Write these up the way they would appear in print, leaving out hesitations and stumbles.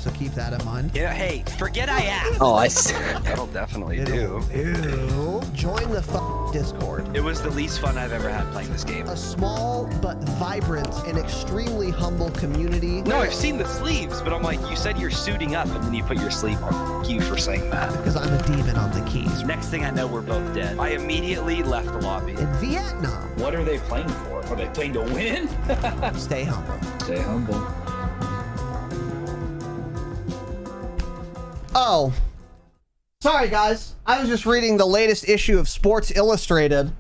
so keep that in mind. Yeah, hey, forget I asked. Oh, That'll definitely do. Ew. Join the Discord. It was the least fun I've ever had playing this game. A small but vibrant and extremely humble community. No, I've seen the sleeves, but I'm like, you said you're suiting up, and then you put your sleeve on. Thank you for saying that. Because I'm a demon on the keys. Next thing I know, we're both dead. I immediately left the lobby. In Vietnam. What are they playing for? Are they playing to win? Stay humble. Stay humble. Oh. Sorry, guys. I was just reading the latest issue of Sports Illustrated,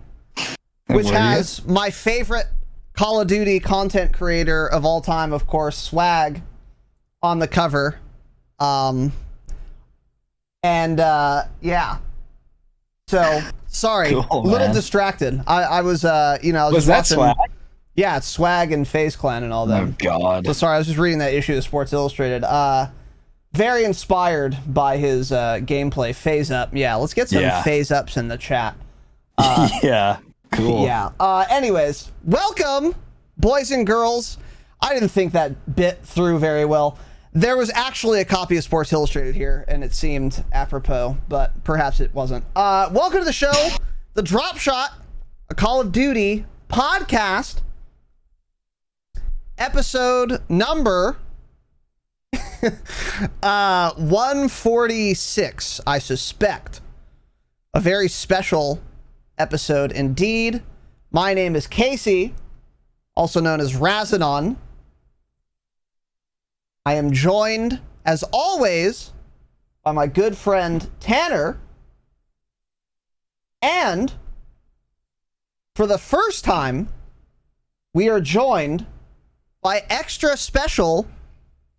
which has my favorite Call of Duty content creator of all time, of course, Swag, on the cover. Yeah. So, sorry. Cool, a little man. distracted. I was, I was Was just that watching. Swag? Yeah, it's Swag and FaZe Clan and all Oh, them. God. So sorry, I was just reading that issue of Sports Illustrated. Very inspired by his gameplay. Phase Up. Yeah, let's get some phase ups in the chat. Yeah. Cool. Yeah. Anyways, welcome, boys and girls. I didn't think that bit through very well. There was actually a copy of Sports Illustrated here, and it seemed apropos, but perhaps it wasn't. Welcome to the show, the Dropshot, a Call of Duty podcast, episode number 146, I suspect. A very special episode indeed. My name is Casey, also known as Raidon. I am joined, as always, by my good friend Tanner. And for the first time, we are joined by extra special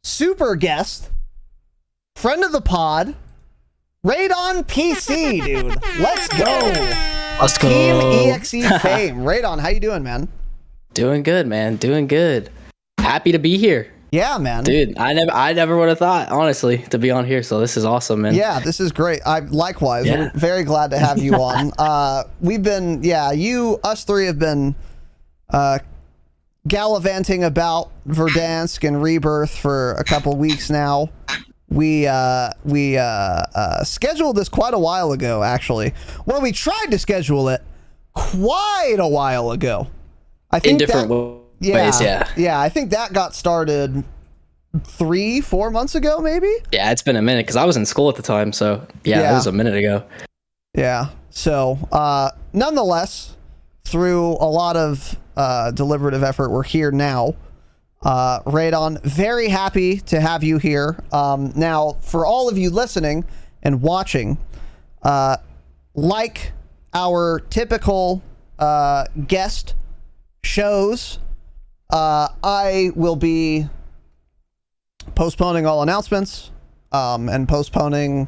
super guest, friend of the pod, RaidonPC, dude. Let's go. Let's go. Team EXE fame. Raidon, how you doing, man? Doing good, man. Doing good. Happy to be here. Yeah, man. Dude, I never would have thought, honestly, to be on here. So this is awesome, man. Yeah, this is great. Likewise. Yeah. I'm very glad to have you on. We've been, us three have been gallivanting about Verdansk and Rebirth for a couple weeks now. We scheduled this quite a while ago, actually. Well, we tried to schedule it quite a while ago. I think In different ways, yeah. Yeah, I think that got started 3-4 months ago, maybe? Yeah, it's been a minute because I was in school at the time. So, yeah, it was a minute ago. Yeah. So, nonetheless, through a lot of deliberative effort, we're here now. Raidon, very happy to have you here. Now, for all of you listening and watching, like our typical guest shows, I will be postponing all announcements and postponing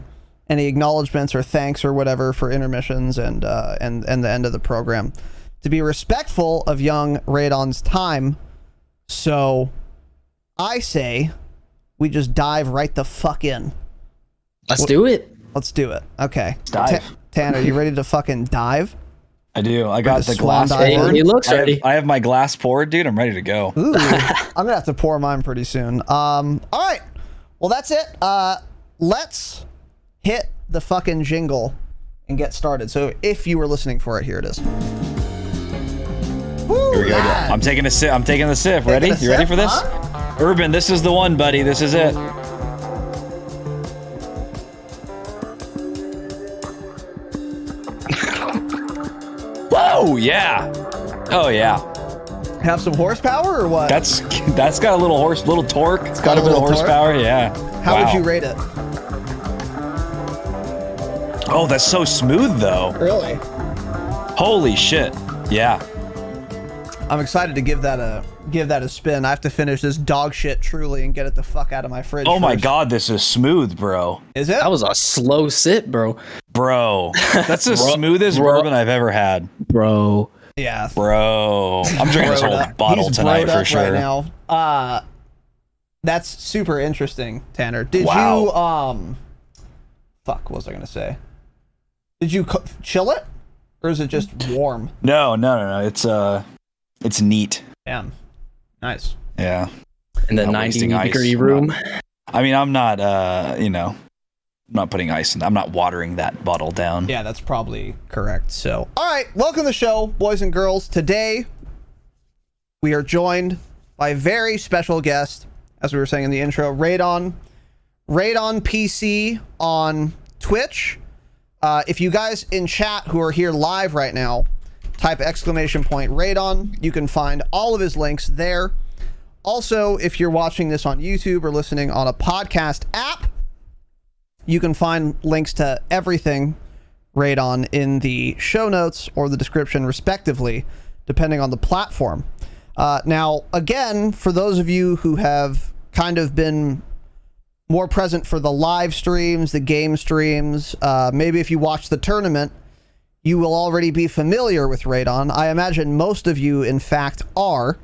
any acknowledgments or thanks or whatever for intermissions and the end of the program to be respectful of young Raidon's time. So I say we just dive right the fuck in. Let's do it. Let's do it. Okay. Dive. Tanner, you ready to fucking dive? I do. I got the the glass swan dive. poured. He looks ready. I have my glass poured, dude. I'm ready to go. Ooh, I'm gonna have to pour mine pretty soon. All right. Well, that's it. Let's hit the fucking jingle and get started. So if you were listening for it, here it is. Woo, Here we go. lad. I'm taking a sip. I'm taking the sip. Ready? Taking a You ready sip, for this? huh? Urban, this is the one, buddy. This is it. Whoa, yeah. Oh yeah. Have some horsepower or what? That's got a little torque. It's got a bit of little torque? horsepower. Yeah. How Wow. would you rate it? Oh, that's so smooth though. Really? Holy shit. Yeah. I'm excited to give that a spin. I have to finish this dog shit truly and get it the fuck out of my fridge. Oh my first. god, this is smooth, bro. Is it? That was a slow sip, bro. Bro. That's the smoothest bourbon I've ever had. Bro. Yeah. Bro. I'm drinking this Broed whole up. bottle He's tonight broed for up sure. Right now. That's super interesting, Tanner. Did Wow. you fuck, what was I gonna say? Did you chill it, or is it just warm? No. It's neat. Damn, nice. Yeah. In the Not 90 wasting ice. degree room. I mean, I'm not, I'm not putting ice in. I'm not watering that bottle down. Yeah, that's probably correct. So, all right, welcome to the show, boys and girls. Today, we are joined by a very special guest, as we were saying in the intro, RaidonPC on Twitch. If you guys in chat who are here live right now, type ! Raidon. You can find all of his links there. Also, if you're watching this on YouTube or listening on a podcast app, you can find links to everything Raidon in the show notes or the description, respectively, depending on the platform. Now, again, for those of you who have kind of been more present for the live streams, the game streams, maybe if you watch the tournament, you will already be familiar with Raidon. I imagine most of you, in fact, are.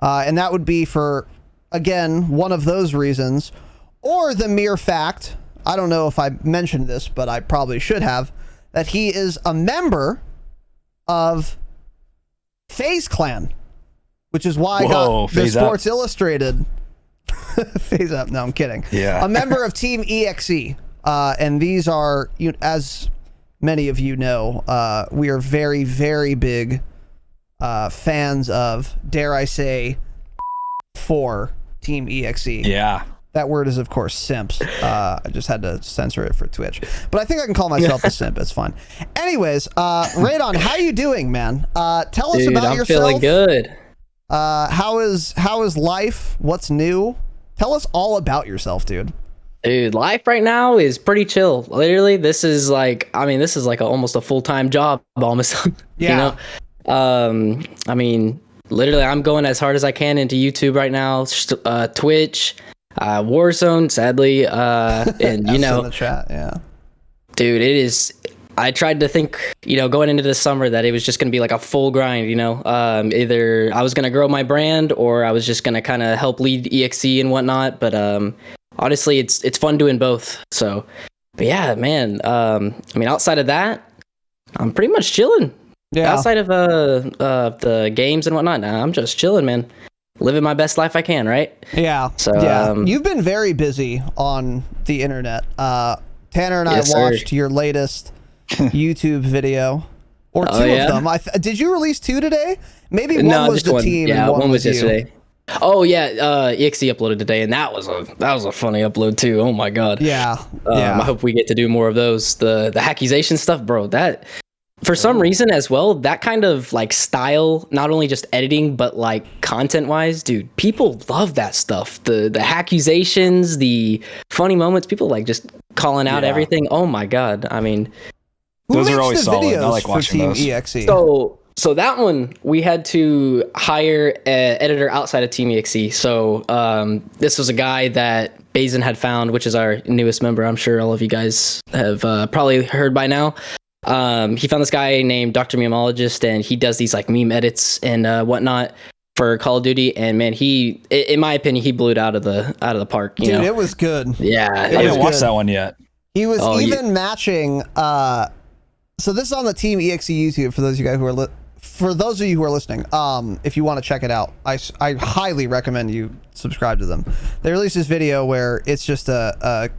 And that would be for, again, one of those reasons, or the mere fact, I don't know if I mentioned this, but I probably should have, that he is a member of FaZe Clan, which is why I got the Sports Illustrated. FaZe up. No, I'm kidding. Yeah. A member of Team EXE. And these are, as many of you know, we are very, very big fans of, dare I say, for Team EXE. Yeah. That word is, of course, simps. I just had to censor it for Twitch. But I think I can call myself a simp. It's fine. Anyways, Raidon, how you doing, man? Tell us about yourself. I'm feeling good. How is life? What's new? Tell us all about yourself, dude. Dude, life right now is pretty chill. Literally, this is like almost a full-time job almost. Yeah. I mean, literally, I'm going as hard as I can into YouTube right now, Twitch, Warzone, sadly, and in the chat, yeah. Dude, it is. I tried to think, going into the summer that it was just going to be like a full grind, either I was going to grow my brand or I was just going to kind of help lead EXE and whatnot. But honestly, it's fun doing both. So, but yeah, man. I mean, outside of that, I'm pretty much chilling. Yeah. Outside of the games and whatnot, I'm just chilling, man. Living my best life I can, right? Yeah. So yeah, you've been very busy on the internet. Tanner and I watched your latest YouTube video, or two of them. Did you release two today? Maybe one was the team. Yeah, and one was yesterday. You. Oh yeah, EXE uploaded today, and that was a funny upload too. Oh my god. Yeah. I hope we get to do more of those. The accusation stuff, bro. That for some reason as well, that kind of like style, not only just editing but like content wise, dude, people love that stuff. The accusations, the funny moments, people like just calling out everything. Oh my god. I mean, those are always solid. I like watching Team those. EXE? So that one, we had to hire an editor outside of Team EXE. So this was a guy that Bazin had found, which is our newest member. I'm sure all of you guys have probably heard by now. He found this guy named Dr. Memologist, and he does these like meme edits and whatnot for Call of Duty. And man, in my opinion, he blew it out of the park. Dude, it was good. Yeah, I didn't watch that one yet. He was matching. So this is on the Team EXE YouTube for those of you guys who are for those of you who are listening. If you want to check it out, I highly recommend you subscribe to them. They released this video where it's just a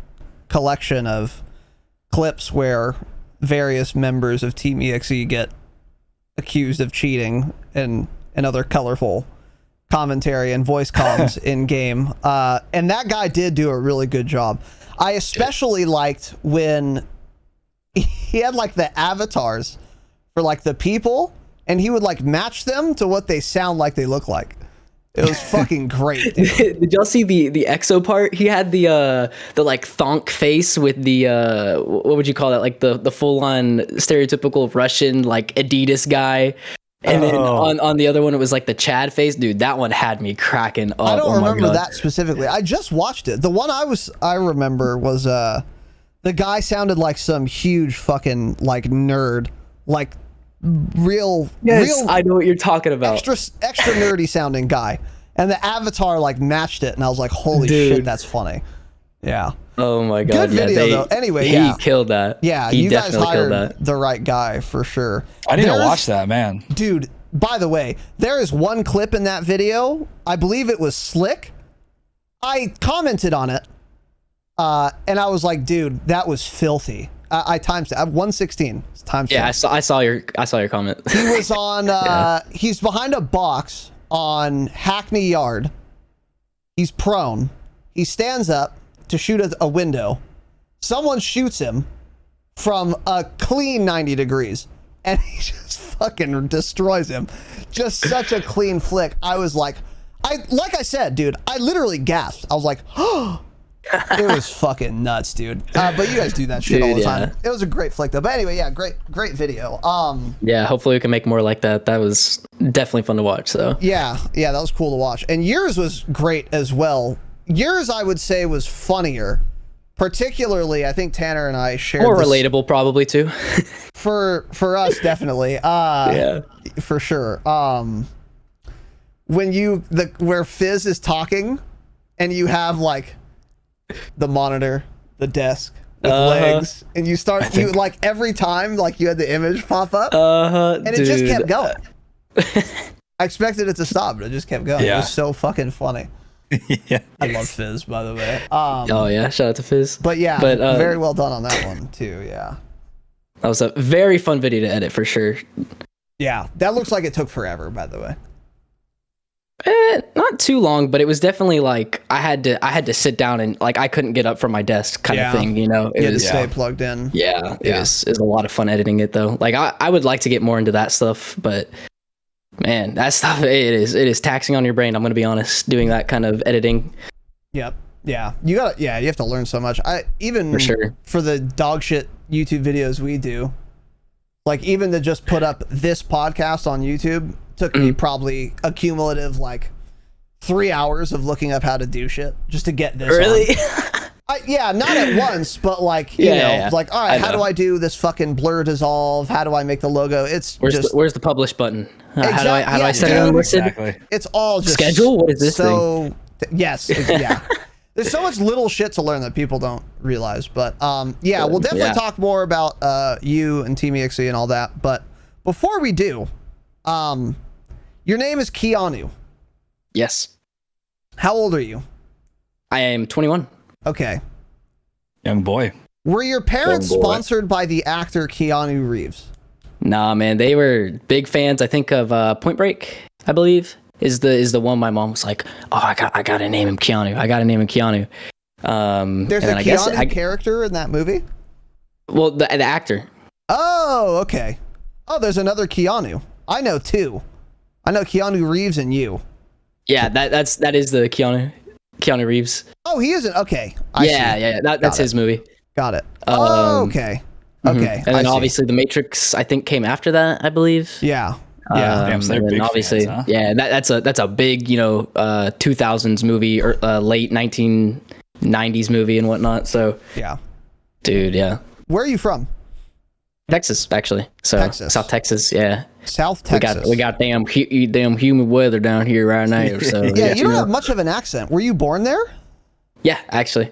collection of clips where various members of Team EXE get accused of cheating and other colorful commentary and voice comms in game. And that guy did do a really good job. I especially liked when he had like the avatars for like the people, and he would like match them to what they sound like they look like. It was fucking great. Did y'all see the EXO part? He had the like thonk face with the what would you call that? Like the full on stereotypical Russian like Adidas guy. And then on the other one, it was like the Chad face. Dude, that one had me cracking up. I don't remember that specifically. I just watched it. The one I remember was the guy sounded like some huge fucking like nerd, like real. I know what you're talking about. Extra nerdy sounding guy, and the avatar like matched it, and I was like, holy shit, that's funny. Yeah. Oh my god. Good video though. Anyway, he killed that. Yeah, he you guys definitely hired killed that. the right guy for sure. I need to watch that, man. Dude, by the way, there is one clip in that video. I believe it was Slick. I commented on it, And I was like, dude, that was filthy. I timed it. 116 times. Yeah, I saw your comment. He was on. He's behind a box on Hackney Yard. He's prone. He stands up to shoot a window. Someone shoots him from a clean 90 degrees, and he just fucking destroys him. Just such a clean flick. I was like I said, dude, I literally gasped. I was like, oh. It was fucking nuts, dude. But you guys do that shit all the time. It was a great flick though. But anyway, yeah, great video. Yeah, hopefully we can make more like that. That was definitely fun to watch. So yeah, that was cool to watch. And yours was great as well. Yours, I would say, was funnier. Particularly, I think Tanner and I shared more relatable, probably too. for us, definitely. Yeah, for sure. When where Fizz is talking, and you have like the monitor, the desk with legs, and you like every time like you had the image pop up, and it just kept going. I expected it to stop, but it just kept going. It was so fucking funny. Yeah, I love Fizz, by the way. Oh yeah, shout out to Fizz. But yeah, very well done on that one too. Yeah, that was a very fun video to edit for sure. Yeah, that looks like it took forever, by the way. Not too long, but it was definitely like I had to sit down and like I couldn't get up from my desk kind of thing, you know. You had to stay plugged in. Yeah, it was a lot of fun editing it though. Like I would like to get more into that stuff, but man, that stuff it is taxing on your brain. I'm gonna be honest, doing that kind of editing. Yep. Yeah. You have to learn so much. For sure. For the dog shit YouTube videos we do, like even to just put up this podcast on YouTube took me probably a cumulative like 3 hours of looking up how to do shit just to get this. Really? Not at once, but like you know, like all right, how do I do this fucking blur dissolve? How do I make the logo? It's where's the publish button? Exactly, how do I set it unlisted? Exactly. It's all just schedule. What is this thing? Yes, yeah. There's so much little shit to learn that people don't realize, but we'll definitely talk more about you and Team EXE and all that. But before we do, your name is Keanu. Yes. How old are you? I am 21. Okay. Young boy. Were your parents sponsored by the actor Keanu Reeves? Nah, man, they were big fans. I think of Point Break, I believe, is the one my mom was like, oh, I gotta name him Keanu. I gotta name him Keanu. There's a Keanu character in that movie? Well, the actor. Oh, okay. Oh, there's another Keanu. I know two. I know Keanu Reeves and you. Yeah, that is the Keanu Reeves. Oh, he isn't. Okay. Yeah. That's his movie. Got it. Okay. Okay. And then obviously The Matrix, I think, came after that, I believe. Yeah. And then obviously, fans, huh? Yeah, that's a big 2000s movie or late 1990s movie and whatnot. So yeah, dude, yeah. Where are you from? Texas, actually. So Texas. South Texas, yeah. South Texas. We got damn humid weather down here right now. So yeah, you don't have much of an accent. Were you born there? Yeah, actually.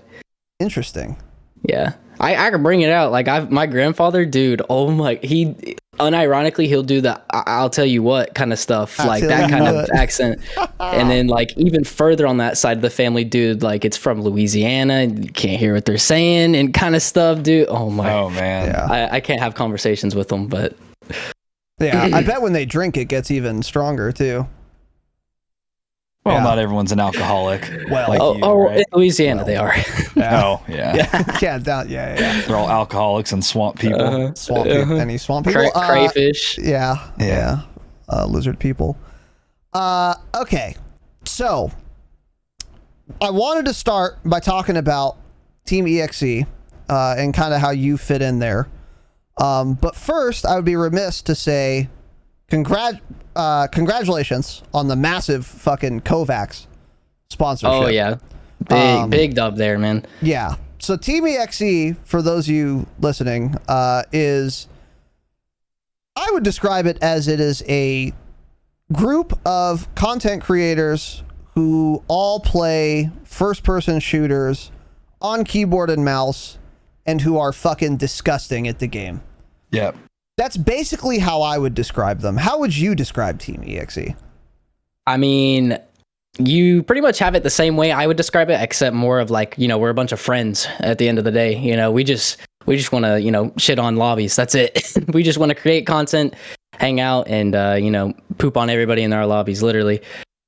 Interesting. Yeah, I can bring it out. Like my grandfather, dude. Oh my, unironically he'll do the I'll tell you what kind of stuff, like that kind of accent. And then like even further on that side of the family, dude, like it's from Louisiana and you can't hear what they're saying and kind of stuff, dude. Oh man. Yeah. I can't have conversations with them, but yeah, I bet when they drink it gets even stronger too. Well, not everyone's an alcoholic. Well, like in Louisiana they are. Oh, yeah. Yeah. They're all alcoholics and swamp people. Any swamp people? Crayfish. Yeah. Lizard people. Okay. So, I wanted to start by talking about Team EXE and kind of how you fit in there. But first, I would be remiss to say congratulations on the massive fucking Kovaak's sponsorship. Oh yeah, big dub there, man. Yeah. So Team EXE, for those of you listening, is, I would describe it as it is a group of content creators who all play first-person shooters on keyboard and mouse and who are fucking disgusting at the game. Yep. That's basically how I would describe them. How would you describe Team EXE? I mean, you pretty much have it the same way I would describe it, except more of like, we're a bunch of friends at the end of the day. We just want to, shit on lobbies. That's it. We just want to create content, hang out, and, poop on everybody in our lobbies, literally.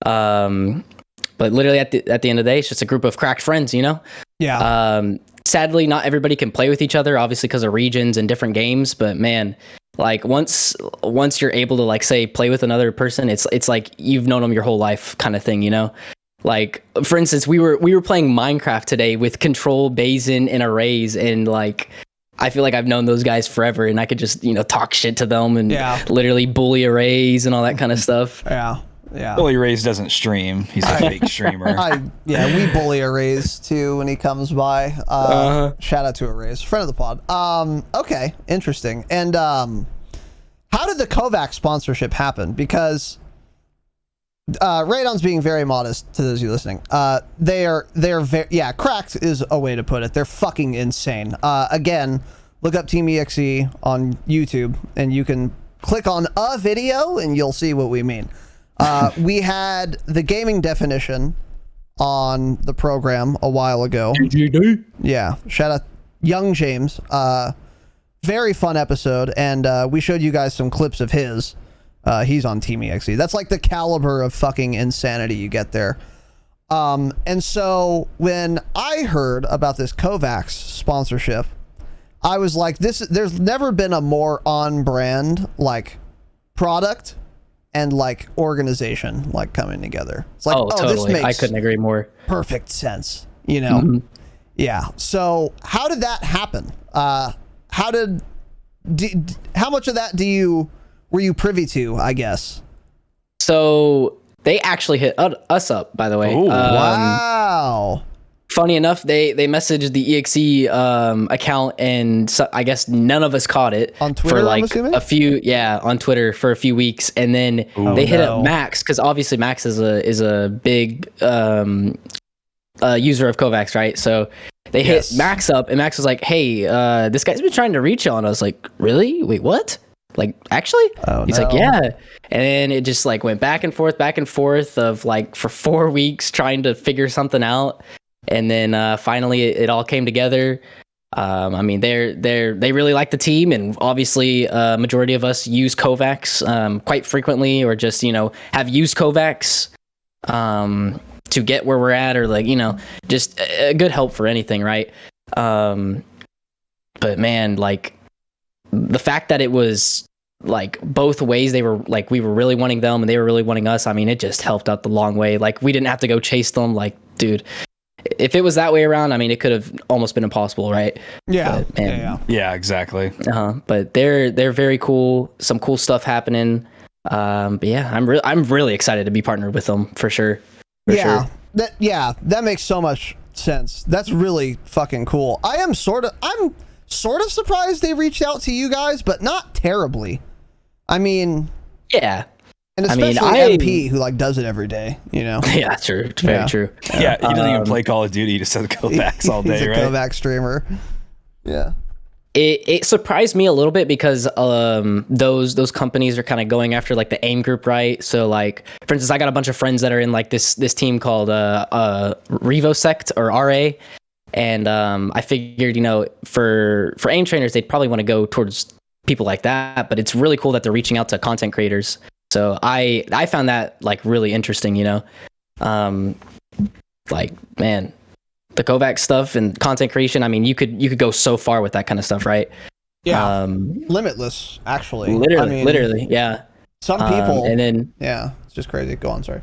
But literally at the end of the day, it's just a group of cracked friends, Yeah. Sadly, not everybody can play with each other, obviously, because of regions and different games. But man, like once you're able to like say play with another person, it's like you've known them your whole life, kind of thing, Like for instance, we were playing Minecraft today with Control, Bazin, and Arrays, and like I feel like I've known those guys forever, and I could just talk shit to them and literally bully Arrays and all that kind of stuff. Yeah. Billy Rays doesn't stream. He's a fake streamer. We bully Arrays too when he comes by. Shout out to Arrays, friend of the pod. Okay, interesting. And how did the Kovaak sponsorship happen? Because Raidon's being very modest to those of you listening. They're very cracked is a way to put it. They're fucking insane. Again, look up Team EXE on YouTube, and you can click on a video, and you'll see what we mean. We had the gaming definition on the program a while ago. Yeah, shout out Young James. Very fun episode, and we showed you guys some clips of his. He's on Team EXE. That's like the caliber of fucking insanity you get there. And so when I heard about this Kovaak's sponsorship, I was like, there's never been a more on-brand like product and like organization like coming together. It's like, totally. This makes I couldn't agree more. Perfect sense, Yeah. So how did that happen? How much of that were you privy to, I guess? So they actually hit us up, by the way. Ooh, wow. Funny enough, they messaged the EXE account, and so I guess none of us caught it on Twitter for like I'm assuming? on Twitter for a few weeks, and then they hit up Max, because obviously Max is a big user of Kovaak's, right? So they hit Max up, and Max was like, "Hey, this guy's been trying to reach you," and I was like, "Really? Wait, what? Like actually?" He's like, "Yeah." And then it just like went back and forth of like for 4 weeks trying to figure something out. And then finally it all came together. I mean, they really like the team, and obviously majority of us use Kovaak's quite frequently, or just have used Kovaak's to get where we're at, or like just a good help for anything, right? But man, like the fact that it was like both ways, they were like, we were really wanting them and they were really wanting us. I mean, it just helped out the long way. Like we didn't have to go chase them. Like, dude, if it was that way around, I mean, it could have almost been impossible, right? Yeah. But, yeah, exactly. But they're very cool. Some cool stuff happening. But yeah, I'm really excited to be partnered with them for sure. Sure. That makes so much sense. That's really fucking cool. I'm sort of surprised they reached out to you guys, but not terribly. I mean, yeah. And especially MP, who like does it every day, Yeah, true. It's very true. Yeah, he doesn't even play Call of Duty. He just says Kovaak's all day, he's a right? Kovaak streamer. Yeah. It surprised me a little bit because those companies are kind of going after like the AIM group, right? So like, for instance, I got a bunch of friends that are in like this team called Revosect or RA, and I figured for AIM trainers they'd probably want to go towards people like that, but it's really cool that they're reaching out to content creators. So I found that like really interesting, like man, the Kovaak stuff and content creation. I mean, you could go so far with that kind of stuff, right? Yeah, limitless, actually. Literally, yeah. Some people, and then yeah, it's just crazy. Go on, sorry.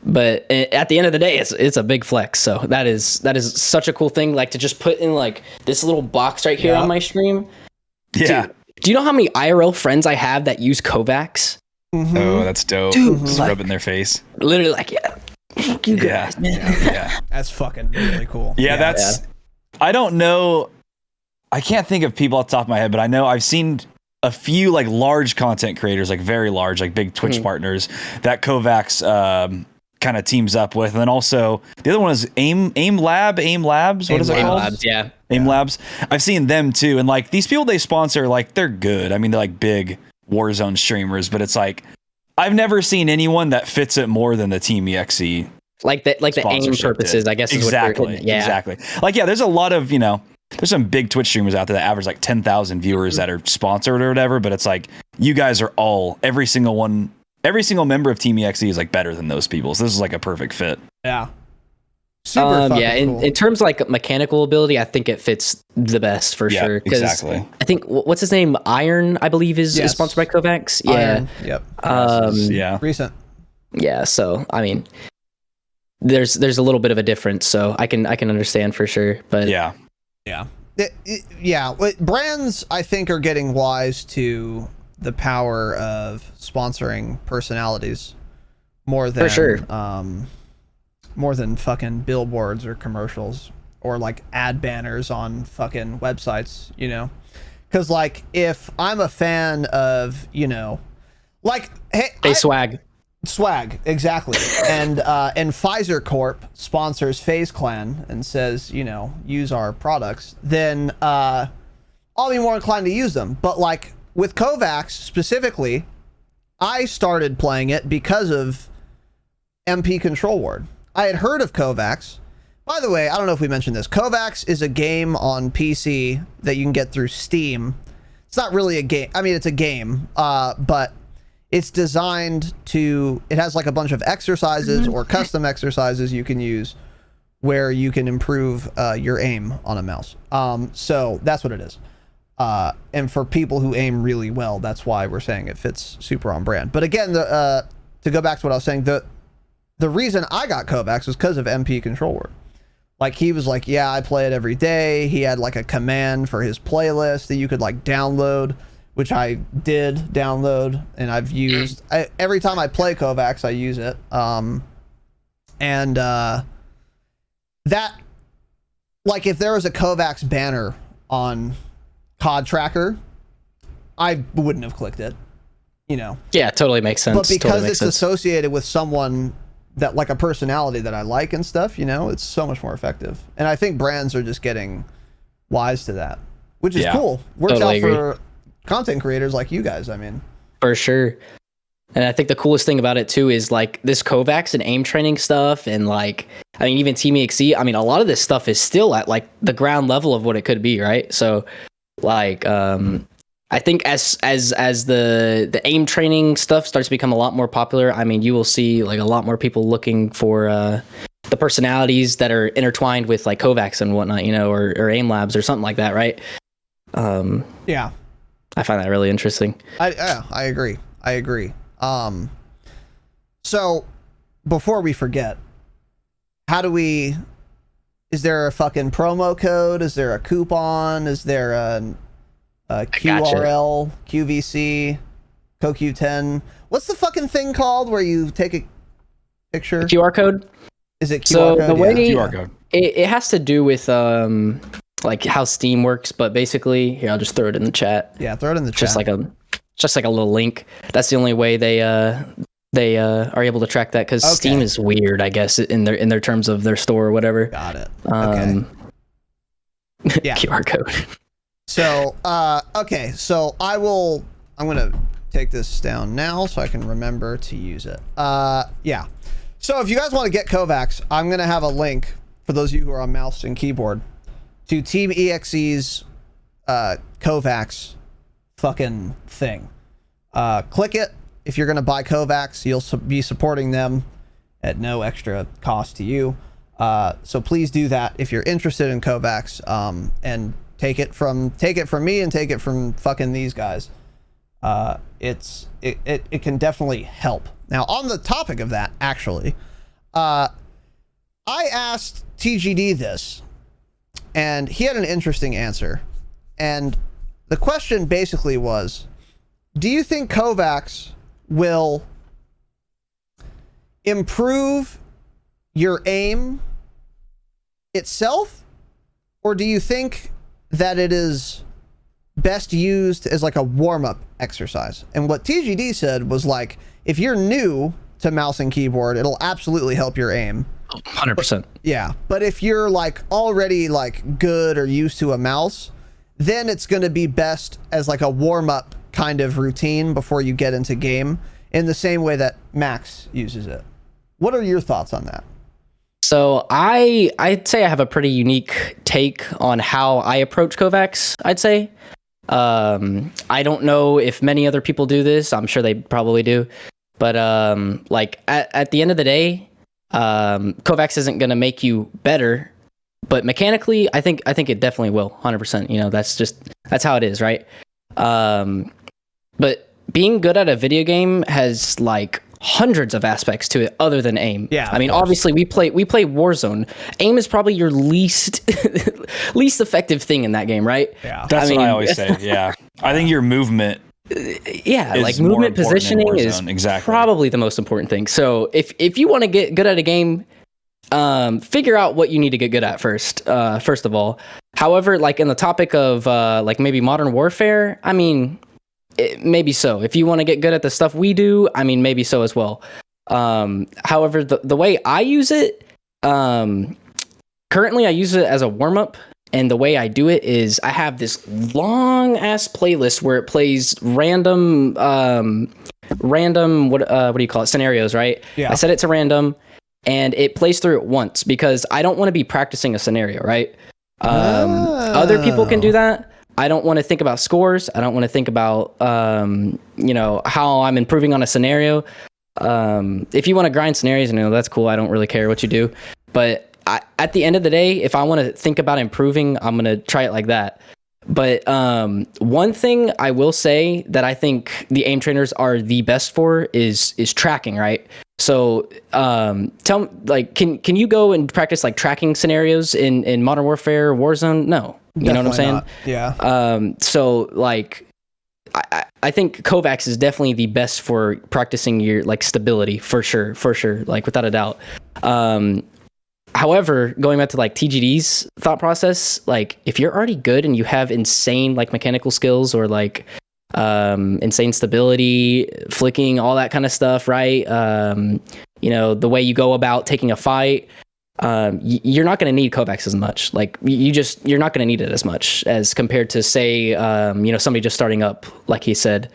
But at the end of the day, it's a big flex. So that is such a cool thing. Like to just put in like this little box right here on my stream. Yeah. Dude, do you know how many IRL friends I have that use Kovaak's? Mm-hmm. Oh, that's dope. Dude, just like, rub it in their face. Literally, like, yeah, fuck you guys, man. Yeah. That's fucking really cool. Yeah, I don't know. I can't think of people off the top of my head, but I know I've seen a few like large content creators, like very large, like big Twitch partners that Kovaak's kind of teams up with. And then also the other one is AIM Labs. What is it called? Labs, yeah. AIM Labs. I've seen them too. And like these people they sponsor, like they're good. I mean, they're like big Warzone streamers, but it's like I've never seen anyone that fits it more than the Team EXE like the aim sponsorship purposes, did. I guess. Exactly. Is what Exactly. Like, yeah, there's a lot of, there's some big Twitch streamers out there that average like 10,000 viewers that are sponsored or whatever, but it's like, you guys are every single member of Team EXE is like better than those people. So this is like a perfect fit. Yeah. Super fucking cool. In terms of like mechanical ability, I think it fits the best for sure. Exactly. I think what's his name, Iron, I believe is sponsored by Kovaaks. Yeah. Iron. Yep. Yeah. Recent. Yeah. So I mean, there's a little bit of a difference, so I can understand for sure. But yeah. Brands, I think, are getting wise to the power of sponsoring personalities more than for sure. More than fucking billboards or commercials or like ad banners on fucking websites, because like if I'm a fan of, like swag exactly, and Pfizer Corp sponsors FaZe Clan and says, use our products, then I'll be more inclined to use them. But like with Kovaaks specifically, I started playing it because of MP Control Ward. I had heard of Kovaaks. By the way, I don't know if we mentioned this. Kovaaks is a game on PC that you can get through Steam. It's not really a game. I mean, it's a game, but it's designed to... It has like a bunch of exercises or custom exercises you can use where you can improve your aim on a mouse. So that's what it is. And for people who aim really well, that's why we're saying it fits super on brand. But again, to go back to what I was saying, the reason I got Kovaaks was because of MP Control Ward. Like, he was like, yeah, I play it every day. He had like a command for his playlist that you could like download, which I did download and I've used. Every time I play Kovaaks, I use it. That, like, if there was a Kovaaks banner on COD Tracker, I wouldn't have clicked it, Yeah, totally makes sense. But because it's associated with someone that, like, a personality that I like and stuff, it's so much more effective. And I think brands are just getting wise to that, which is cool. Works out for content creators like you guys, I mean. For sure. And I think the coolest thing about it too is like this Kovaaks and aim training stuff, and like, I mean, even Team EXE, I mean, a lot of this stuff is still at like the ground level of what it could be, right? So like, I think as the aim training stuff starts to become a lot more popular, I mean, you will see like a lot more people looking for the personalities that are intertwined with like Kovaaks and whatnot, or aim labs or something like that, right? Yeah, I find that really interesting. I agree. So before we forget, is there a fucking promo code? Is there a coupon? Is there a QRL, QVC, CoQ10? What's the fucking thing called where you take a picture? The QR code? Is it QR so code? The way QR code. It has to do with like how Steam works, but basically, here, I'll just throw it in the chat. Yeah, throw it in the chat. Just like a little link. That's the only way they are able to track that, because Steam is weird, I guess, in their terms of their store or whatever. Got it. Okay. Yeah. QR code. So, so I'm going to take this down now so I can remember to use it. Yeah. So if you guys want to get Kovaaks, I'm going to have a link for those of you who are on mouse and keyboard to Team EXE's Kovaaks fucking thing. Click it. If you're going to buy Kovaaks, you'll be supporting them at no extra cost to you. So please do that if you're interested in Kovaaks, and take it from me and take it from fucking these guys. It can definitely help. Now, on the topic of that, actually, I asked TGD this, and he had an interesting answer. And the question basically was, do you think Kovaaks will improve your aim itself, or do you think that it is best used as like a warm-up exercise? And what TGD said was, like, if you're new to mouse and keyboard, it'll absolutely help your aim. 100%. Yeah, but if you're like already like good or used to a mouse, then it's going to be best as like a warm-up kind of routine before you get into game, in the same way that Max uses it. What are your thoughts on that? So I'd say I have a pretty unique take on how I approach Kovacs, I'd say. I don't know if many other people do this. I'm sure they probably do. But like at the end of the day, Kovacs isn't going to make you better, but mechanically I think it definitely will, 100%. You know, that's how it is, right? But being good at a video game has like hundreds of aspects to it other than aim. Yeah, I mean, course. obviously we play Warzone. Aim is probably your least effective thing in that game, right? Yeah. That's what I always say. Yeah. I think your movement Yeah, is like more movement important in positioning is Warzone. Exactly. probably the most important thing. So if you want to get good at a game, figure out what you need to get good at first of all. However, like in the topic of like maybe Modern Warfare, I mean, maybe so. If you want to get good at the stuff we do, I mean, maybe so as well. However, the way I use it, currently I use it as a warm-up, and the way I do it is I have this long ass playlist where it plays random what do you call it, scenarios, right? Yeah. I set it to random, and it plays through it once because I don't want to be practicing a scenario, right? Other people can do that. I don't want to think about scores. I don't want to think about, you know, how I'm improving on a scenario. If you want to grind scenarios, you know, that's cool. I don't really care what you do. But at the end of the day, if I want to think about improving, I'm going to try it like that. But one thing I will say that I think the aim trainers are the best for is tracking, right? So tell me, like, can you go and practice like tracking scenarios in Modern Warfare, Warzone? No. You know what I'm saying? Not. Yeah. So like, I think Kovacs is definitely the best for practicing your like stability for sure, like without a doubt. However, going back to like TGD's thought process, like if you're already good and you have insane like mechanical skills or like insane stability, flicking, all that kind of stuff, right? You know, the way you go about taking a fight, you're not going to need Kovacs as much. Like you're not going to need it as much as compared to say, you know, somebody just starting up, like he said.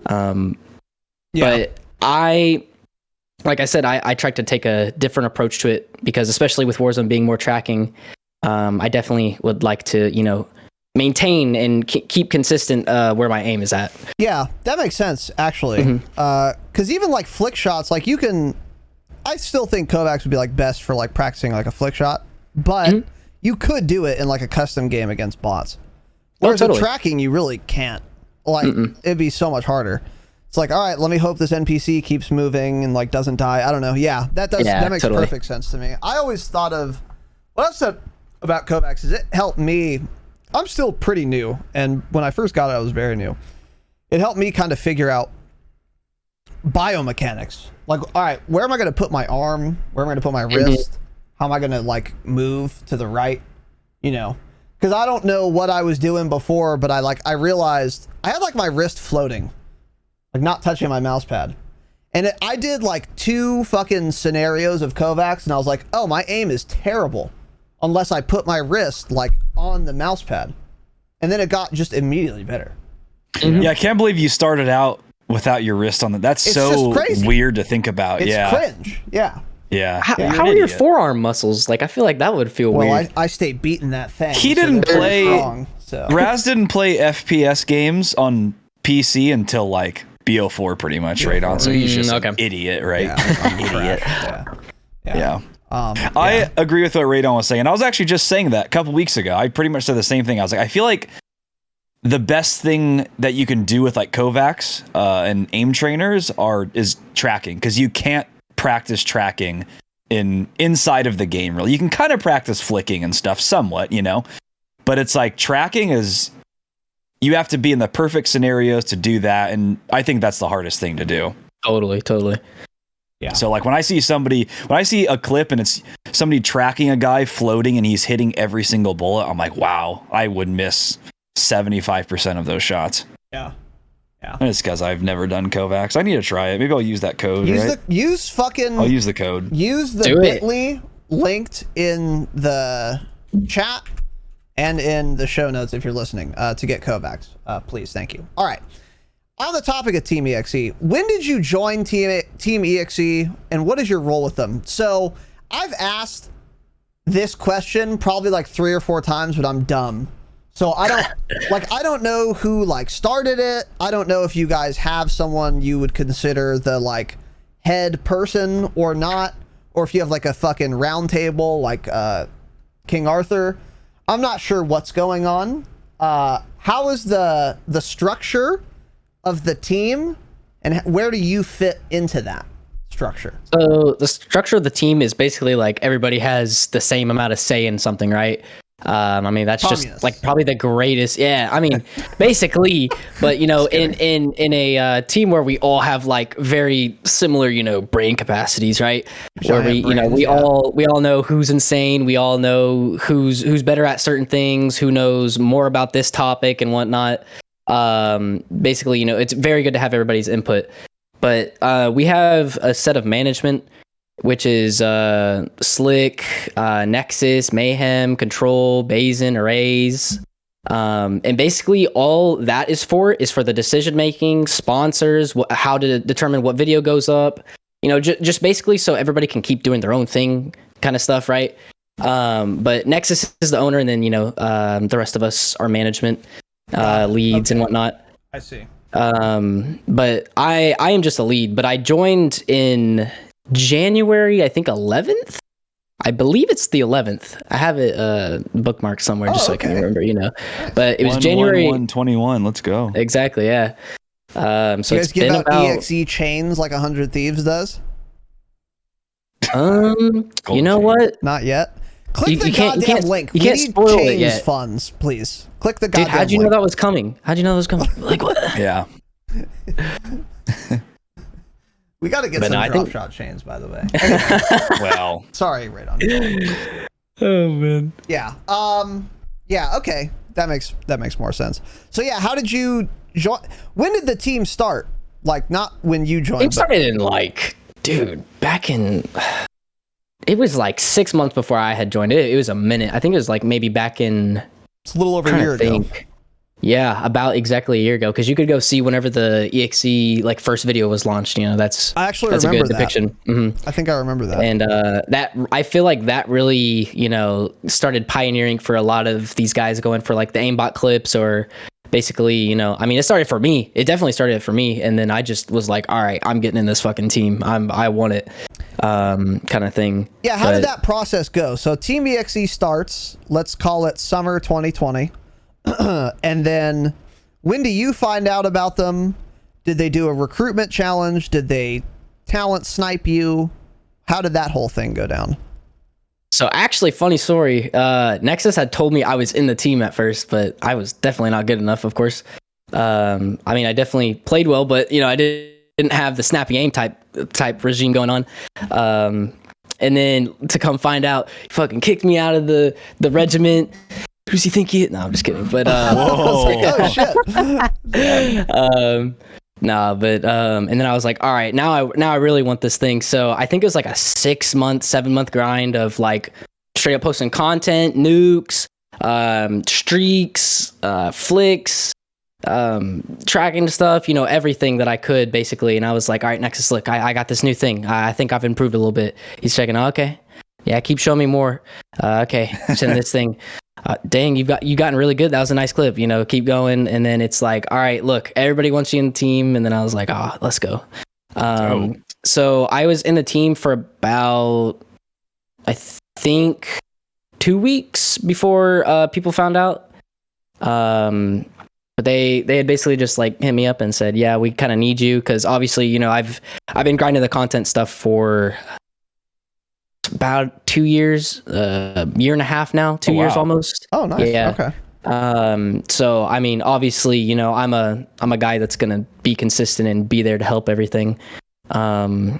But like I said, I tried to take a different approach to it because especially with Warzone being more tracking, I definitely would like to, you know, maintain and keep consistent where my aim is at. Yeah, that makes sense, actually. Because even like flick shots, like you can... I still think Kovacs would be like best for like practicing like a flick shot, but you could do it in like a custom game against bots. Whereas totally. with tracking, you really can't. Like it'd be so much harder. It's like, all right, let me hope this NPC keeps moving and like doesn't die. I don't know. Yeah, that makes totally. perfect sense to me. I always thought of what I've said about Kovacs is it helped me. I'm still pretty new, and when I first got it, I was very new. It helped me kind of figure out biomechanics. Like, all right, where am I going to put my arm? Where am I going to put my wrist? How am I going to like move to the right? You know, because I don't know what I was doing before, but I realized I had like my wrist floating, like not touching my mouse pad. And I did like 2 fucking scenarios of Kovacs, and I was like, oh, my aim is terrible unless I put my wrist like on the mouse pad. And then it got just immediately better. Yeah, I can't believe you started out without your wrist on the... That's It's so just crazy. weird to think about. It's yeah. cringe. Yeah. Yeah. How You're are an your idiot. forearm muscles? Like, I feel like that would feel Well, weird. I stay beating that thing. He so didn't they're play- very strong, so. Raz didn't play FPS games on PC until like BO4 pretty much, Raidon. So he's just okay. an idiot, right? Yeah, I'm Idiot. trash. Yeah. Yeah. I agree with what Raidon was saying. I was actually just saying that a couple weeks ago. I pretty much said the same thing. I was like, I feel like the best thing that you can do with like Kovacs and aim trainers is tracking, because you can't practice tracking inside of the game. Really, you can kind of practice flicking and stuff somewhat, you know, but it's like tracking is, you have to be in the perfect scenarios to do that, and I think that's the hardest thing to do. Totally. Yeah. So like when I see a clip and it's somebody tracking a guy floating and he's hitting every single bullet, I'm like, wow, I would miss 75% of those shots. Yeah. And it's because I've never done Kovacs. I need to try it. Maybe I'll use that code. Use right? I'll use the code. Use the Do it. bit.ly linked in the chat and in the show notes if you're listening to get Kovacs. Please, thank you. All right. On the topic of Team EXE, when did you join Team EXE, and what is your role with them? So I've asked this question probably like 3 or 4 times, but I'm dumb. So I don't know who like started it. I don't know if you guys have someone you would consider the like head person or not, or if you have like a fucking round table like King Arthur. I'm not sure what's going on. How is the structure of the team, and where do you fit into that structure? So the structure of the team is basically like everybody has the same amount of say in something, right? I mean, that's Communist. just like probably the greatest. Yeah, I mean, basically, but you know, in a team where we all have like very similar, you know, brain capacities, right? Where we, you know, we all know who's insane. We all know who's better at certain things, who knows more about this topic and whatnot. Basically, you know, it's very good to have everybody's input. But we have a set of management, which is Slick, Nexus, Mayhem, Control, Bazin, Arrays. And basically all that is for the decision making, sponsors, how to determine what video goes up, you know, just basically so everybody can keep doing their own thing kind of stuff, right? But Nexus is the owner, and then, you know, the rest of us are management, leads and whatnot. I see. But I am just a lead, but I joined in January, I think 11th. I believe it's the 11th. I have it bookmarked somewhere just so I can remember, you know. But it was January 1/21. Let's go. Exactly, yeah. So you guys it's give been out about EXE chains like 100 Thieves does? you know what? Not yet. Click the You can't- goddamn link. you can't we need spoil it chains yet. funds, please. Click the Dude, goddamn how'd you know link. that was coming? How'd you know that was coming? Like what? Yeah. We got to get But some no, I think- Dropshot chains, by the way. Well, Sorry, Raidon. Oh man. Yeah. Yeah. Okay. That makes more sense. So yeah, how did you join? When did the team start? Like, not when you joined. It started in like, dude, back in. It was like 6 months before I had joined it. It was a minute. I think it was like maybe back in. It's a little over a trying year to ago. think. Yeah, about exactly a year ago, because you could go see whenever the EXE like first video was launched. You know, that's I actually that's a remember good that. depiction. Hmm. I think I remember that. And that I feel like that really, you know, started pioneering for a lot of these guys going for like the aimbot clips, or basically, you know, I mean, it started for me. It definitely started for me, and then I just was like, all right, I'm getting in this fucking team. I want it, kind of thing. Yeah, how did that process go? So Team EXE starts, let's call it summer 2020. And then when do you find out about them? Did they do a recruitment challenge? Did they talent snipe you? How did that whole thing go down? So actually, funny story. Nexus had told me I was in the team at first, but I was definitely not good enough, of course. I mean, I definitely played well, but you know, I didn't have the snappy aim type regime going on. And then to come find out, he fucking kicked me out of the regiment. Who's he think he is? No, I'm just kidding. But Oh shit. and then I was like, all right, now I really want this thing. So I think it was like a 7-month grind of like straight up posting content, nukes, streaks, flicks, tracking stuff, you know, everything that I could basically. And I was like, all right, Nexus, look, I got this new thing. I think I've improved a little bit. He's checking. Oh, okay. Yeah, keep showing me more. Okay, send this thing. Dang, you've gotten really good. That was a nice clip. You know, keep going. And then it's like, all right, look, everybody wants you in the team. And then I was like, let's go. So I was in the team for about, I think, 2 weeks before people found out. But they had basically just like hit me up and said, yeah, we kind of need you, because obviously, you know, I've been grinding the content stuff for about 2 years, year and a half now, 2 years almost. Oh, nice. Yeah. Okay. So I mean, obviously, you know, I'm a guy that's gonna be consistent and be there to help everything. But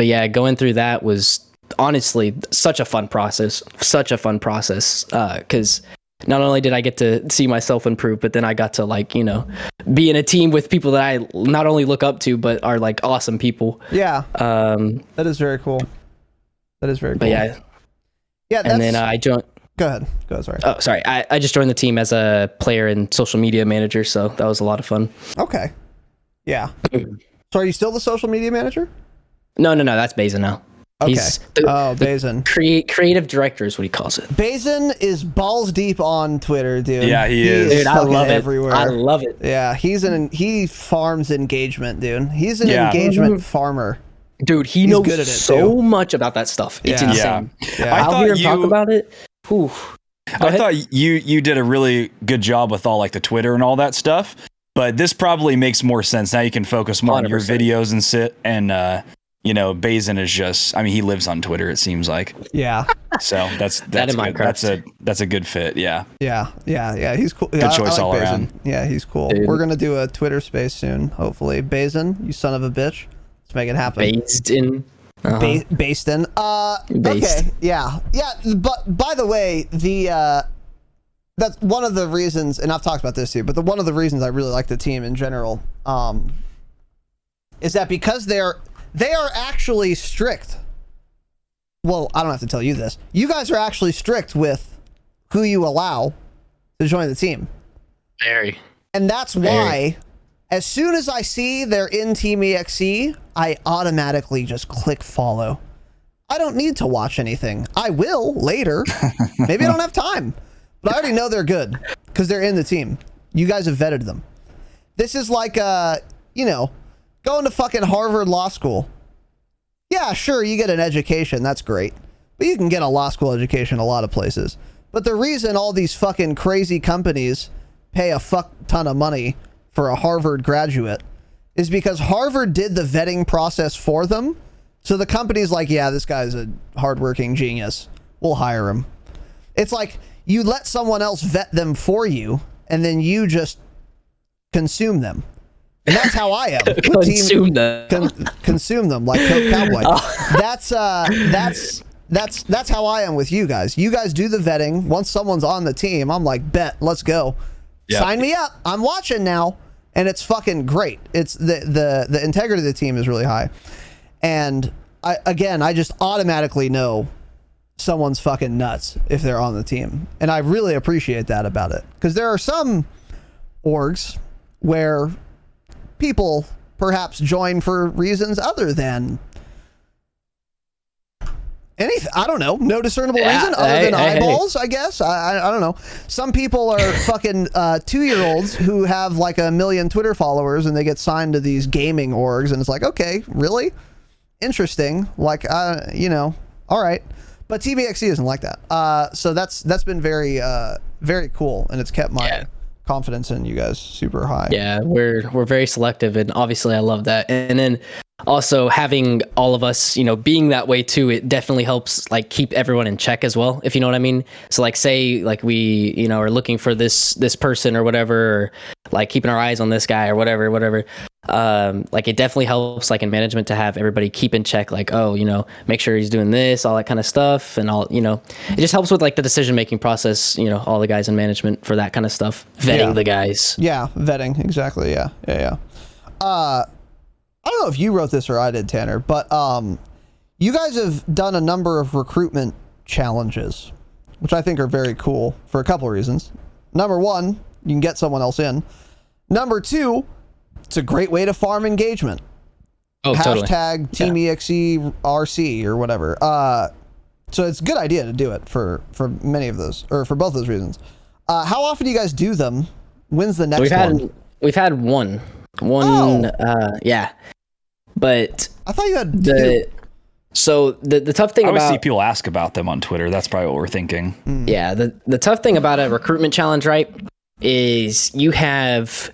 yeah, going through that was honestly such a fun process, because not only did I get to see myself improve, but then I got to like, you know, be in a team with people that I not only look up to, but are like awesome people. Yeah. That is very cool. That is very cool. But yeah. Yeah. And then I joined. Go ahead. Sorry. Oh, sorry. I just joined the team as a player and social media manager, so that was a lot of fun. Okay. Yeah. So are you still the social media manager? No. That's Bazin now. Okay. He's the Bazin. creative director is what he calls it. Bazin is balls deep on Twitter, dude. Yeah, he is. Dude, I fucking love it. everywhere. I love it. Yeah, he farms engagement, dude. He's an Yeah. engagement farmer. Dude, he He's knows good at it, so too. much about that stuff. It's Yeah. insane. Yeah. I I'll thought hear him talk you- about it. Whew. Go I ahead. thought you did a really good job with all like the Twitter and all that stuff, but this probably makes more sense now. You can focus more on your 100%. videos and Bazin is just, I mean, he lives on Twitter, it seems like. Yeah. So that's in good. Minecraft. That's a good fit. Yeah. Yeah. He's cool. Good choice all Bazin. around. Yeah, he's cool. Dude. We're gonna do a Twitter space soon, hopefully. Bazin, you son of a bitch. Let's make it happen. Based in. Uh-huh. Based. Based. Okay. Yeah. But by the way, that's one of the reasons, and I've talked about this too, but one of the reasons I really like the team in general, is that because they are actually strict. Well, I don't have to tell you this. You guys are actually strict with who you allow to join the team. Very. And that's why, as soon as I see they're in Team EXE, I automatically just click follow. I don't need to watch anything. I will later. Maybe I don't have time. But I already know they're good because they're in the team. You guys have vetted them. This is like, going to fucking Harvard Law School. Yeah, sure, you get an education. That's great. But you can get a law school education a lot of places. But the reason all these fucking crazy companies pay a fuck ton of money for a Harvard graduate is because Harvard did the vetting process for them. So the company's like, yeah, this guy's a hardworking genius. We'll hire him. It's like you let someone else vet them for you, and then you just consume them. And that's how I am. with Consume them. Consume them like Coke Cowboy. That's how I am with you guys. You guys do the vetting. Once someone's on the team, I'm like, bet, let's go. Yep. Sign me up. I'm watching now, and it's fucking great. It's the integrity of the team is really high, and I just automatically know someone's fucking nuts if they're on the team, and I really appreciate that about it, because there are some orgs where people perhaps join for reasons other than anything. I don't know. No discernible reason other than eyeballs, I guess. I don't know. Some people are fucking 2-year-olds who have like 1 million Twitter followers, and they get signed to these gaming orgs, and it's like, okay, really? Interesting. Like, all right. But Team EXE isn't like that. So that's been very, very cool, and it's kept my confidence in you guys super high. Yeah, we're very selective, and obviously I love that. And then also having all of us, being that way too, it definitely helps like keep everyone in check as well, if you know what I mean. So like say like we, are looking for this person or whatever, or like keeping our eyes on this guy or whatever. Like it definitely helps like in management to have everybody keep in check, like, make sure he's doing this, all that kind of stuff, and all, it just helps with like the decision-making process, all the guys in management for that kind of stuff, vetting the guys. Yeah, vetting, exactly. Yeah. I don't know if you wrote this or I did, Tanner, but you guys have done a number of recruitment challenges, which I think are very cool for a couple of reasons. Number one, you can get someone else in. Number two, it's a great way to farm engagement. Oh, totally. Hashtag Team EXE RC or whatever. So it's a good idea to do it for many of those, or for both those reasons. How often do you guys do them? When's the next one? We've had one. Yeah. But I thought you had two. So the tough thing I always about see people ask about them on Twitter. That's probably what we're thinking. Yeah, the tough thing about a recruitment challenge, right, is you have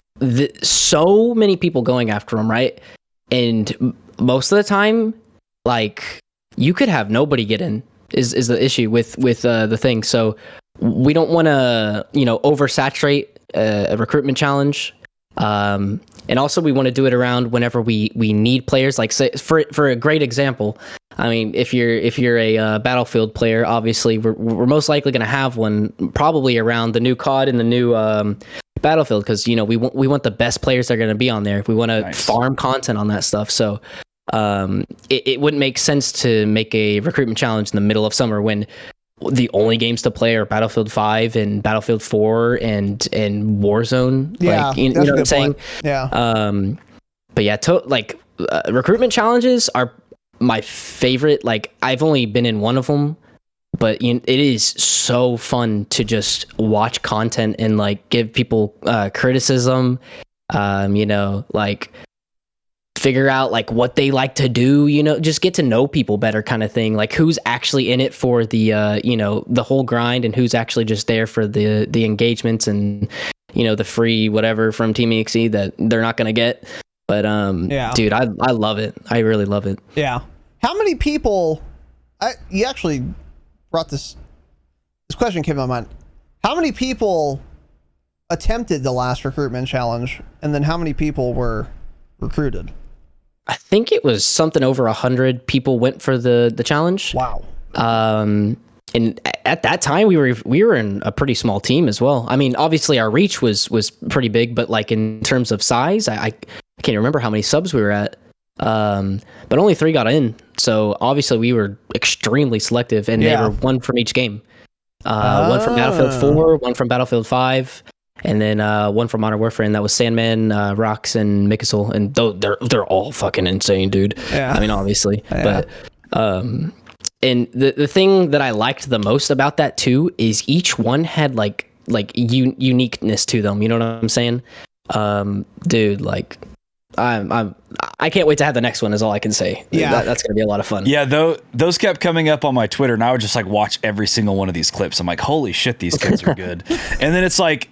so many people going after them, right? And most of the time, like, you could have nobody get in is the issue with the thing. So we don't want to, oversaturate a recruitment challenge. And also we want to do it around whenever we need players. Like, say for a great example, I mean, if you're a Battlefield player, obviously we're most likely going to have one probably around the new COD and the new Battlefield, because we want the best players that are going to be on there. If we want to farm content on that stuff, so it wouldn't make sense to make a recruitment challenge in the middle of summer when the only games to play are Battlefield 5 and Battlefield 4 and Warzone. Yeah, like, you know what I'm saying? Yeah. But yeah, recruitment challenges are my favorite. Like, I've only been in one of them, but it is so fun to just watch content and like give people criticism. Like figure out like what they like to do. Just get to know people better, kind of thing. Like who's actually in it for the the whole grind, and who's actually just there for the engagements and the free whatever from Team EXE that they're not gonna get. But dude, I love it. I really love it. Yeah. How many people? You actually brought this question came to my mind. How many people attempted the last recruitment challenge, and then how many people were recruited? I think it was something over 100 people went for the challenge. Wow. And at that time we were in a pretty small team as well. I mean, obviously our reach was pretty big, but like in terms of size, I can't remember how many subs we were at. But only 3 got in. So obviously we were extremely selective, and they were one from each game. One from Battlefield 4, one from Battlefield 5, and then one from Modern Warfare, and that was Sandman, Rox, and Mikasol, and they're all fucking insane, dude. Yeah. I mean, obviously, but and the thing that I liked the most about that too is each one had like uniqueness to them. You know what I'm saying, dude? Like, I can't wait to have the next one. Is all I can say. Yeah, that's gonna be a lot of fun. Yeah, those kept coming up on my Twitter, and I would just like watch every single one of these clips. I'm like, holy shit, these kids are good. And then it's like,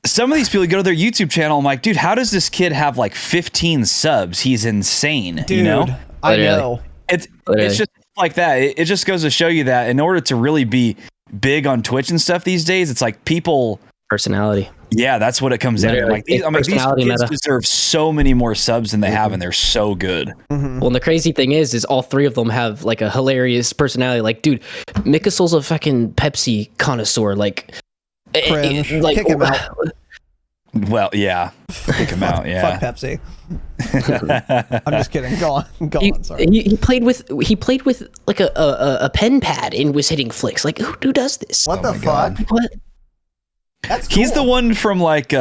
some of these people, you go to their YouTube channel, I'm like, dude, how does this kid have like 15 subs? He's insane. Dude, I know. It's just like that. It just goes to show you that in order to really be big on Twitch and stuff these days, it's like people personality. Yeah, that's what it comes down to. Like these kids deserve so many more subs than they have, and they're so good. Mm-hmm. Well, and the crazy thing is all 3 of them have like a hilarious personality. Like, dude, Mikasol's a fucking Pepsi connoisseur. Like, like kick him out. Well, yeah, kick him out. Yeah, fuck Pepsi. I'm just kidding. Go on. Sorry. He played with like a pen pad and was hitting flicks. Like, who does this? What the fuck? What? That's cool. He's the one from like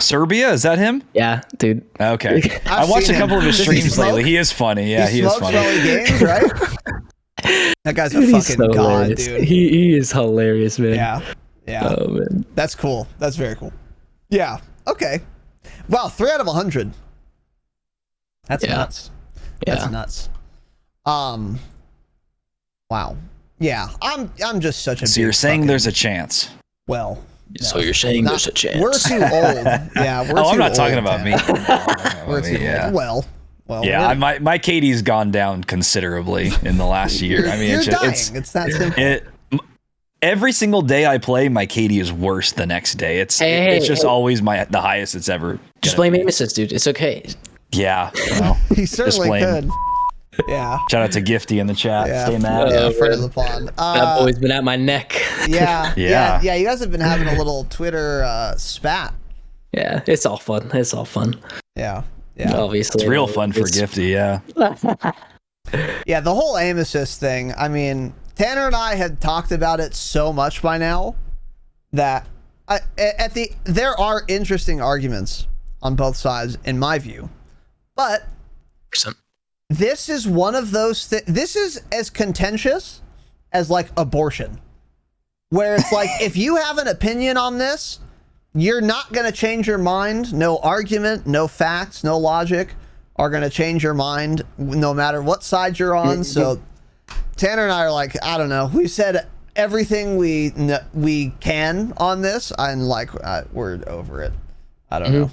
Serbia. Is that him? Yeah, dude. Okay. I watched a couple of his streams lately. He is funny. Yeah, he is funny. Games, right? That guy's a fucking god, dude. He is hilarious, man. Yeah. Oh man, that's cool. That's very cool. Yeah. Okay. Wow. 3 out of 100. That's nuts. Yeah. That's nuts. Wow. Yeah. I'm just such a. So you're saying there's a chance? Well. So you're saying there's a chance? We're too old. Yeah. We're I'm not talking about me. We're too old. Well. Yeah. My KD's gone down considerably in the last year. I mean, it's that simple. Every single day I play, my KD is worse the next day. It's just always the highest it's ever. Just blame aim assist, dude. It's okay. Yeah. Well, he certainly could. Yeah. Shout out to Gifty in the chat. Stay mad. Yeah, friend of the pond. That boy's been at my neck. Yeah. You guys have been having a little Twitter spat. Yeah, it's all fun. Yeah. Obviously, it's real fun for Gifty. Yeah. Yeah, the whole aim assist thing. I mean, Tanner and I had talked about it so much by now that there are interesting arguments on both sides in my view, but this is one of those this is as contentious as like abortion, where it's like if you have an opinion on this, you're not going to change your mind. No argument, no facts, no logic are going to change your mind no matter what side you're on. So Tanner and I are like, I don't know. We've said everything we can on this, and like we're over it. I don't know.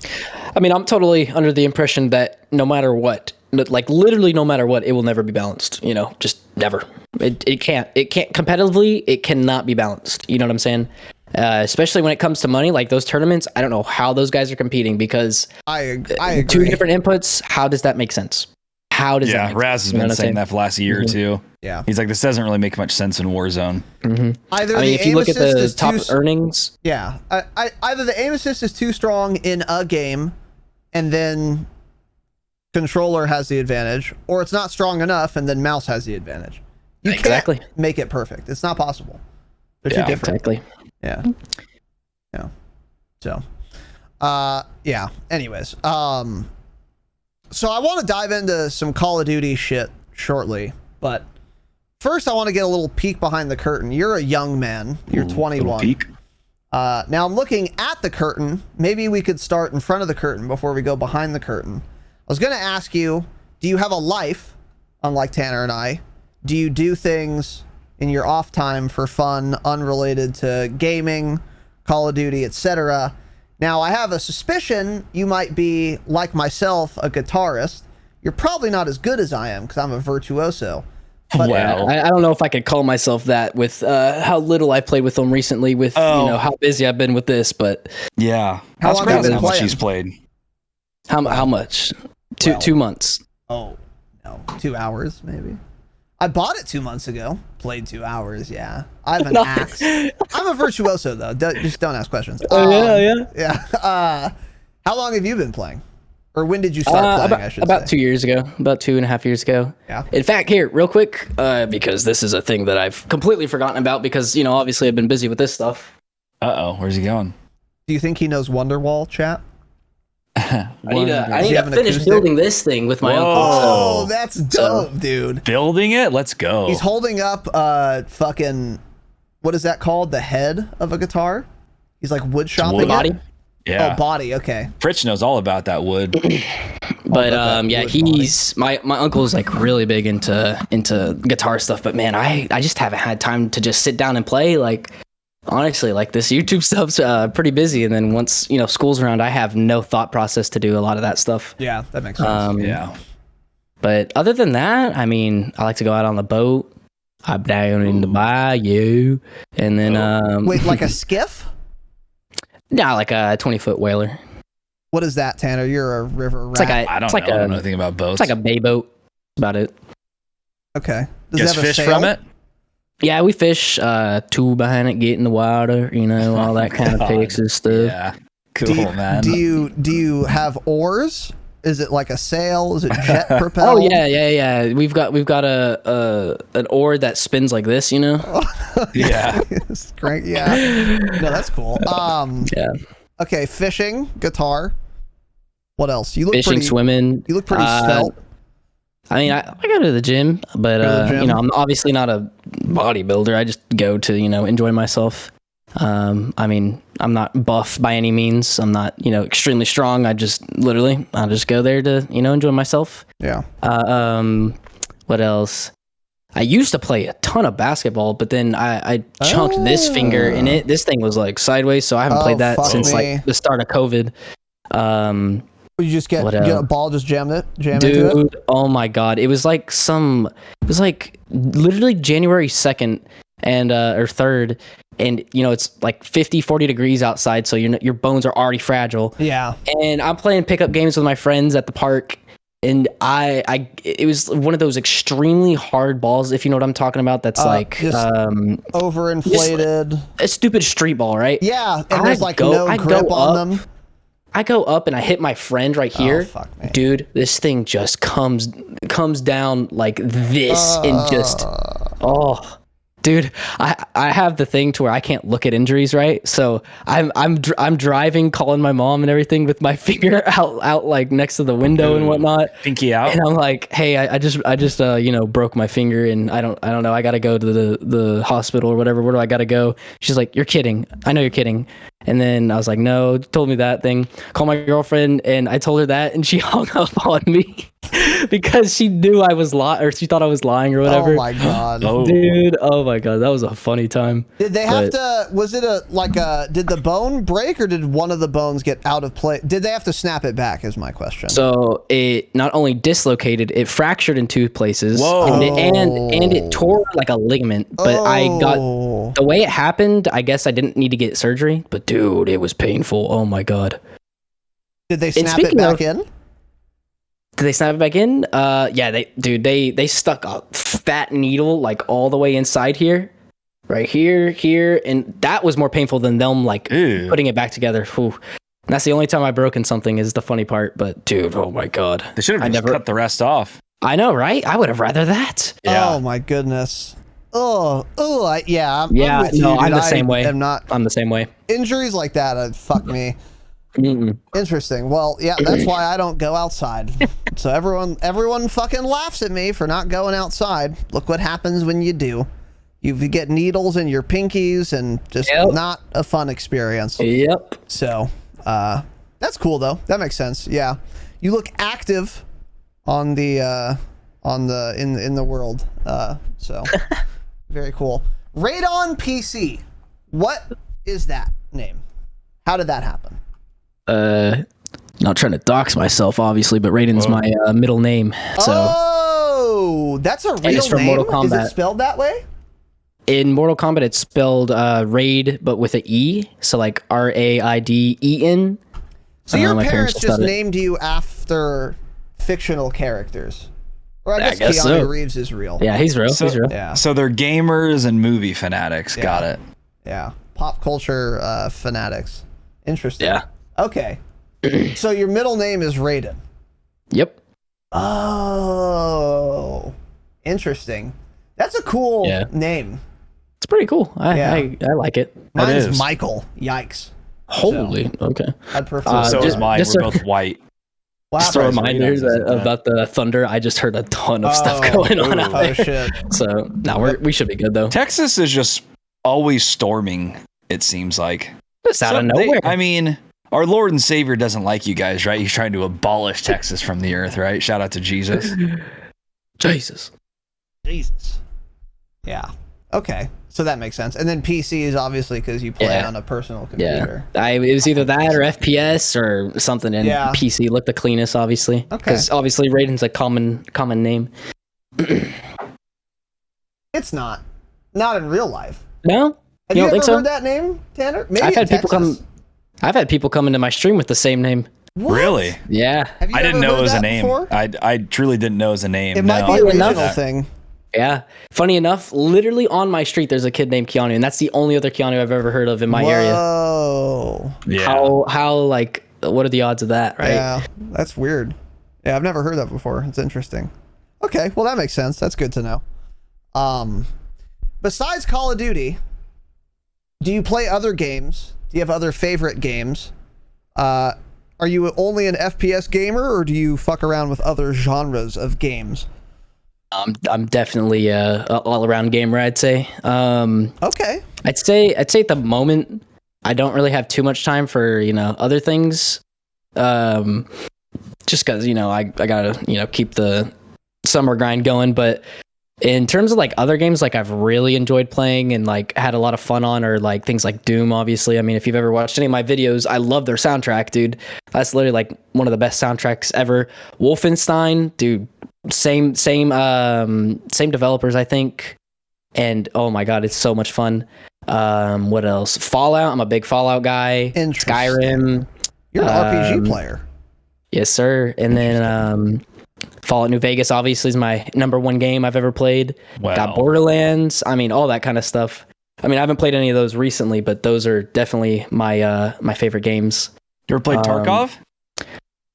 I mean, I'm totally under the impression that no matter what, like literally no matter what, it will never be balanced. Just never. It can't competitively. It cannot be balanced. You know what I'm saying? Especially when it comes to money, like those tournaments. I don't know how those guys are competing because I agree. 2 different inputs. How does that make sense? How does that make Raz has been saying that for the last year or two. Yeah. He's like, this doesn't really make much sense in Warzone. Either if you look at the top earnings. Yeah. Either the aim assist is too strong in a game and then controller has the advantage, or it's not strong enough and then mouse has the advantage. You can't make it perfect. It's not possible. They're too different. Exactly. Yeah. So, yeah. Anyways, So I want to dive into some Call of Duty shit shortly, but first I want to get a little peek behind the curtain. You're a young man. You're 21. Peek. Now I'm looking at the curtain. Maybe we could start in front of the curtain before we go behind the curtain. I was going to ask you, do you have a life, unlike Tanner and I? Do you do things in your off time for fun, unrelated to gaming, Call of Duty, etc.? Now, I have a suspicion you might be, like myself, a guitarist. You're probably not as good as I am, because I'm a virtuoso. But Well, I don't know if I could call myself that with how little I played with them recently, with how busy I've been with this. But Yeah. How long have you been How much playing? he's played. how much? Well, 2 months. Oh, no. 2 hours, maybe. I bought it 2 months ago. Played 2 hours, yeah. I have an axe. I'm a virtuoso, though. Just don't ask questions. Yeah. How long have you been playing? Or when did you start playing, I should about say? 2 years ago, about 2.5 years ago. Yeah. In fact, here, real quick, because this is a thing that I've completely forgotten about because, obviously I've been busy with this stuff. Uh-oh, where's he going? Do you think he knows Wonderwall, chat? I need to have an finish acoustic? building this thing with my uncle. Oh, So, that's dope, dude. Building it? Let's go. He's holding up fucking, what is that called? The head of a guitar? He's like wood shopping the body. it? Yeah. Oh, body, okay. Fritch knows all about that wood. But that yeah, wood he's my uncle's like really big into guitar stuff. But man, I just haven't had time to just sit down and play. Like honestly, like this YouTube stuff's pretty busy. And then once school's around, I have no thought process to do a lot of that stuff. Yeah, that makes sense. Yeah. But other than that, I mean, I like to go out on the boat. I'm down in the bayou, and then Wait, like a skiff? yeah, like a 20-foot whaler. What is that, Tanner? You're a river rat. It's like a I don't know. I don't know anything about boats. It's like a bay boat. That's about it. Okay. Does Just it have a fish sail? from it? Yeah, we fish, tube behind it, get in the water, all that kind of God. Texas stuff. Yeah. Cool, man. Do you have oars? Is it like a sail? Is it jet propelled? Oh yeah. We've got an oar that spins like this, Yeah. It's great. Yeah. No, that's cool. Yeah. Okay, fishing, guitar. What else? You look Fishing, pretty, swimming. You look pretty svelte. I mean, I go to the gym, but Go to the gym? I'm obviously not a bodybuilder. I just go to enjoy myself. I mean, I'm not buff by any means. I'm not extremely strong. I'll just go there to enjoy myself. Yeah. What else? I used to play a ton of basketball, but then I chunked this finger and this thing was like sideways, so I haven't played that fuck since me. like the start of COVID. You just get a ball, just jam into it. Dude, oh my god. It was like literally January 2nd and or 3rd, and it's like 40 degrees outside, so your bones are already fragile. Yeah. And I'm playing pickup games with my friends at the park, and it was one of those extremely hard balls, if you know what I'm talking about. That's like just overinflated. a stupid street ball, right? Yeah, and there's like no grip on them. I go up and I hit my friend right here. Oh, fuck me. Dude, this thing just comes down like this and just dude, I have the thing to where I can't look at injuries, right? So I'm driving, calling my mom and everything with my finger out like next to the window and whatnot. Pinky out. And I'm like, hey, I just broke my finger and I don't know. I gotta go to the hospital or whatever. Where do I gotta go? She's like, you're kidding. I know you're kidding. And then I was like, no, told me that thing. Called my girlfriend and I told her that, and she hung up on me because she knew I was or she thought I was lying or whatever. Oh my god. Dude, oh my god, that was a funny time. Did they have to? Was it did the bone break or did one of the bones get out of place? Did they have to snap it back? Is my question. So it not only dislocated, it fractured in 2 places. Whoa. And it tore like a ligament. But I got the way it happened. I guess I didn't need to get surgery. But dude, it was painful. Oh my god. Did they snap it back in? Did they snap it back in? Yeah, they stuck a fat needle like all the way inside here. Right here, and that was more painful than them like putting it back together. Whew. And that's the only time I've broken something, is the funny part. But dude, oh my god, They should have just cut the rest off. I know, right? I would have rather that. Yeah. Oh my goodness. I'm with you, I'm dude. the same way. I'm the same way. Injuries like that fuck me. Mm-mm. Interesting. Well, yeah, that's why I don't go outside. outside. So everyone fucking laughs at me for not going outside. Look what happens when you do. You get needles in your pinkies and just not a fun experience. Yep. So, that's cool though. That makes sense. Yeah. You look active on the in the world. So very cool. RaidonPC. What is that name? How did that happen? Not trying to dox myself, obviously, but Raidon's my middle name. So. Oh, that's a real it's from name. Mortal Kombat. Is it spelled that way? In Mortal Kombat, it's spelled Raid, but with an E. So like Raiden. So your parents just named you after fictional characters. Or I guess Keanu Reeves is real. Yeah, he's real. So, he's real. Yeah. So they're gamers and movie fanatics. Yeah. Got it. Yeah. Pop culture fanatics. Interesting. Yeah. Okay. So your middle name is Raidon. Yep. Oh. Interesting. That's a cool name. It's pretty cool. I like it. Mine's Michael. Yikes. Holy. Okay. I'd prefer. So is mine. We're both white. Wow. Just a reminder about the thunder. I just heard a ton of stuff going on out there. Shit. So we should be good though. Texas is just always storming. It seems like. Just out of nowhere. I mean, our Lord and Savior doesn't like you guys, right? He's trying to abolish Texas from the earth, right? Shout out to Jesus. Jesus. Yeah. Okay. So that makes sense. And then PC is obviously because you play on a personal computer. Yeah. It was either that or FPS or something. And PC looked the cleanest, obviously. Okay. Because obviously Raidon's a common name. It's not. Not in real life. No? Have you ever heard that name, Tanner? Maybe I've had people come into my stream with the same name. What? Really? Yeah. I didn't know it was a name. I truly didn't know it was a name. It might be a regional thing. Yeah. Funny enough, literally on my street, there's a kid named Keanu, and that's the only other Keanu I've ever heard of in my area. Whoa. Yeah. How, like, what are the odds of that, right? Yeah. That's weird. Yeah, I've never heard that before. It's interesting. Okay. Well, that makes sense. That's good to know. Besides Call of Duty, do you play other games? Do you have other favorite games? Are you only an FPS gamer, or do you fuck around with other genres of games? I'm definitely a all-around gamer, I'd say. Okay. I'd say at the moment I don't really have too much time for other things. Just because I gotta keep the summer grind going, but. In terms of like other games, like I've really enjoyed playing and like had a lot of fun on, or like things like Doom, obviously. I mean, if you've ever watched any of my videos, I love their soundtrack, dude. That's literally like one of the best soundtracks ever. Wolfenstein, dude, same developers, I think. And oh my god, it's so much fun. What else? Fallout, I'm a big Fallout guy. Skyrim. You're an RPG player. Yes, sir. And then Fallout New Vegas obviously is my number one game I've ever played. Wow. Got Borderlands. I mean, all that kind of stuff. I mean, I haven't played any of those recently, but those are definitely my favorite games. You ever played Tarkov?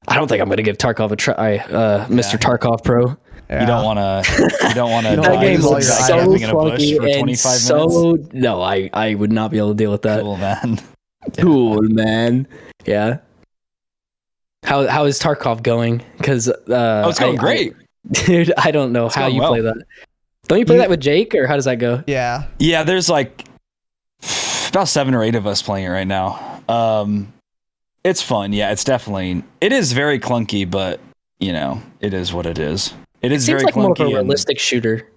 I don't think I'm gonna give Tarkov a try, Mr. Tarkov Pro. Yeah. You don't want to. That game looks so funky for 25 minutes. No, I would not be able to deal with that. Cool, man. Cool, man. Yeah. How is Tarkov going? Because it's going great, dude. I don't know how you play that. Don't you play that with Jake, or how does that go? Yeah. There's like about 7 or 8 of us playing it right now. It's fun. Yeah, it is very clunky, but it is what it is. It is very like clunky. More of a realistic shooter.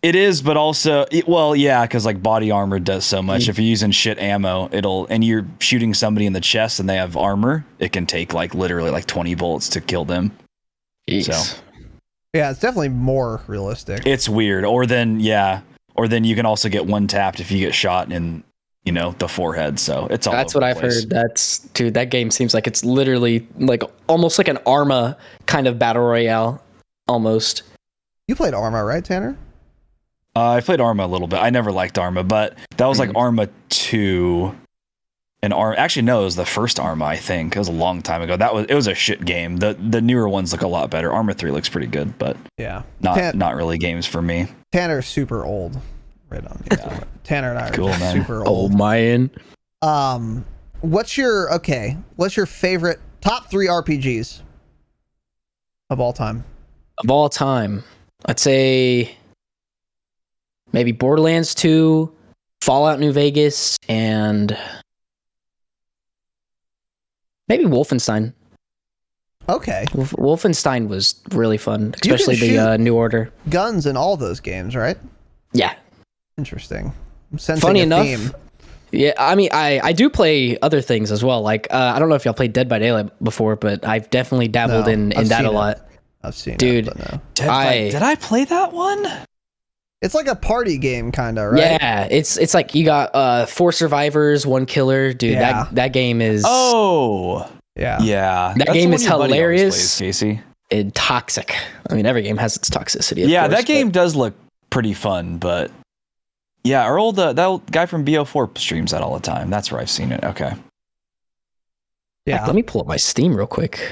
It is, but also, because like body armor does so much. If you're using shit ammo, and you're shooting somebody in the chest and they have armor, it can take like literally like 20 bullets to kill them. Jeez. So yeah, it's definitely more realistic. It's weird. Or then you can also get one tapped if you get shot in the forehead. So it's all. That's what I've heard. Dude, that game seems like it's literally like almost like an Arma kind of battle royale, almost. You played Arma, right, Tanner? I played Arma a little bit. I never liked Arma, but that was like Arma 2. And actually, no, it was the first Arma, I think. It was a long time ago. It was a shit game. The newer ones look a lot better. Arma 3 looks pretty good, but not really games for me. Tanner's super old. Right on. Yeah. Tanner and I are super old. Oh, man. What's your favorite top 3 RPGs? of all time? Of all time, I'd say maybe Borderlands 2, Fallout New Vegas, and maybe Wolfenstein. Okay. Wolfenstein was really fun, especially can the New Order. Guns in all those games, right? Yeah. Interesting. I'm sensing Funny a enough, theme. yeah, I mean, I do play other things as well. Like, I don't know if y'all played Dead by Daylight before, but I've definitely dabbled No, in I've that seen a it. lot. I've seen Dude, it, but no. Did I play that one? It's like a party game, kind of, right? Yeah, it's like you got 4 survivors, 1 killer. Dude, Yeah. that game is Yeah. Yeah. That That's game the is one your buddy always hilarious. plays, Casey. toxic. I mean, every game has its toxicity. Of Yeah, course, that game does look pretty fun, but yeah, our old that old guy from BO4 streams that all the time. That's where I've seen it. Okay. Yeah. Let me pull up my Steam real quick.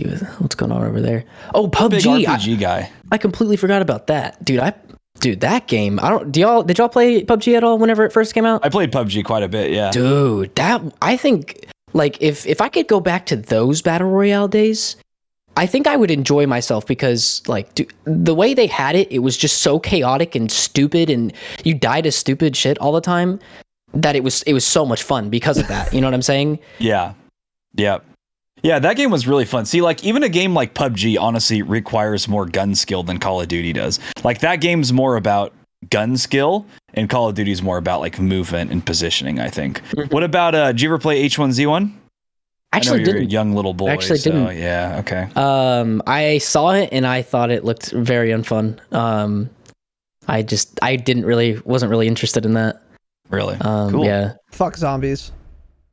See what's going on over there? Oh, Big PUBG. RPG guy. I completely forgot about that, dude. That game. Did y'all play PUBG at all whenever it first came out? I played PUBG quite a bit. Yeah. Dude, I think like if I could go back to those battle royale days, I think I would enjoy myself because like the way they had it was just so chaotic and stupid, and you died to stupid shit all the time that it was so much fun because of that. You know what I'm saying? Yeah. Yeah. Yeah, that game was really fun. See, like, even a game like PUBG honestly requires more gun skill than Call of Duty does. Like, that game's more about gun skill, and Call of Duty's more about, like, movement and positioning, I think. What about, did you ever play H1Z1? Actually, I know you're didn't. a young little boy. Actually, so, didn't. Yeah, okay. I saw it and I thought it looked very unfun. I wasn't really interested in that. Really? Cool. Yeah. Fuck zombies.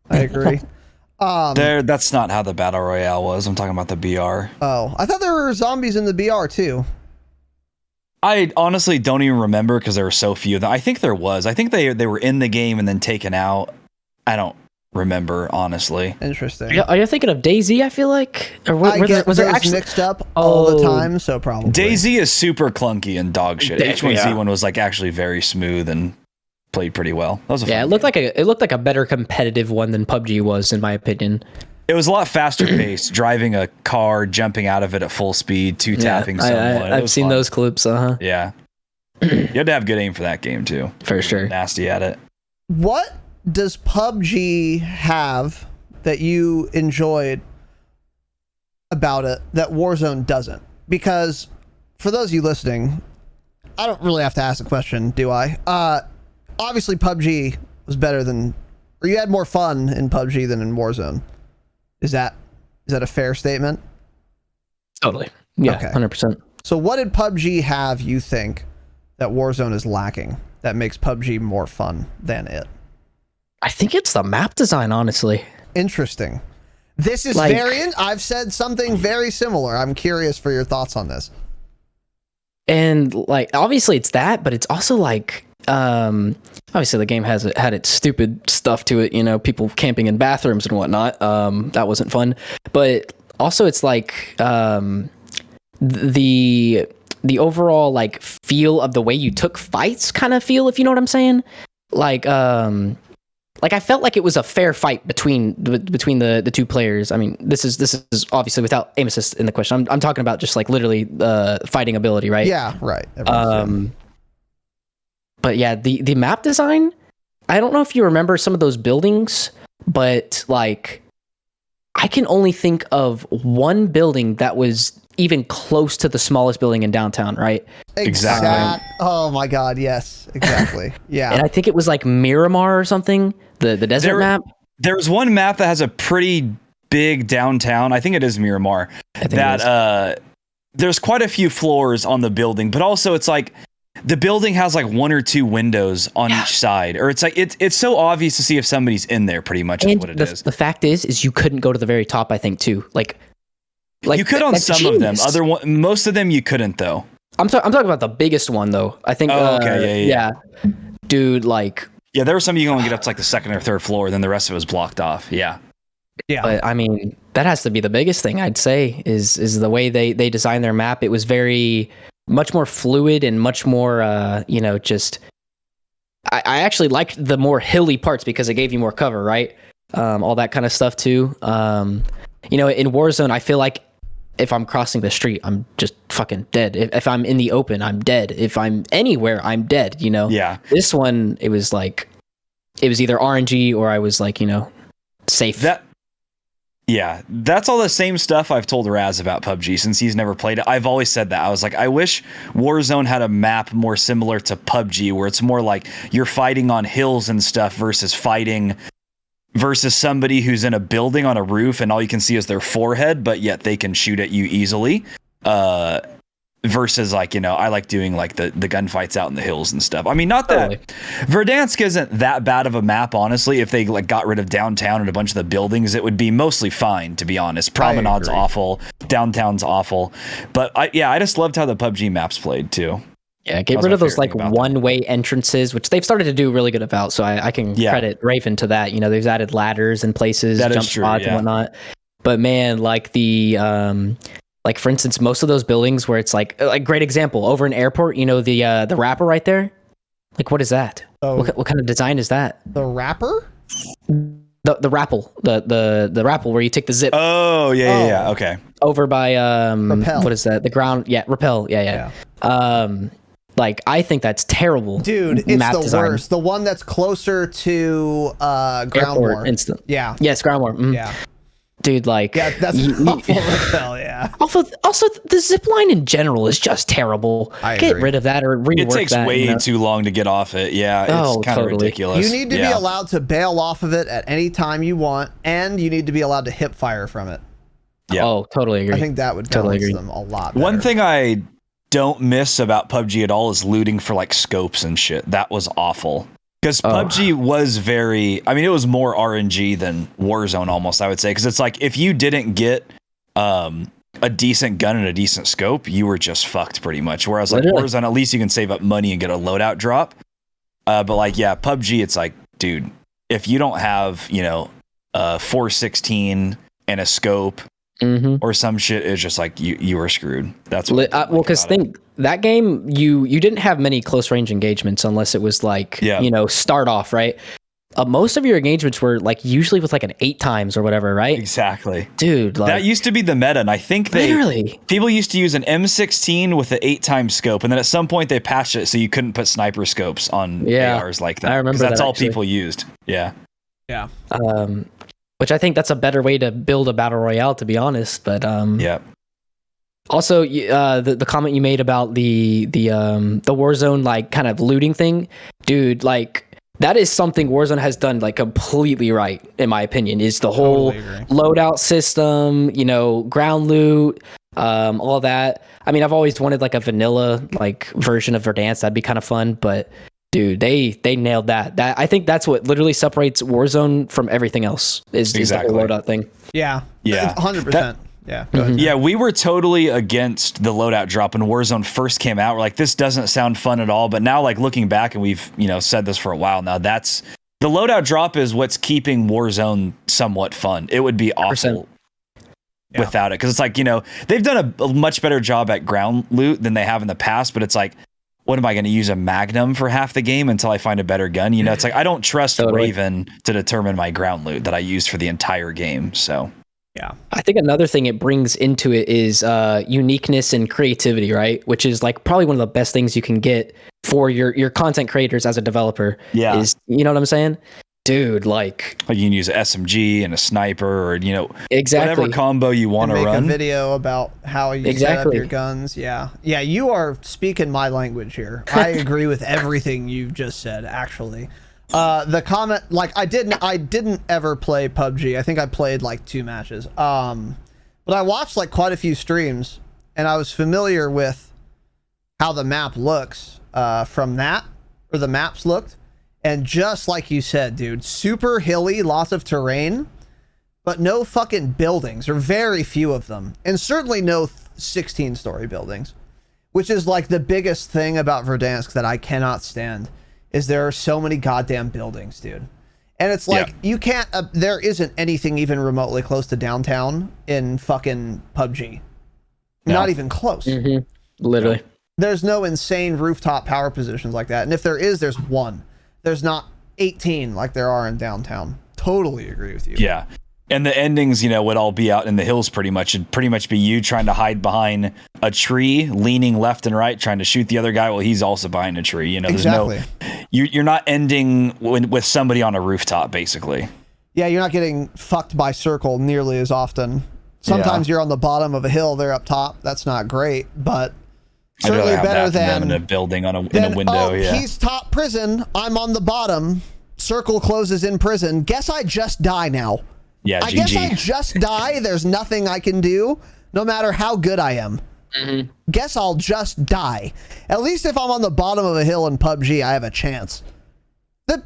I agree. That's not how the Battle Royale was. I'm talking about the BR. Oh, I thought there were zombies in the BR too. I honestly don't even remember because there were so few of them. I think there was. I think they were in the game and then taken out. I don't remember, honestly. Interesting. Are you thinking of DayZ? I feel like, or I get was there those actually mixed up all the Oh. time, so probably. DayZ is super clunky and dog shit. Yeah. H1Z1 was like actually very smooth and played pretty well. That was a fun Yeah, it looked like a better competitive one than PUBG was, in my opinion. It was a lot faster paced, driving a car, jumping out of it at full speed, tapping someone. It I've was seen fun. those clips. Yeah. You had to have good aim for that game too. For sure. Nasty at it. What does PUBG have that you enjoyed about it that Warzone doesn't? Because for those of you listening, I don't really have to ask the question, do I? Obviously PUBG was better than, or you had more fun in PUBG than in Warzone. Is that a fair statement? Totally. Yeah, Okay. 100%. So what did PUBG have, you think, that Warzone is lacking that makes PUBG more fun than it? I think it's the map design, honestly. Interesting. This is Like- I've said something very similar. I'm curious for your thoughts on this. And like, obviously it's that, but it's also like, obviously the game had its stupid stuff to it, you know, people camping in bathrooms and whatnot. That wasn't fun, but also it's like, the overall like feel of the way you took fights kind of feel, if you know what I'm saying. Like I felt like it was a fair fight between the two players. I mean, this is obviously without aim assist in the question. I'm talking about just like literally the fighting ability, right? Yeah, right. Everyone's But yeah, the map design, I don't know if you remember some of those buildings, but like I can only think of one building that was even close to the smallest building in downtown, right? Exactly. Oh my god, yes, exactly. Yeah. And I think it was like Miramar or something, the desert map. There's one map that has a pretty big downtown. I think it is Miramar. There's quite a few floors on the building, but also it's like the building has like 1 or 2 windows on each side, or it's like it's so obvious to see if somebody's in there. Pretty much is And what it is. the fact is you couldn't go to the very top. I think too. Like You could on that's some of them. genius. Most of them you couldn't though. I'm talking about the biggest one though. I think. Oh, okay, yeah. Dude, like. Yeah, there were some you can only get up to like the 2nd or 3rd floor, then the rest of it was blocked off. Yeah. Yeah. But I mean, that has to be the biggest thing I'd say is the way they designed their map. It was much more fluid and much more, just. I actually liked the more hilly parts because it gave you more cover, right? All that kind of stuff too. In Warzone, I feel like if I'm crossing the street, I'm just fucking dead. If I'm in the open, I'm dead. If I'm anywhere, I'm dead, you know? Yeah. This one, it was like, it was either RNG or I was like, you know, safe. Yeah, that's all the same stuff I've told Raz about PUBG since he's never played it. I've always said that. I was like, I wish Warzone had a map more similar to PUBG, where it's more like you're fighting on hills and stuff versus somebody who's in a building on a roof and all you can see is their forehead, but yet they can shoot at you easily. Versus like, you know, I like doing like the gunfights out in the hills and stuff. I mean, not that Verdansk isn't that bad of a map, honestly. If they like got rid of downtown and a bunch of the buildings, it would be mostly fine, to be honest. Promenade's awful, downtown's awful, but I just loved how the PUBG maps played too. Yeah, get rid of those like one-way entrances, which they've started to do really good about. So I can credit Raven to that. You know, they've added ladders in places, jump spots and whatnot. But man, like the like for instance, most of those buildings where it's like great example over an airport, you know, the wrapper right there. Like, what is that? Oh, what kind of design is that? The wrapper? The rapple, the rapple where you take the zip. Oh yeah, okay. Over by Rappel. What is that? The ground? Yeah, rappel. Yeah. Like I think that's terrible, dude. It's the design. worst. The one that's closer to ground Airport war. instant. Yeah. Yes, ground war. Mm. Yeah. Dude, like that's awful rappel. Yeah. Also, the zip line in general is just terrible. Get rid of that or rework that. It takes way too long to get off it. Yeah, it's kind of ridiculous. You need to be allowed to bail off of it at any time you want, and you need to be allowed to hip fire from it. Yeah. Oh, totally agree. I think that would balance them a lot better. One thing I don't miss about PUBG at all is looting for like scopes and shit. That was awful. Because PUBG was it was more RNG than Warzone almost, I would say. Because it's like, if you didn't get a decent gun and a decent scope, you were just fucked pretty much. Whereas like Warzone, at least you can save up money and get a loadout drop. But like, yeah, PUBG, it's like, dude, if you don't have, you know, 416 and a scope or some shit, it's just like you were screwed. That's what well, because that game, you didn't have many close range engagements unless it was like, you know, start off, right? Most of your engagements were like usually with like an 8 times or whatever, right? Exactly. Dude, like, that used to be the meta, and I think people used to use an M16 with an 8 times scope, and then at some point they patched it so you couldn't put sniper scopes on ARs like that. I remember that's all people used. Yeah. Which I think that's a better way to build a battle royale, to be honest. But also, the comment you made about the Warzone like kind of looting thing, dude, like that is something Warzone has done like completely right, in my opinion. Is the whole loadout system, you know, ground loot, all that. I mean, I've always wanted like a vanilla like version of Verdansk. That'd be kind of fun, but dude, they nailed that. I think that's what literally separates Warzone from everything else. Is the whole loadout thing. Yeah. 100%. Yeah. Yeah, we were totally against the loadout drop when Warzone first came out. We're like, this doesn't sound fun at all. But now, like looking back, and we've said this for a while now, that's the loadout drop is what's keeping Warzone somewhat fun. It would be awful without it, because it's like, they've done a much better job at ground loot than they have in the past. But it's like, what am I going to use a Magnum for half the game until I find a better gun? It's like I don't trust Raven to determine my ground loot that I used for the entire game. So. Yeah, I think another thing it brings into it is uniqueness and creativity, right? Which is like probably one of the best things you can get for your content creators as a developer. Yeah, is, you know what I'm saying, dude? Like you can use an SMG and a sniper, or exactly whatever combo you want to run. Make a video about how you set up your guns. Yeah, you are speaking my language here. I agree with everything you've just said. Actually. The comment, like I didn't ever play PUBG. I think I played like 2 matches. But I watched like quite a few streams, and I was familiar with how the map looks from that, or the maps looked. And just like you said, dude, super hilly, lots of terrain, but no fucking buildings, or very few of them. And certainly no 16-story buildings, which is like the biggest thing about Verdansk that I cannot stand. Is there are so many goddamn buildings, dude. And it's like, you can't, there isn't anything even remotely close to downtown in fucking PUBG. No. Not even close. Literally. No. There's no insane rooftop power positions like that. And if there is, there's one. There's not 18 like there are in downtown. Totally agree with you. Yeah. And the endings, would all be out in the hills pretty much. It'd pretty much be you trying to hide behind a tree, leaning left and right, trying to shoot the other guy while he's also behind a tree. Exactly. You're not ending with somebody on a rooftop, basically. Yeah, you're not getting fucked by circle nearly as often. Sometimes you're on the bottom of a hill, they're up top. That's not great, but certainly better than in a building in a window. He's top prison. I'm on the bottom. Circle closes in prison. Guess I just die now. Yeah, I guess I just die. There's nothing I can do, no matter how good I am. Mm-hmm. Guess I'll just die. At least if I'm on the bottom of a hill in PUBG, I have a chance. But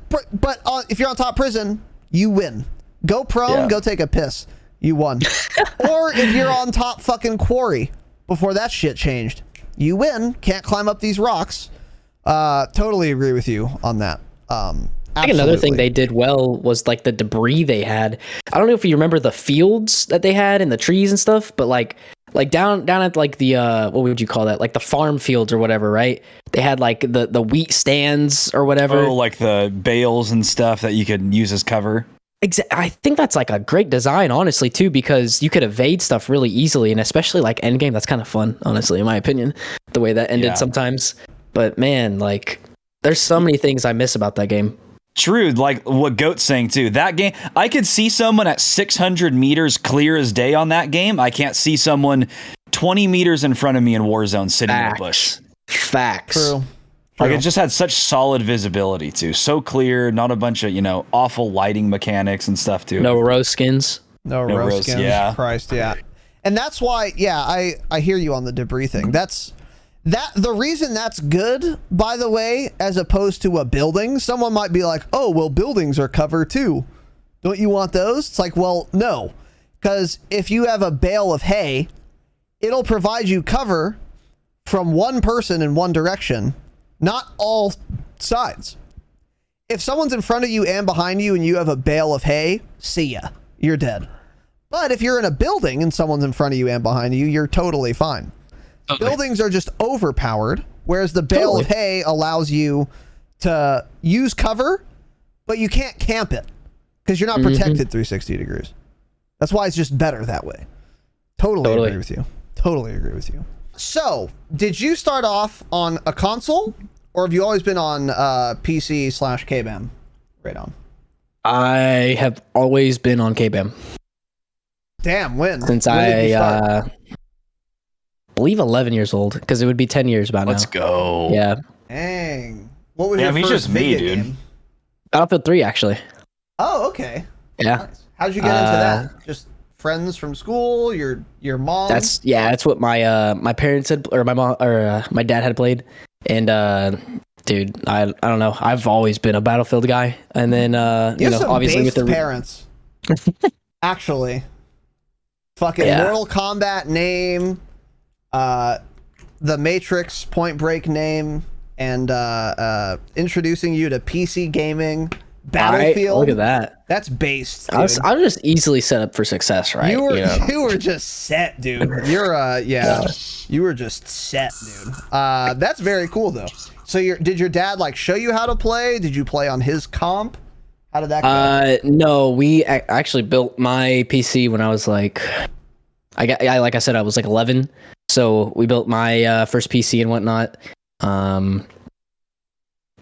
if you're on top prison, you win. Go prone, go take a piss. You won. Or if you're on top fucking quarry, before that shit changed, you win. Can't climb up these rocks. Totally agree with you on that. I think another thing they did well was like the debris they had. I don't know if you remember the fields that they had and the trees and stuff, but like down at like the what would you call that? Like the farm fields or whatever, right? They had like the wheat stands or whatever. Oh, like the bales and stuff that you could use as cover. I think that's like a great design, honestly, too, because you could evade stuff really easily, and especially like endgame, that's kind of fun, honestly, in my opinion, the way that ended sometimes. But man, like there's so many things I miss about that game. True, like what Goat's saying too. That game, I could see someone at 600 meters clear as day on that game. I can't see someone 20 meters in front of me in Warzone sitting in a bush. Facts. True. Like it just had such solid visibility too. So clear, not a bunch of, awful lighting mechanics and stuff too. No rose skins. No rose skins. Yeah. Christ, yeah. And that's why, I hear you on the debris thing. The reason that's good, by the way, as opposed to a building, someone might be like, oh, well, buildings are cover too. Don't you want those? It's like, well, no. Because if you have a bale of hay, it'll provide you cover from one person in one direction, not all sides. If someone's in front of you and behind you and you have a bale of hay, see ya. You're dead. But if you're in a building and someone's in front of you and behind you, you're totally fine. Okay. Buildings are just overpowered, whereas the bale of hay allows you to use cover, but you can't camp it because you're not protected 360 degrees. That's why it's just better that way. Totally agree with you. Totally agree with you. So, did you start off on a console, or have you always been on PC/KBAM? Raidon. I have always been on KBAM. Damn, when? Since I believe 11 years old, because it would be 10 years by now. Let's go. Yeah. Dang. What was your first just me, video dude. game? Battlefield 3, actually. Oh, okay. Yeah. Nice. How'd you get into that? Just friends from school, your mom? That's what my parents had, or my mom, or my dad had played. And dude, I don't know. I've always been a Battlefield guy. And then obviously with the parents. Actually. Fucking Mortal Kombat name, the Matrix Point Break name, and introducing you to PC gaming, Battlefield. Look at that. That's based. I was just easily set up for success, right? You were just set, dude. You're you were just set, dude. That's very cool though. So did your dad like show you how to play? Did you play on his comp? How did that go? No, we actually built my PC when I was like, like I said, I was like 11. So we built my first PC and whatnot. And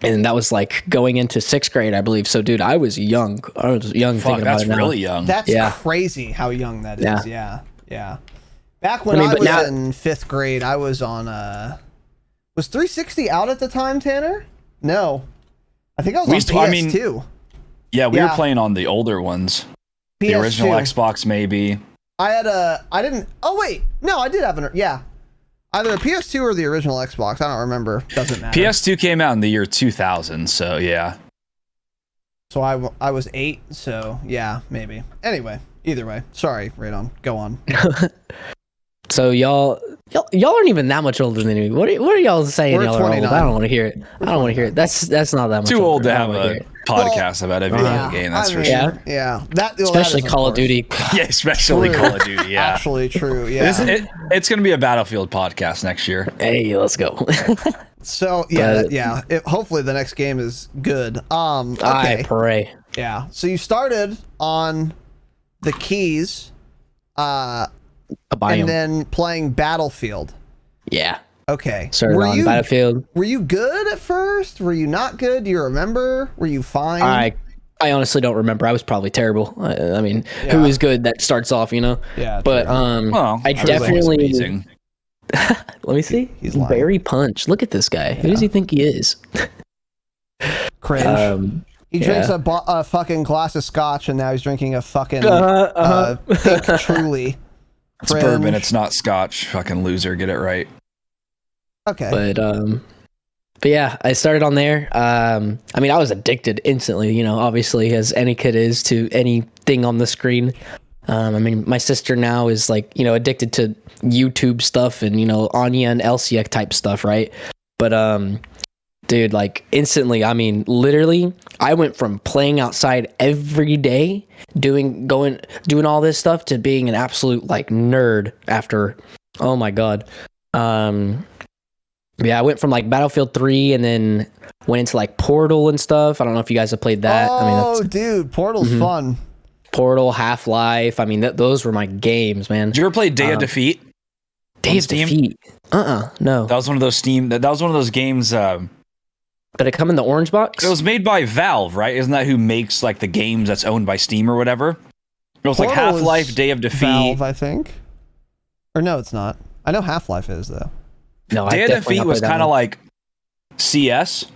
that was like going into 6th grade, I believe. So, dude, I was young. Fuck, thinking about that's it now. really young. That's crazy how young that is. Yeah. Back when I was in 5th grade, I was on was 360 out at the time, Tanner? No. I think I was on PS2. Yeah, we were playing on the older ones. PS2. The original Xbox, maybe. I didn't. Oh, wait. No, I did have either a PS2 or the original Xbox. I don't remember. Doesn't matter. PS2 came out in the year 2000, so yeah. So I was 8, so yeah, maybe. Anyway, either way. Sorry, Raidon. Go on. So y'all aren't even that much older than me. What are y'all saying? We're y'all 29. are old. I don't want to hear it. I don't want to hear it. That's not that much. Too old older. to have a podcast about a video game. That's for sure. Yeah. Especially Call of Duty. Yeah, especially Call of Duty. Yeah, actually true. Yeah, it's going to be a Battlefield podcast next year. Hey, let's go. So hopefully the next game is good. Okay. I pray. Yeah. So you started on the keys, A and biome. then playing Battlefield. Yeah. Okay. Started on Battlefield. Were you good at first? Were you not good? Do you remember? Were you fine? I honestly don't remember. I was probably terrible. I mean, Yeah. who is good that starts off, you know? Yeah. But Well, I was definitely. amazing. Let me see. He's lying. Barry Punch. Look at this guy. Who does he think he is? Cringe. He drinks a fucking glass of scotch, and now he's drinking a fucking pink Truly. It's bourbon. It's not scotch. Fucking loser. Get it right. Okay. But yeah, I started on there. I mean, I was addicted instantly, you know, obviously, as any kid is to anything on the screen. I mean, my sister now is like, you know, addicted to YouTube stuff and, you know, Anya and Elsia type stuff, right? But dude, like instantly, I mean, literally, I went from playing outside every day, doing all this stuff to being an absolute like nerd after. Oh my god. Yeah, I went from like Battlefield 3 and then went into like Portal and stuff. I don't know if you guys have played that. Oh, dude, Portal's fun. Portal, Half-Life. I mean, those were my games, man. Did you ever play Day of Defeat? Day of Defeat? No. That was one of those That was one of those games. Did it come in the orange box? It was made by Valve, right? Isn't that who makes like the games that's owned by Steam or whatever? It was like Portal Half-Life, is Day of Defeat. Valve, I think. Or no, it's not. I know Half-Life is though. No, Day of Defeat was kind of like CS,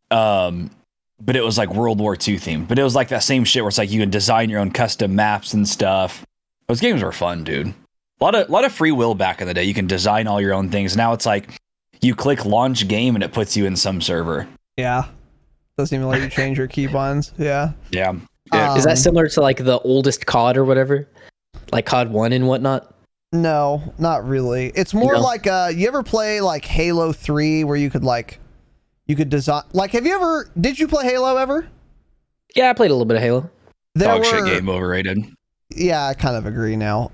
but it was like World War II themed. But it was like that same shit where it's like you can design your own custom maps and stuff. Those games were fun, dude. A lot of free will back in the day. You can design all your own things. Now it's like you click launch game and it puts you in some server. Yeah. Doesn't even let you change your keybinds. Yeah. Yeah. Is that similar to like the oldest COD or whatever? Like COD 1 and whatnot? No, not really. It's more No? like you ever play like Halo 3 where you could design like did you play Halo ever? Yeah, I played a little bit of Halo. Dog shit game overrated. Yeah, I kind of agree now.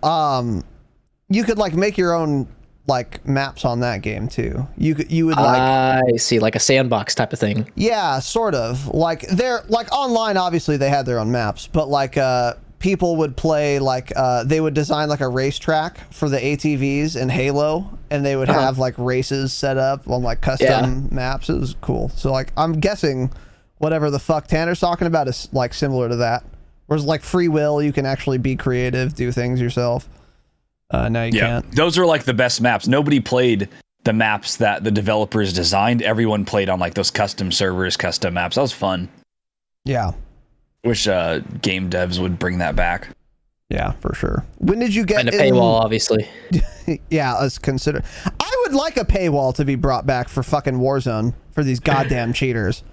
You could like make your own like maps on that game too. You would like I see, like a sandbox type of thing. yeah, sort of. Like they're like online obviously they had their own maps, but like people would play like they would design like a racetrack for the ATVs in Halo, and they would have like races set up on like custom maps. It was cool. So like I'm guessing whatever the fuck Tanner's talking about is like similar to that. Whereas like free will, you can actually be creative, do things yourself. Now you can't. Those are like the best maps. Nobody played the maps that the developers designed. Everyone played on like those custom servers, custom maps. That was fun. Yeah. Wish game devs would bring that back. Yeah, for sure. When did you get And a paywall, obviously. Yeah, let's consider. I would like a paywall to be brought back for fucking Warzone for these goddamn cheaters.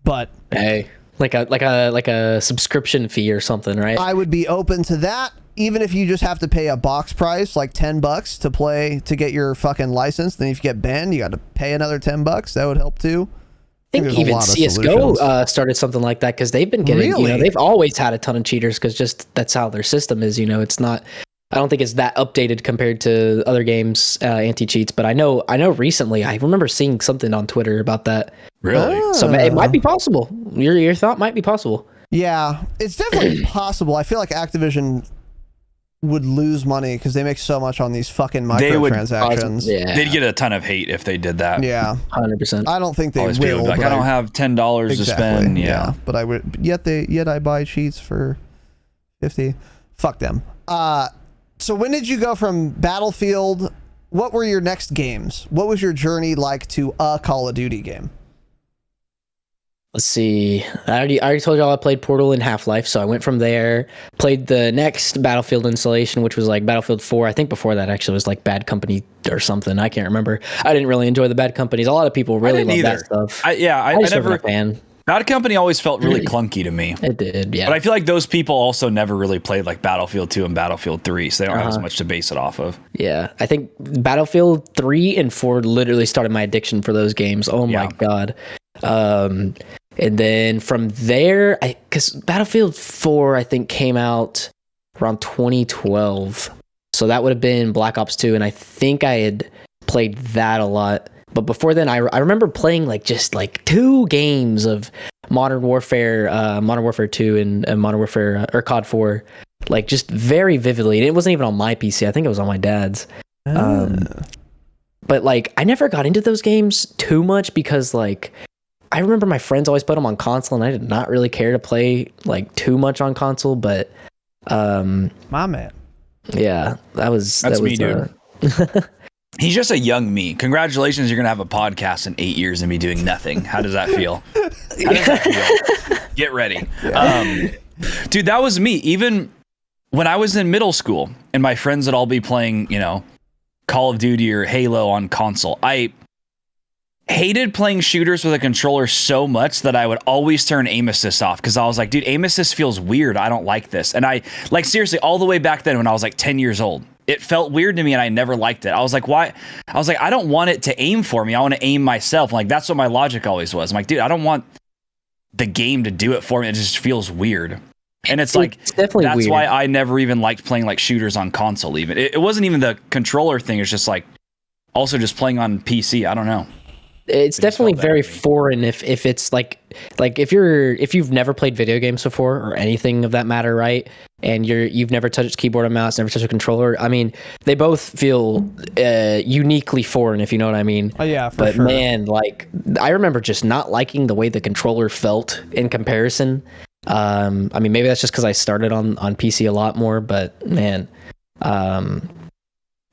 But Hey, like a subscription fee or something, right? I would be open to that, even if you just have to pay a box price like $10 to play to get your fucking license. Then if you get banned, you got to pay another $10. That would help too. I think there's a even lot of CS:GO solutions. started something like that because they've been getting, you know, Really? they've always had a ton of cheaters because just that's how their system is. You know, it's not. I don't think it's that updated compared to other games anti-cheats, but I know recently I remember seeing something on Twitter about that. Really? So it might be possible. Your thought might be possible. Yeah, it's definitely possible. I feel like Activision would lose money because they make so much on these fucking They would- microtransactions. Yeah, They'd get a ton of hate if they did that. Yeah. 100%. I don't think they Always people will. would be like, but I don't have $10 to spend. Yeah. But I would. Yet I buy cheats for 50. Fuck them. So when did you go from Battlefield? What were your next games? What was your journey like to a Call of Duty game? Let's see. I already told y'all I played Portal and Half-Life, so I went from there, played the next Battlefield installation, which was like Battlefield 4. I think before that actually was like Bad Company or something. I can't remember. I didn't really enjoy the Bad Companies. A lot of people really love that stuff. I I just never. wasn't a fan. Bad Company always felt really clunky to me. It did, yeah. But I feel like those people also never really played like Battlefield 2 and Battlefield 3, so they don't have as much to base it off of. Yeah, I think Battlefield 3 and 4 literally started my addiction for those games. Oh my god. And then from there, because Battlefield 4, I think, came out around 2012. So that would have been Black Ops 2, and I think I had played that a lot. But before then, I remember playing like just like 2 games of Modern Warfare 2 and Modern Warfare or COD 4. like just very vividly. And it wasn't even on my PC. I think it was on my dad's. But like I never got into those games too much because like I remember my friends always put them on console, and I did not really care to play like too much on console. But my man. Yeah, that's me, dude. He's just a young me. Congratulations, you're gonna have a podcast in 8 years and be doing nothing. How does that feel? Get ready. Dude, that was me. Even when I was in middle school and my friends would all be playing, you know, Call of Duty or Halo on console, I hated playing shooters with a controller so much that I would always turn aim assist off because I was like, dude, aim assist feels weird. I don't like this. And I, like, seriously, all the way back then when I was like 10 years old, it felt weird to me and I never liked it. I was like, why? I was like, I don't want it to aim for me. I want to aim myself. Like, that's what my logic always was. I'm like, dude, I don't want the game to do it for me. It just feels weird. And it's like, definitely that's weird. why I never even liked playing like shooters on console even. It wasn't even the controller thing. It's just like also just playing on PC. I don't know. It's definitely very foreign if it's like if you've never played video games before or anything of that matter, right? And you've never touched keyboard and mouse, never touched a controller. I mean, they both feel uniquely foreign, if you know what I mean. Oh yeah, but sure. Man, like I remember just not liking the way the controller felt in comparison. I mean, maybe that's just because I started on PC a lot more, but man,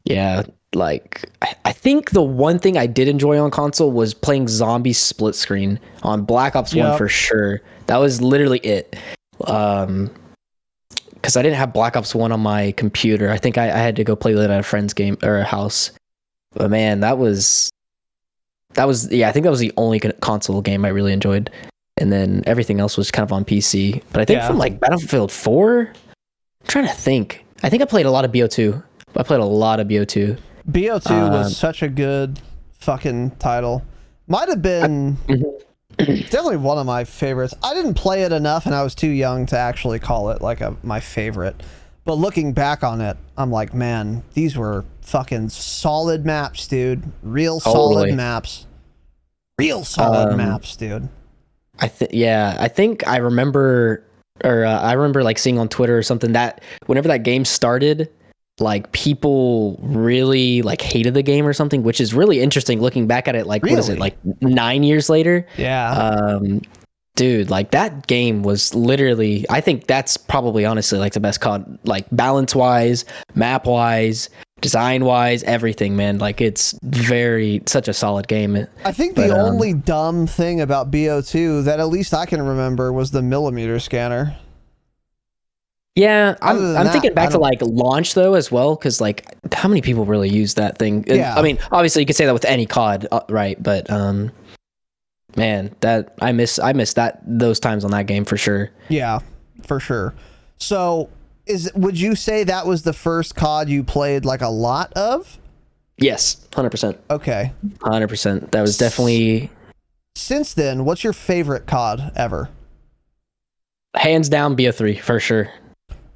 yeah. Like I think the one thing I did enjoy on console was playing zombie split screen on Black Ops 1 for sure. That was literally it. Because I didn't have Black Ops 1 on my computer. I think I had to go play that at a friend's game or a house. But man, that was yeah, I think that was the only console game I really enjoyed. And then everything else was kind of on PC. But I think from like Battlefield 4, I'm trying to think. I think I played a lot of BO2. I played a lot of BO2. BO2 was such a good fucking title. Might have been definitely one of my favorites. I didn't play it enough and I was too young to actually call it like my favorite. But looking back on it, I'm like, man, these were fucking solid maps, dude. Real solid maps. Real solid maps, dude. I think I remember like seeing on Twitter or something that whenever that game started, like people really like hated the game or something, which is really interesting looking back at it. Like, what is it, like 9 years later? Yeah. Dude, like that game was literally, I think that's probably honestly like the best COD, like balance wise, map wise, design wise, everything, man. Like it's such a solid game. I think the only dumb thing about BO2 that at least I can remember was the millimeter scanner. Yeah, I'm thinking back to like launch though as well, because like how many people really use that thing? Yeah. I mean, obviously you could say that with any COD, right? But man, that I miss those times on that game for sure. Yeah, for sure. So would you say that was the first COD you played like a lot of? Yes, 100%. Okay, 100%. That was definitely. Since then, what's your favorite COD ever? Hands down, BO3 for sure.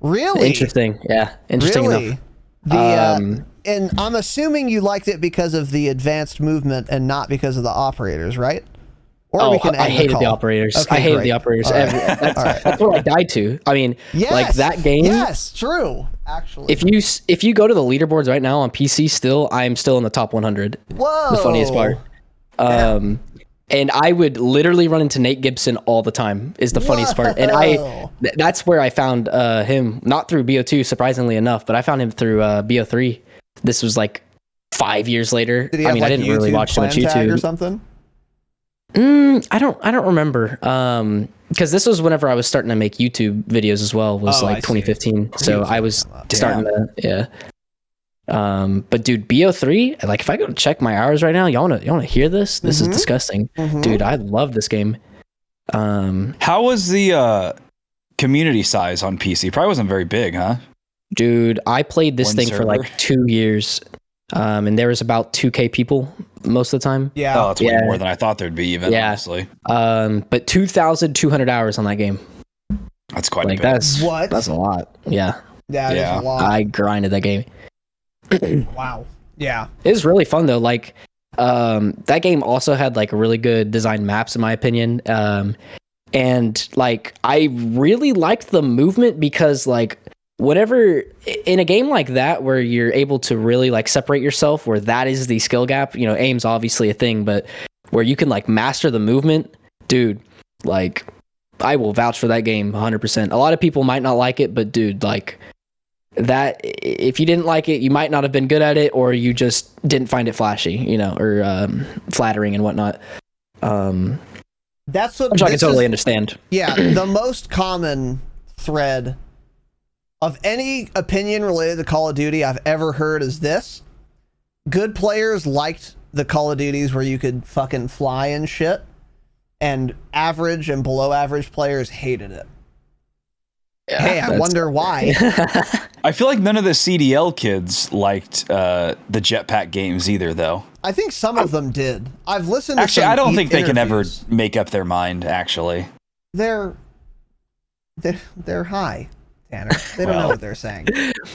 Really? Interesting. Yeah. Interesting really? enough. And I'm assuming you liked it because of the advanced movement and not because of the operators, right? Or I hated the operators. Okay, I hated great. the operators. All right. That's what I died to. I mean, like that game. Yes, true. Actually, if you go to the leaderboards right now on PC, I'm still in the top 100. Whoa. The funniest part. And I would literally run into Nate Gibson all the time is the funniest part. And that's where I found him, not through BO2, surprisingly enough, but I found him through BO3. This was like 5 years later. Did he have, I didn't really watch too much YouTube or something. I don't remember. Because this was whenever I was starting to make YouTube videos as well. Was like 2015. So I was starting to but dude, BO3, like if I go to check my hours right now, y'all wanna hear this? This is disgusting. Dude, I love this game. How was the community size on PC? Probably wasn't very big, huh? Dude, I played this thing for like 2 years. And there was about 2K people most of the time. Yeah. Oh, that's way more than I thought there'd be even, honestly. But 2,200 hours on that game. That's quite a bit. That's a lot. Yeah. That is a lot. I grinded that game. Wow. Yeah. It was really fun though. Like, that game also had like really good designed maps in my opinion. And like, I really liked the movement because like whatever in a game like that where you're able to really like separate yourself, where that is the skill gap, you know, aim's obviously a thing, but where you can like master the movement, dude, like I will vouch for that game 100%. A lot of people might not like it, but dude, like that, if you didn't like it, you might not have been good at it, or you just didn't find it flashy, you know, or flattering and whatnot. That's what which I can totally understand. Yeah, the most common thread of any opinion related to Call of Duty I've ever heard is this: good players liked the Call of Duties where you could fucking fly and shit, and average and below average players hated it. Yeah, hey, I wonder why. I feel like none of the CDL kids liked the jetpack games either, though. I think some of them did. I've listened to actually, some I don't think they can ever interviews. make up their mind, actually. They're high, Tanner. They don't know what they're saying.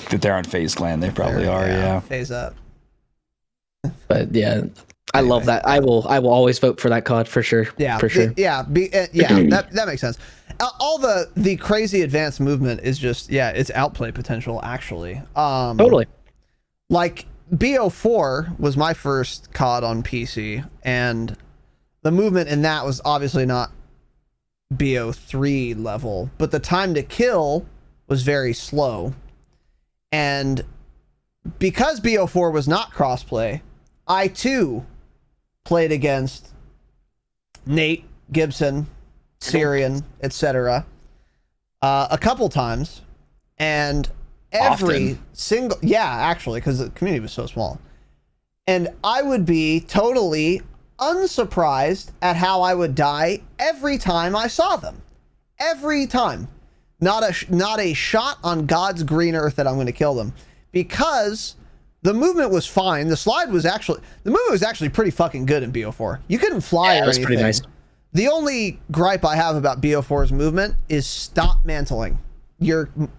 That they're on FaZe Clan, they probably are, yeah. FaZe up. But yeah, I love that. I will always vote for that COD for sure. Yeah, for sure. That makes sense. All the crazy advanced movement is just, it's outplay potential, actually. Totally. Like, BO4 was my first COD on PC, and the movement in that was obviously not BO3 level, but the time to kill was very slow. And because BO4 was not crossplay, I too played against Nate, Gibson, Syrian, etc. A couple times, and every single actually, because the community was so small, and I would be totally unsurprised at how I would die every time I saw them. Every time. Not a shot on God's green earth that I'm going to kill them, because the movement was fine. The movement was actually pretty fucking good in BO4. You couldn't fly or anything. Pretty nice. The only gripe I have about BO4's movement is stop mantling.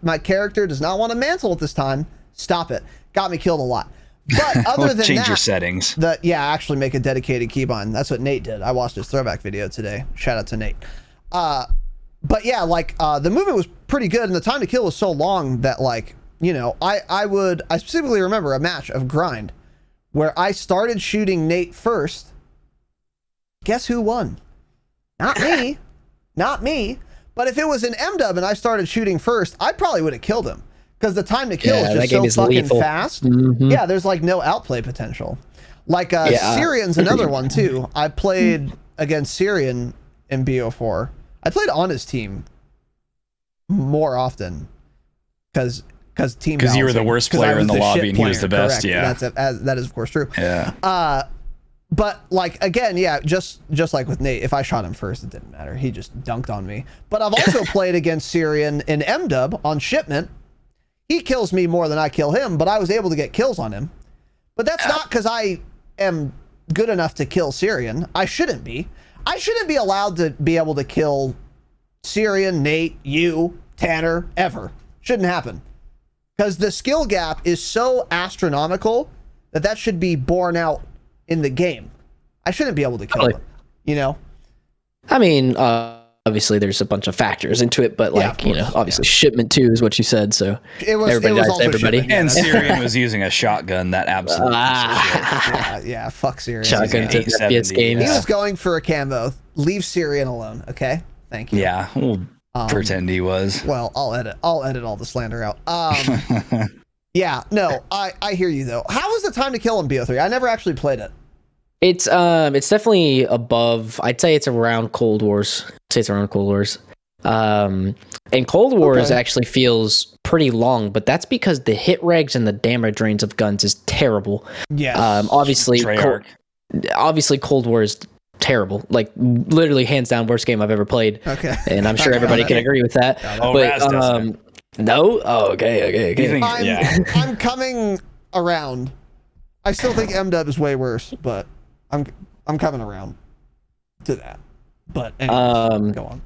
My character does not want to mantle at this time. Stop it. Got me killed a lot. But other than change that, your settings. Actually make a dedicated keybind. That's what Nate did. I watched his throwback video today. Shout out to Nate. But yeah, like the movement was pretty good, and the time to kill was so long that, like, you know, I specifically remember a match of Grind where I started shooting Nate first. Guess who won? Not me. Not me. But if it was an M-dub and I started shooting first, I probably would have killed him, because the time to kill is just so fucking fast. Mm-hmm. Yeah, there's like no outplay potential. Like Syrian's another one too. I played against Syrian in BO4. I played on his team more often because you were the worst player in the lobby and he was the best. Correct. Yeah, that is of course true. Yeah. But like, again, just like with Nate, if I shot him first, it didn't matter. He just dunked on me. But I've also played against Syrian in M-dub on shipment. He kills me more than I kill him, but I was able to get kills on him. But that's not because I am good enough to kill Syrian. I shouldn't be. I shouldn't be allowed to be able to kill Syrian, Nate, you, Tanner, ever. Shouldn't happen. Because the skill gap is so astronomical that should be borne out in the game. I shouldn't be able to kill them, you know? I mean, obviously there's a bunch of factors into it, but like, you know, obviously shipment too is what you said, so everybody dies to everybody. And Syrian was using a shotgun, that absolutely fuck Syrian. Shotgun to FPS games. He was going for a camo. Leave Syrian alone, okay? Thank you. Yeah, we'll pretend he was. Well, I'll edit all the slander out. Yeah, no, I hear you though. How was the time to kill in BO3? I never actually played it. It's definitely above. I'd say it's around Cold Wars. And Cold Wars actually feels pretty long, but that's because the hit regs and the damage range of guns is terrible. Yeah. Obviously Cold War is terrible. Like literally hands down worst game I've ever played. Okay. And I'm sure everybody can agree with that. But no? Oh, okay. I'm coming around. I still think M-dub is way worse, but I'm coming around to that. But anyways, go on.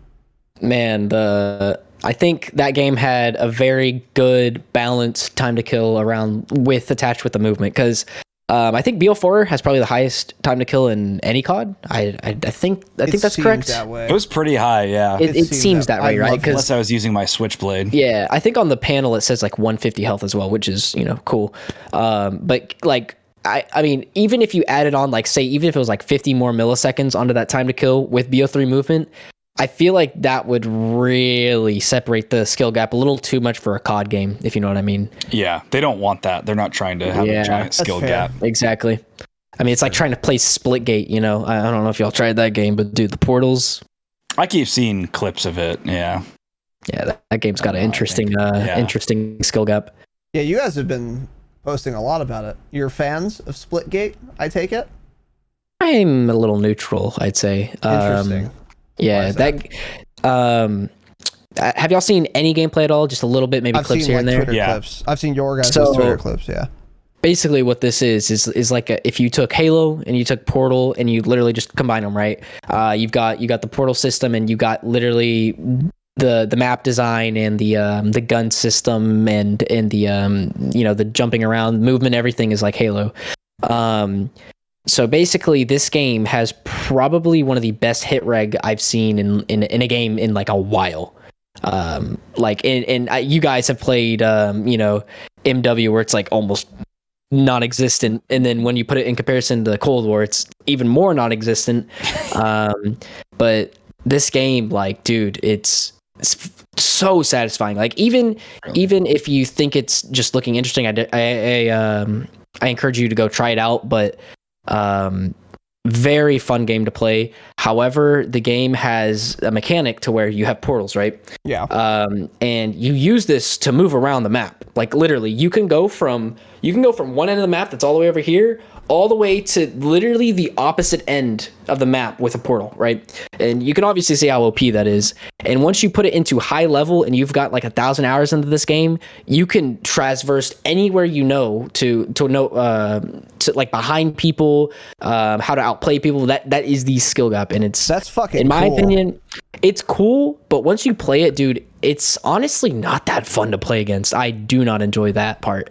Man, I think that game had a very good balanced time to kill around attached with the movement, because I think BO4 has probably the highest time to kill in any COD. I think that's correct. That way. It was pretty high, yeah. It seems that way, right? Unless I was using my Switchblade. Yeah, I think on the panel it says like 150 health as well, which is, cool. But like I mean, even if you added on, like, say, even if it was like 50 more milliseconds onto that time to kill with BO3 movement, I feel like that would really separate the skill gap a little too much for a COD game, if you know what I mean. Yeah, they don't want that. They're not trying to have a giant skill gap. Exactly. I mean, it's like trying to play Splitgate, I don't know if y'all tried that game, but dude, the portals. I keep seeing clips of it, yeah. Yeah, that game's got an interesting skill gap. Yeah, you guys have been posting a lot about it. You're fans of Splitgate, I take it? I'm a little neutral, I'd say. Interesting. Yeah, have y'all seen any gameplay at all? Just a little bit, maybe I've clips seen, here and there? Twitter clips. I've seen your guys' Twitter clips, yeah. Basically what this is like if you took Halo and you took Portal and you literally just combine them, right? You got the Portal system and you got literally the map design and the gun system and the the jumping around movement, everything is like Halo. So basically this game has probably one of the best hit reg I've seen in a game in like a while. You guys have played MW where it's like almost non-existent, and then when you put it in comparison to Cold War, it's even more non-existent. But this game, like, dude, it's so satisfying. Like, even if you think it's just looking interesting, I encourage you to go try it out. But very fun game to play. However, the game has a mechanic to where you have portals, right? Yeah. And you use this to move around the map. Like, literally, you can go from one end of the map that's all the way over here all the way to literally the opposite end of the map with a portal, right? And you can obviously see how OP that is. And once you put it into high level and you've got like 1,000 hours into this game, you can traverse anywhere to like behind people, how to outplay people. That is the skill gap, and that's fucking in my cool. opinion, it's cool. But once you play it, dude, it's honestly not that fun to play against. I do not enjoy that part.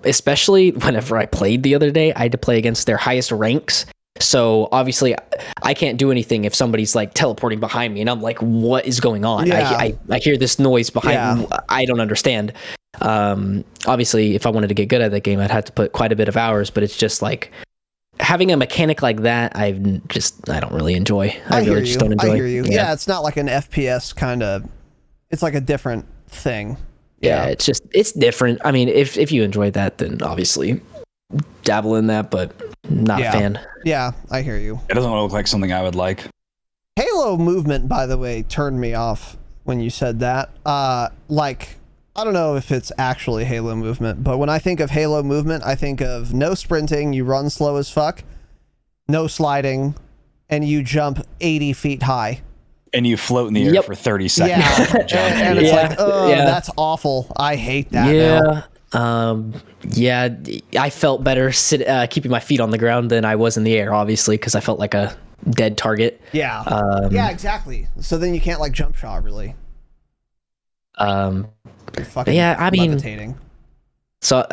Especially whenever I played the other day, I had to play against their highest ranks. So obviously I can't do anything if somebody's like teleporting behind me and I'm like, what is going on? Yeah. I hear this noise behind me. I don't understand. Obviously if I wanted to get good at that game, I'd have to put quite a bit of hours, but it's just like having a mechanic like that, I don't really enjoy. I really just don't enjoy. I hear you. Yeah, it's not like an FPS kind of, it's like a different thing. Yeah, it's different. I mean, if you enjoyed that, then obviously dabble in that, but not a fan. Yeah, I hear you. It doesn't look like something I would like. Halo movement, by the way, turned me off when you said that. I don't know if it's actually Halo movement, but when I think of Halo movement, I think of no sprinting, you run slow as fuck, no sliding, and you jump 80 feet high. And you float in the air for 30 seconds. Yeah, and it's like, that's awful. I hate that. Yeah. I felt better keeping my feet on the ground than I was in the air, obviously, because I felt like a dead target. Yeah. Yeah, exactly. So then you can't like jump shot really. You're fucking levitating. So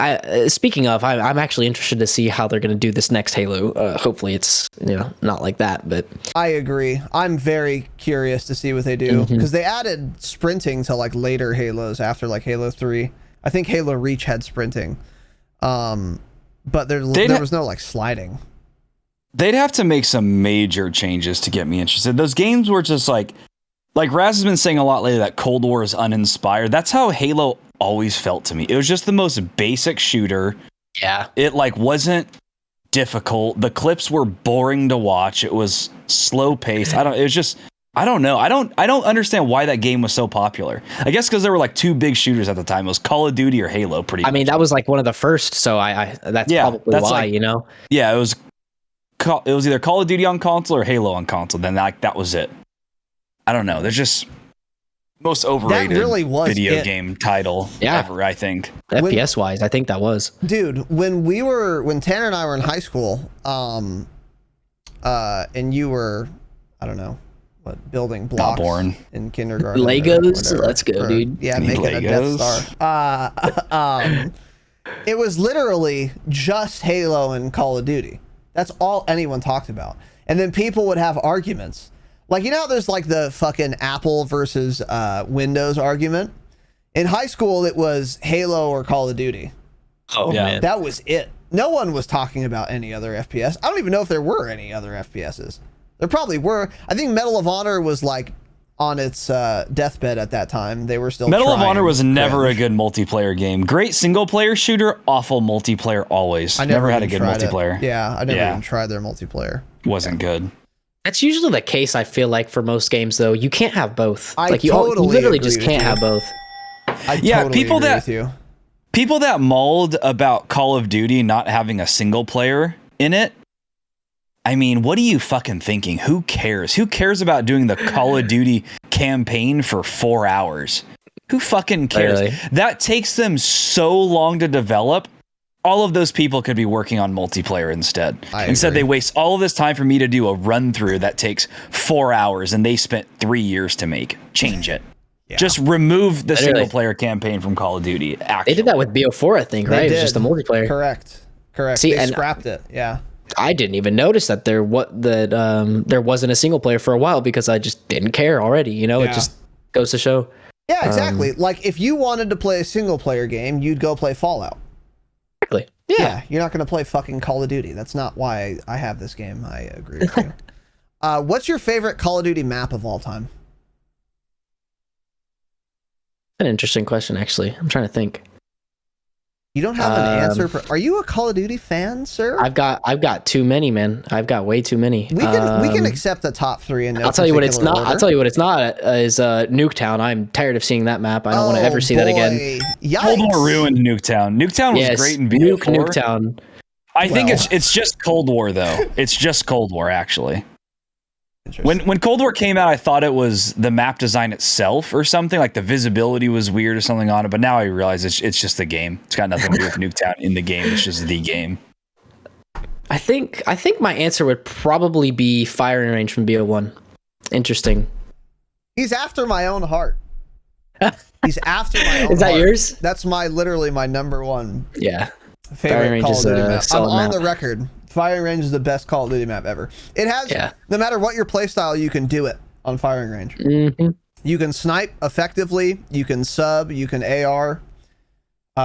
speaking of, I'm actually interested to see how they're going to do this next Halo. Hopefully it's not like that, but I agree. I'm very curious to see what they do because they added sprinting to like later Halos after like Halo 3. I think Halo Reach had sprinting, but there was no like sliding. They'd have to make some major changes to get me interested. Those games were just like Raz has been saying a lot lately that Cold War is uninspired. That's how Halo always felt to me. It was just the most basic shooter. Yeah. It like wasn't difficult. The clips were boring to watch. It was slow paced. I don't know. I don't understand why that game was so popular. I guess because there were like two big shooters at the time. It was Call of Duty or Halo pretty much. I mean, that was like one of the first, so that's probably why, Yeah, it was either Call of Duty on console or Halo on console. Then that was it. I don't know. There's just most overrated video game title ever, I think. FPS wise, I think that was. Dude, when Tanner and I were in high school, and you were, I don't know, building blocks in kindergarten. Legos? Let's go, dude. Yeah, making Legos. A Death Star. It was literally just Halo and Call of Duty. That's all anyone talked about. And then people would have arguments. Like, you know, there's like the fucking Apple versus Windows argument. In high school, it was Halo or Call of Duty. Oh, Yeah. man. That was it. No one was talking about any other FPS. I don't even know if there were any other FPSs. There probably were. I think Medal of Honor was like on its deathbed at that time. They were still Medal of trying Honor was never a cringe. good multiplayer game. Great single player shooter, awful multiplayer always. I never had a even good tried it. multiplayer. Yeah, I never Yeah. even tried their multiplayer. Wasn't good. That's usually the case, I feel like, for most games, though. You can't have both. I Like, you totally literally agree just with can't you. have both. I Yeah, totally people agree that- with you. People that mauled about Call of Duty not having a single player in it, I mean, what are you fucking thinking? Who cares? Who cares about doing the Call of Duty campaign for 4 hours? Who fucking cares? Really? That takes them so long to develop. All of those people could be working on multiplayer instead. I Instead, agree. they waste all of this time for me to do a run through that takes 4 hours and they spent 3 years to make. Change it. Yeah. Just remove the Literally. single player campaign from Call of Duty. They did that with BO4, I think, They right? It was did. just the multiplayer. Correct. See, They and- scrapped it. Yeah. I didn't even notice that there wasn't a single player for a while because I just didn't care already. You know, Yeah. it just goes to show. Yeah, exactly. Like, if you wanted to play a single player game, you'd go play Fallout. Exactly. Yeah, you're not going to play fucking Call of Duty. That's not why I have this game. I agree with you. What's your favorite Call of Duty map of all time? An interesting question, actually. I'm trying to think. You don't have an answer for. Are you a Call of Duty fan, sir? I've got too many, man. I've got way too many. we can accept the top three in no I'll tell you what it's particular not. order. I'll tell you what it's not is Nuketown. I'm tired of seeing that map. I don't want to ever see that again. Yikes. Cold War ruined Nuketown. Nuketown was Yes, great in BO4. Nuketown. I think Well. it's just Cold War though. It's just Cold War actually. Interesting. When Cold War came out, I thought it was the map design itself or something, like the visibility was weird or something on it. But now I realize it's just the game. It's got nothing to do with Nuketown in the game. It's just the game. I think my answer would probably be firing range from BO1. Interesting. He's after my own heart. He's after my own Is that heart. yours? That's literally my number one Yeah. favorite Firing Range Call is of Duty a map. I'm solid on map. the record. Firing Range is the best Call of Duty map ever. It has, Yeah. no matter what your playstyle, you can do it on Firing Range. hmm You can snipe effectively. You can sub. You can AR.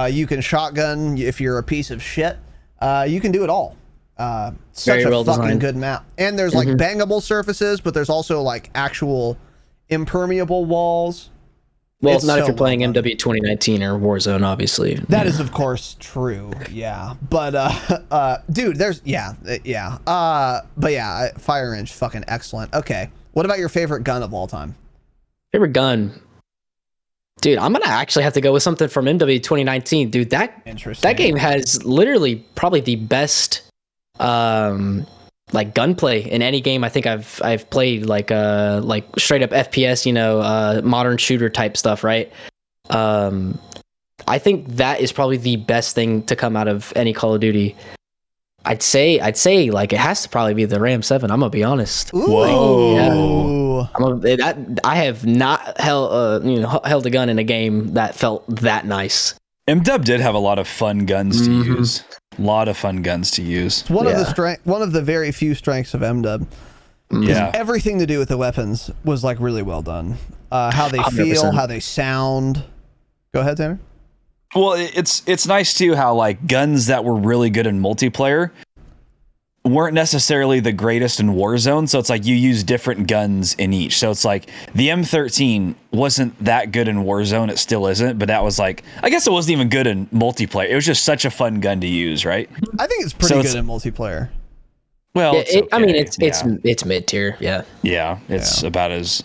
You can shotgun if you're a piece of shit. You can do it all. Such Very a well fucking designed. good map. And there's like bangable surfaces, but there's also like actual impermeable walls. Well, It's not if so you're playing well done. MW 2019 or Warzone, obviously. That is, of course, true. Yeah, but dude, there's but yeah, Fire Range, fucking excellent. Okay, what about your favorite gun of all time? Favorite gun. Dude, I'm gonna actually have to go with something from MW 2019. Dude, Interesting. that game has literally probably the best like gunplay in any game I think I've played, like straight up FPS, modern shooter type stuff, right? I think that is probably the best thing to come out of any Call of Duty. I'd say like it has to probably be the Ram 7. I'm gonna be honest. Ooh. Whoa. I have not held a gun in a game that felt that nice. MW did have a lot of fun guns to Mhm. use. A lot of fun guns to use. It's one Yeah. of the very few strengths of MW. Yeah. Everything to do with the weapons was like really well done. How they 100%. feel, how they sound. Go ahead, Tanner. Well, it's nice too how like guns that were really good in multiplayer weren't necessarily the greatest in Warzone. So it's like you use different guns in each. So it's like the M13 wasn't that good in Warzone. It still isn't, but that was like, I guess it wasn't even good in multiplayer. It was just such a fun gun to use, right? I think it's pretty So good it's- in multiplaer. Well, Yeah, it's I mean, okay. it's mid tier. Yeah. Yeah, it's about as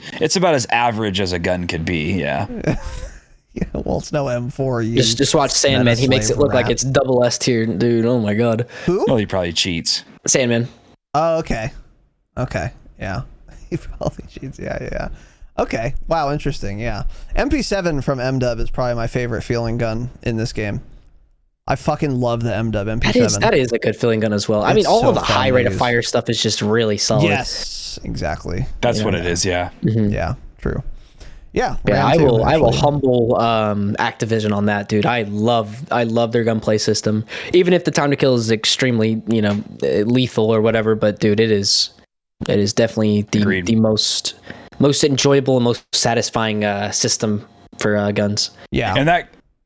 average as a gun could be. Yeah. Yeah, well, it's no M4. You Just watch Sandman. He makes it look like rat. it's double S tier, dude. Oh my god. Who? Well, he probably cheats. Sandman. Oh, okay. Okay. Yeah. He probably cheats. Yeah. Okay. Wow. Interesting. Yeah. MP7 from MW is probably my favorite feeling gun in this game. I fucking love the MW MP7. That is a good feeling gun as well. I mean, It's all so of the fun high to rate of use. fire stuff is just really solid. Yes. Exactly. That's what it is. Yeah. Mhm. Yeah. True. Yeah, Yeah, round two, I will actually. humble Activision on that, dude. I love their gunplay system, even if the time to kill is extremely, lethal or whatever. But dude, it is definitely Agreed. the most enjoyable and most satisfying system for guns. Yeah. And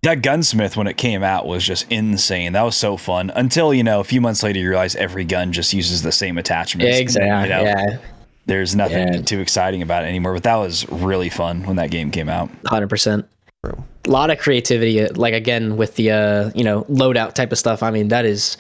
that gunsmith when it came out was just insane. That was so fun until a few months later you realize every gun just uses the same attachments. Yeah, exactly. And then, Yeah, there's nothing too exciting about it anymore. But that was really fun when that game came out. 100%. True. A lot of creativity, like again with the loadout type of stuff. I mean, that is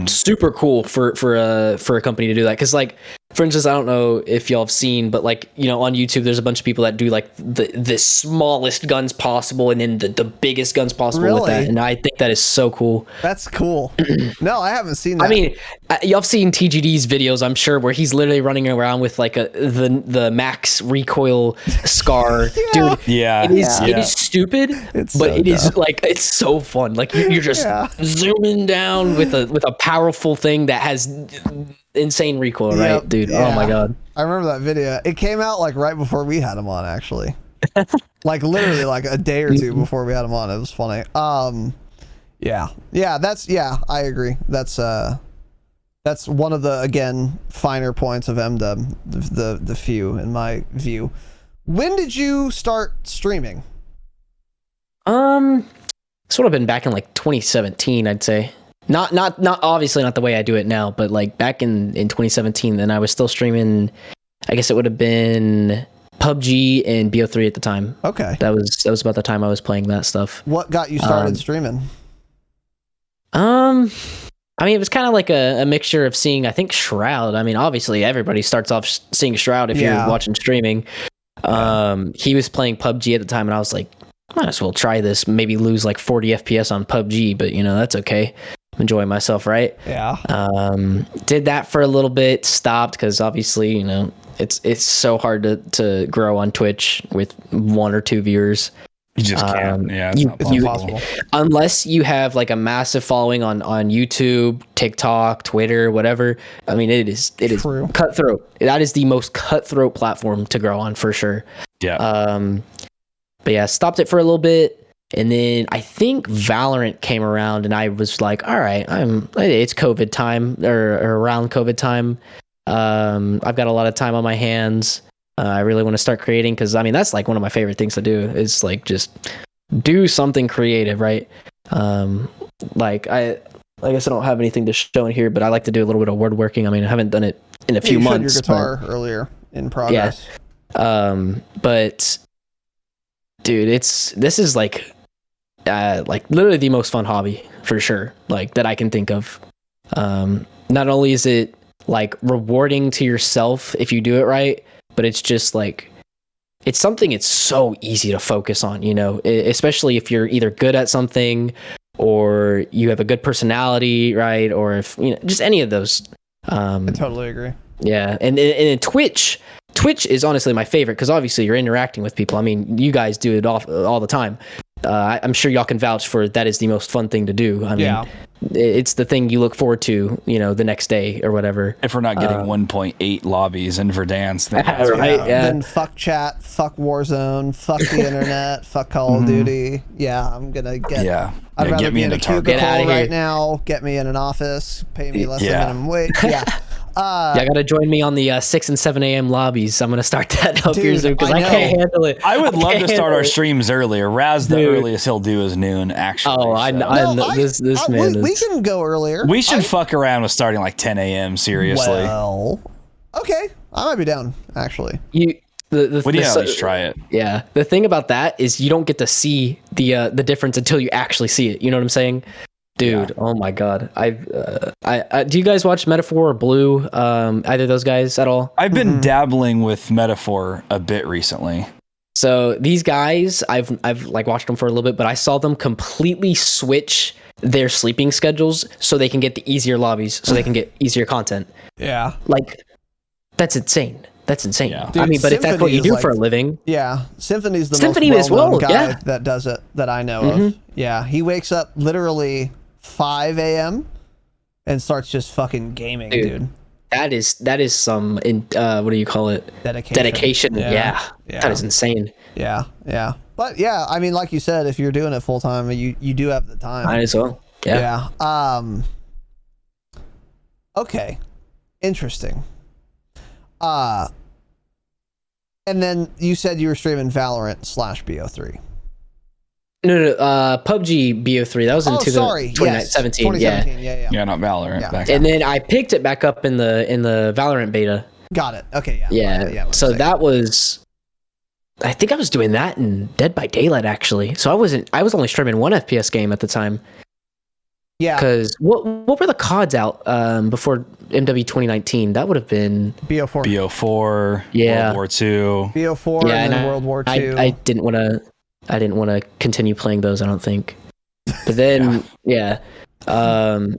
super cool for a company to do that, because like, for instance, I don't know if y'all have seen, but like, on YouTube there's a bunch of people that do like the smallest guns possible and then the biggest guns possible with that, Really? and I think that is so cool. That's cool. No, I haven't seen that. I mean, y'all have seen TGD's videos, I'm sure, where he's literally running around with like the max recoil scar. Dude, Yeah. it is stupid, It's but so it is dumb. like, it's so fun. Like you're just zooming down with a powerful thing that has insane recoil, right, Yep. dude? Yeah. Oh my god. I remember that video. It came out like right before we had him on, actually. Like literally like a day or two before we had him on. It was funny. Yeah, I agree. That's one of the, again, finer points of MDub, the few in my view. When did you start streaming? It's would have been back in like 2017, I'd say. Not obviously not the way I do it now, but like back in 2017, then I was still streaming. I guess it would have been PUBG and BO3 at the time. Okay. That was about the time I was playing that stuff. What got you started streaming? I mean, it was kind of like a mixture of seeing, I think, Shroud. I mean, obviously everybody starts off seeing Shroud if you're watching streaming. He was playing PUBG at the time, and I was like, might as well try this. Maybe lose like 40 FPS on PUBG, but that's okay. I'm enjoying myself, right? Yeah. Did that for a little bit, stopped because obviously, it's so hard to grow on Twitch with 1 or 2 viewers. You just can't. Yeah, it's not possible. Unless you have like a massive following on YouTube, TikTok, Twitter, whatever. I mean, it is True. cutthroat. That is the most cutthroat platform to grow on for sure. Yeah. But yeah, stopped it for a little bit, and then I think Valorant came around, and I was like, all right, it's COVID time or around COVID time. I've got a lot of time on my hands. I really want to start creating, because I mean, that's like one of my favorite things to do, is like just do something creative, right? Like I guess I don't have anything to show in here, but I like to do a little bit of woodworking. I mean, I haven't done it in a few you months. Showed your guitar earlier in progress. Yeah. But dude, this is like literally the most fun hobby for sure, like that I can think of. Not only is it like rewarding to yourself if you do it right, but it's just like, it's something it's so easy to focus on, especially if you're either good at something or you have a good personality, right? Or if, just any of those. I totally agree. Yeah. And Twitch is honestly my favorite, because obviously you're interacting with people. I mean, you guys do it all the time. I'm sure y'all can vouch for that is the most fun thing to do. I mean, it's the thing you look forward to, the next day or whatever. If we're not getting 1.8 lobbies in Verdansk, then right? Yeah. Then fuck chat, fuck Warzone, fuck the internet, fuck Call of Duty. Yeah, I'm gonna get. Yeah. I'd rather get me be in a into Target. cubicle Get outta right here. now. Get me in an office. Pay me less than Yeah. minimum wage. Yeah. Y'all gotta join me on the 6 and 7 a.m. lobbies. I'm gonna start that up here Dude, soon, because I I know. can't handle it. I would love to can't start handle our it. streams earlier. Raz, the Dude. earliest he'll do is noon, actually. Oh, I so. know. No, This man we is. can go earlier. We should fuck around with starting like 10 a.m. Seriously. Well, okay, I might be down actually. You. What do you at least try it? Yeah. The thing about that is you don't get to see the difference until you actually see it. You know what I'm saying? Dude, oh my god! I do you guys watch Metaphor or Blue? Either of those guys at all? I've been dabbling with Metaphor a bit recently. So these guys, I've like watched them for a little bit, but I saw them completely switch their sleeping schedules so they can get the easier lobbies, so they can get easier content. Yeah. Like, that's insane. That's insane. Yeah. I mean, Dude, but if that's what Symphony you is do like- for a living, Yeah, Symphony's the Symphony most as well-known well, guy yeah. that does it that I know of. Yeah, he wakes up literally 5 a.m. and starts just fucking gaming, dude. that is some what do you call it? Dedication. Yeah. That is insane. Yeah. But yeah, I mean, like you said, if you're doing it full time, you do have the time. Might as well. Yeah. Okay. Interesting. And then you said you were streaming Valorant /BO3. No, PUBG BO3. That was in 2017. Yeah, not Valorant. Back and then I picked it back up in the Valorant beta. Got it. Okay, yeah. So that was, I think I was doing that in Dead by Daylight actually. So I was only streaming one FPS game at the time. Yeah. Because what were the CODs out before MW 2019? That would have been BO4. Yeah. World War II. BO4 and then World War II. I didn't want to continue playing those, I don't think. But then and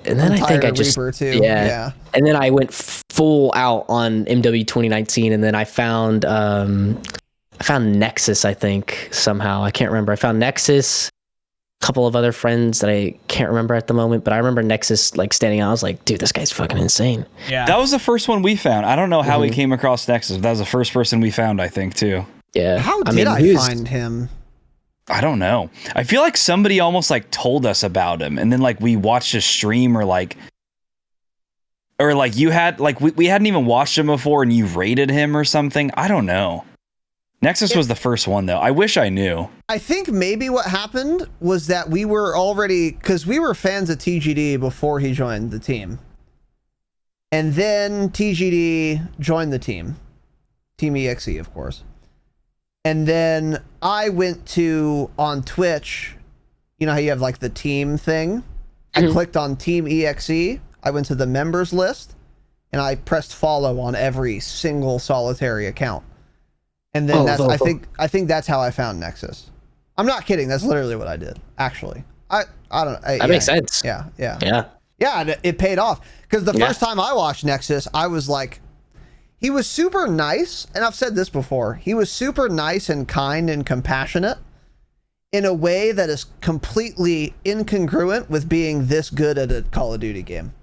then I think I just Reaper too. And then I went full out on MW 2019, and then I found Nexus, I think, somehow. I can't remember. I found Nexus, a couple of other friends that I can't remember at the moment, but I remember Nexus like standing out. I was like, dude, this guy's fucking insane. Yeah. That was the first one we found. I don't know how we came across Nexus, but that was the first person we found, I think, too. Yeah. How did I find him? I don't know. I feel like somebody almost like told us about him, and then like we watched a stream or like you had like we hadn't even watched him before and you rated him or something. I don't know. Nexus was the first one though. I wish I knew. I think maybe what happened was that we were already, because we were fans of TGD before he joined the team. And then TGD joined the team. Team EXE, of course. And then I went to, on Twitch, you know how you have like the team thing? I clicked on Team EXE. I went to the members list and I pressed follow on every single solitary account. And then I think that's how I found Nexus. I'm not kidding. That's literally what I did. Actually, I don't. That makes sense. Yeah. Yeah. It paid off because the first time I watched Nexus, I was like, he was super nice, and I've said this before. He was super nice and kind and compassionate in a way that is completely incongruent with being this good at a Call of Duty game.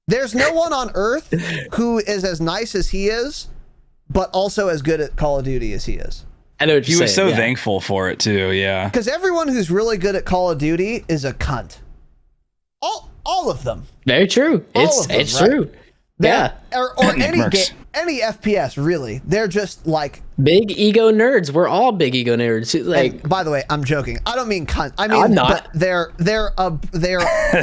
There's no one on Earth who is as nice as he is, but also as good at Call of Duty as he is. I know what you're saying. He was so thankful for it too, yeah. Because everyone who's really good at Call of Duty is a cunt. All of them. Very true. It's true. Yeah. Or any FPS, really. They're just like big ego nerds. We're all big ego nerds. Like, by the way, I'm joking. I don't mean cunt. I mean, I'm not. They're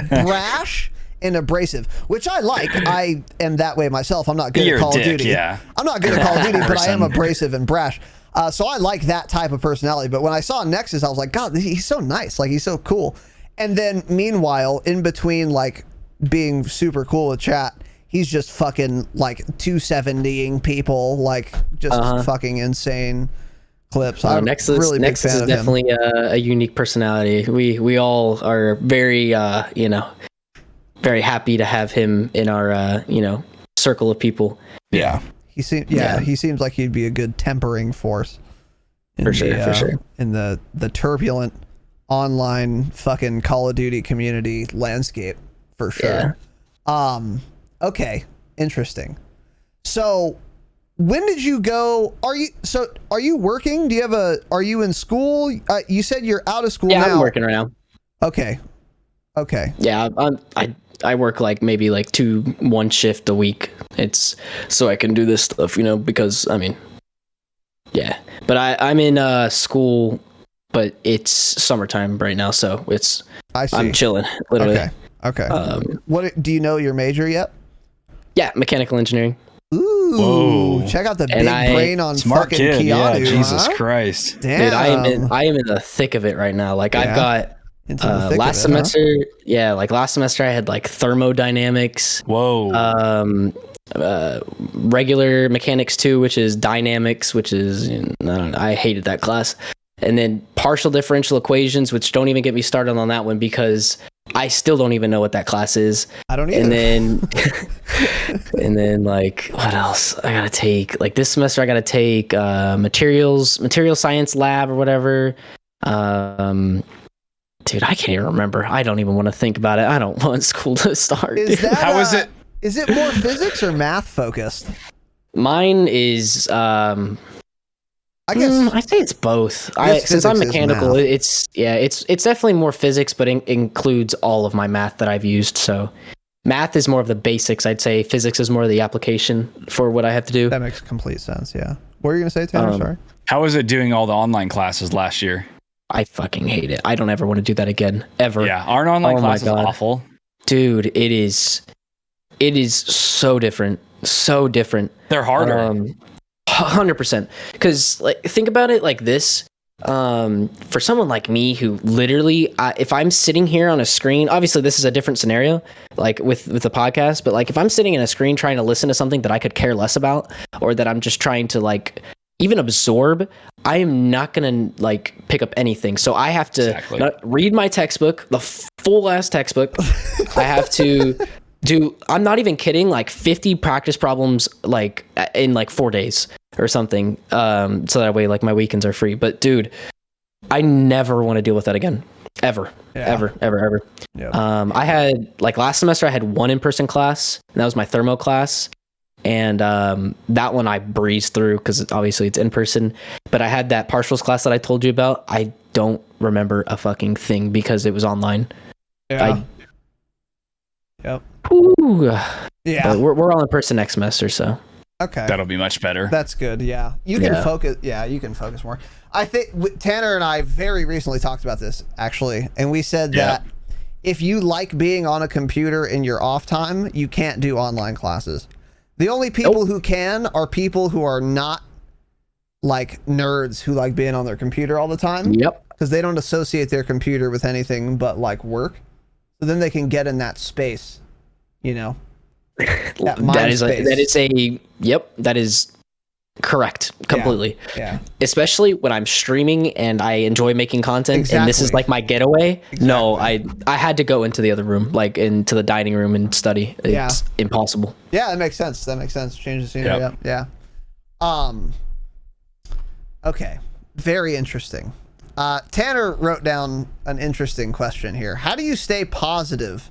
brash and abrasive, which I like. I am that way myself. I'm not good at Call of Duty. Yeah. I'm not good at Call of Duty, but I am abrasive and brash. So I like that type of personality. But when I saw Nexus, I was like, God, he's so nice. Like, he's so cool. And then meanwhile, in between like being super cool with chat, he's just fucking like 270ing people, like just fucking insane clips. I'm Nexus, really big Nexus fan is of him. definitely a unique personality. We all are very very happy to have him in our circle of people. Yeah. He seems like he'd be a good tempering force. For sure. In the turbulent online fucking Call of Duty community landscape, for sure. Yeah. Okay, interesting. So, when did you go? Are you working? Are you in school? You said you're out of school now. Yeah, I'm working right now. Okay. Yeah, I work like maybe like 1 shift a week. It's so I can do this stuff, because I mean, yeah. But I'm in school, but it's summertime right now, so I'm chilling, literally. Okay. What do you know your major yet? Yeah, mechanical engineering. Ooh, whoa. Check out the big brain on smart fucking kid. Keanu. Yeah, Jesus Christ. Damn. Dude, I am in the thick of it right now. Like I've got last semester I had like thermodynamics. Whoa. Regular mechanics 2, which is dynamics, which is I don't know, I hated that class. And then partial differential equations, which don't even get me started on that one because I still don't even know what that class is. I don't either. And then like what else I gotta take? Like this semester I gotta take material science lab or whatever. Dude, I can't even remember. I don't even want to think about it. I don't want school to start. Is that, How is it? Is it more physics or math focused? Mine is I guess I'd say it's both. Yes, Since I'm physics is mechanical, math. it's definitely more physics, but includes all of my math that I've used. So math is more of the basics, I'd say. Physics is more of the application for what I have to do. that makes complete sense. Yeah. What were you gonna say, Tanner? Sorry. How was it doing all the online classes last year? I fucking hate it. I don't ever want to do that again, ever. Yeah, our online Oh my class is God. awful. Dude, it is so different. So different. They're harder. 100%. Because like, think about it like this. For someone like me who literally, if I'm sitting here on a screen, obviously this is a different scenario, like with the podcast, but like if I'm sitting in a screen trying to listen to something that I could care less about, or that I'm just trying to like even absorb, I am not gonna like pick up anything. So I have to Exactly. read my textbook, the full ass textbook. I have to do, I'm not even kidding, like 50 practice problems like in like 4 days or something. So that way like my weekends are free. But dude, I never want to deal with that again. Ever. Ever. Yep. I had like last semester I had one in-person class, and that was my thermo class. And that one I breezed through because obviously it's in person. But I had that partials class that I told you about. I don't remember a fucking thing because it was online. Yeah. Yep. Ooh. Yeah. But we're all in person next semester, so. Okay. That'll be much better. That's good. Yeah. You can Yeah. focus. Yeah, you can focus more. I think Tanner and I very recently talked about this actually, and we said Yeah. that if you like being on a computer in your off time, you can't do online classes. The only people who can are people who are not like nerds who like being on their computer all the time. Yep. Because they don't associate their computer with anything but like work. So then they can get in that space, you know. That mind space. That is correct completely. Yeah. Especially when I'm streaming and I enjoy making content and this is Exactly. like my getaway. No, I had to go into the other room, like into the dining room and study. It's Yeah. impossible. Yeah, that makes sense. Change the scenery. Yep. Yeah. Okay. Very interesting. Tanner wrote down an interesting question here. How do you stay positive?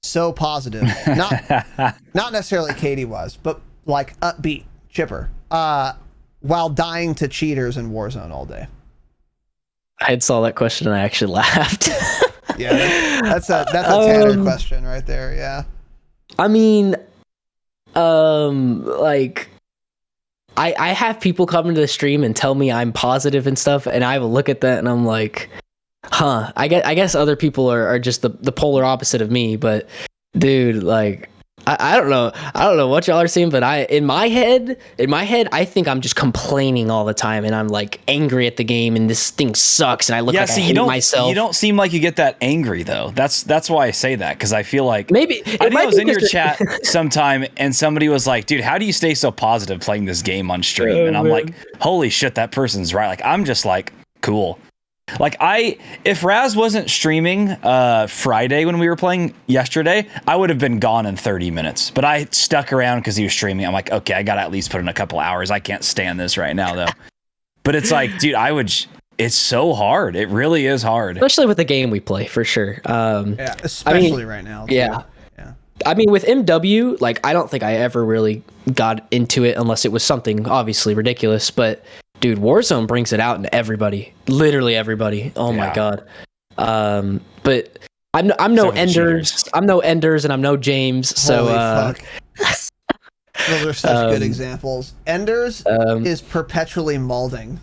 So positive. Not necessarily Katie was, but like upbeat, chipper. While dying to cheaters in Warzone all day. I had saw that question and I actually laughed. Yeah, that's a Tanner question right there. Yeah. I mean, like, I have people come into the stream and tell me I'm positive and stuff, and I will look at that and I'm like, huh. I guess other people are just the polar opposite of me, but dude, like, I don't know what y'all are seeing, but in my head, I think I'm just complaining all the time, and I'm like angry at the game, and this thing sucks, and I look like I hate myself. You don't seem like you get that angry though. That's why I say that, because I feel like Maybe I think I was in your chat sometime, and somebody was like, "Dude, how do you stay so positive playing this game on stream?" And I'm like, "Holy shit, that person's right." Like I'm just like, cool. Like if Raz wasn't streaming Friday when we were playing yesterday, I would have been gone in 30 minutes. But I stuck around because he was streaming. I'm like, okay, I gotta at least put in a couple hours. I can't stand this right now though. But it's like, dude, it's so hard. It really is hard. Especially with the game we play, for sure. Yeah, especially right now. Too. Yeah. Yeah. I mean, with MW, like, I don't think I ever really got into it unless it was something obviously ridiculous. But dude, Warzone brings it out in everybody, literally everybody. Oh my God. But I'm no Enders. I'm no Enders, and I'm no James. So Holy fuck. Those are such good examples. Enders is perpetually molding.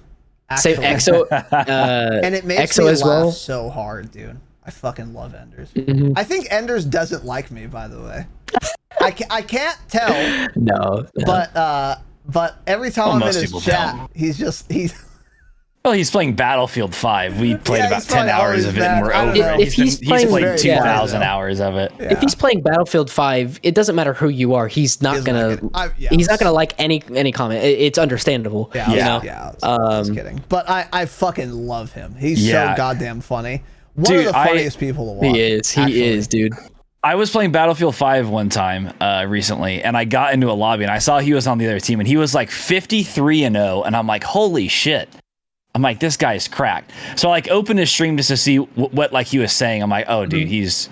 Same actually. EXO, and it makes EXO me as laugh well. so hard, dude. I fucking love Enders. Mhm. I think Enders doesn't like me, by the way. I can't tell, No. but every time I'm in most his people chat, don't. he's Well, he's playing Battlefield 5. We played Yeah, about he's 10 probably hours always of it, mad. and we're I don't over know. it. If he's He's playing played very 2,000 bad, hours of it. Yeah. If he's playing Battlefield 5, it doesn't matter who you are. He's not gonna. He's not gonna like any comment. It's understandable. Yeah, you know? I was kidding. But I fucking love him. He's Yeah. so goddamn funny. One Dude, of the funniest people to watch. He is, dude. I was playing Battlefield 5 one time recently, and I got into a lobby, and I saw he was on the other team, and he was like 53-0, and I'm like, holy shit. I'm like, this guy's cracked. So I like opened his stream just to see what like he was saying. I'm like, oh, dude, he's...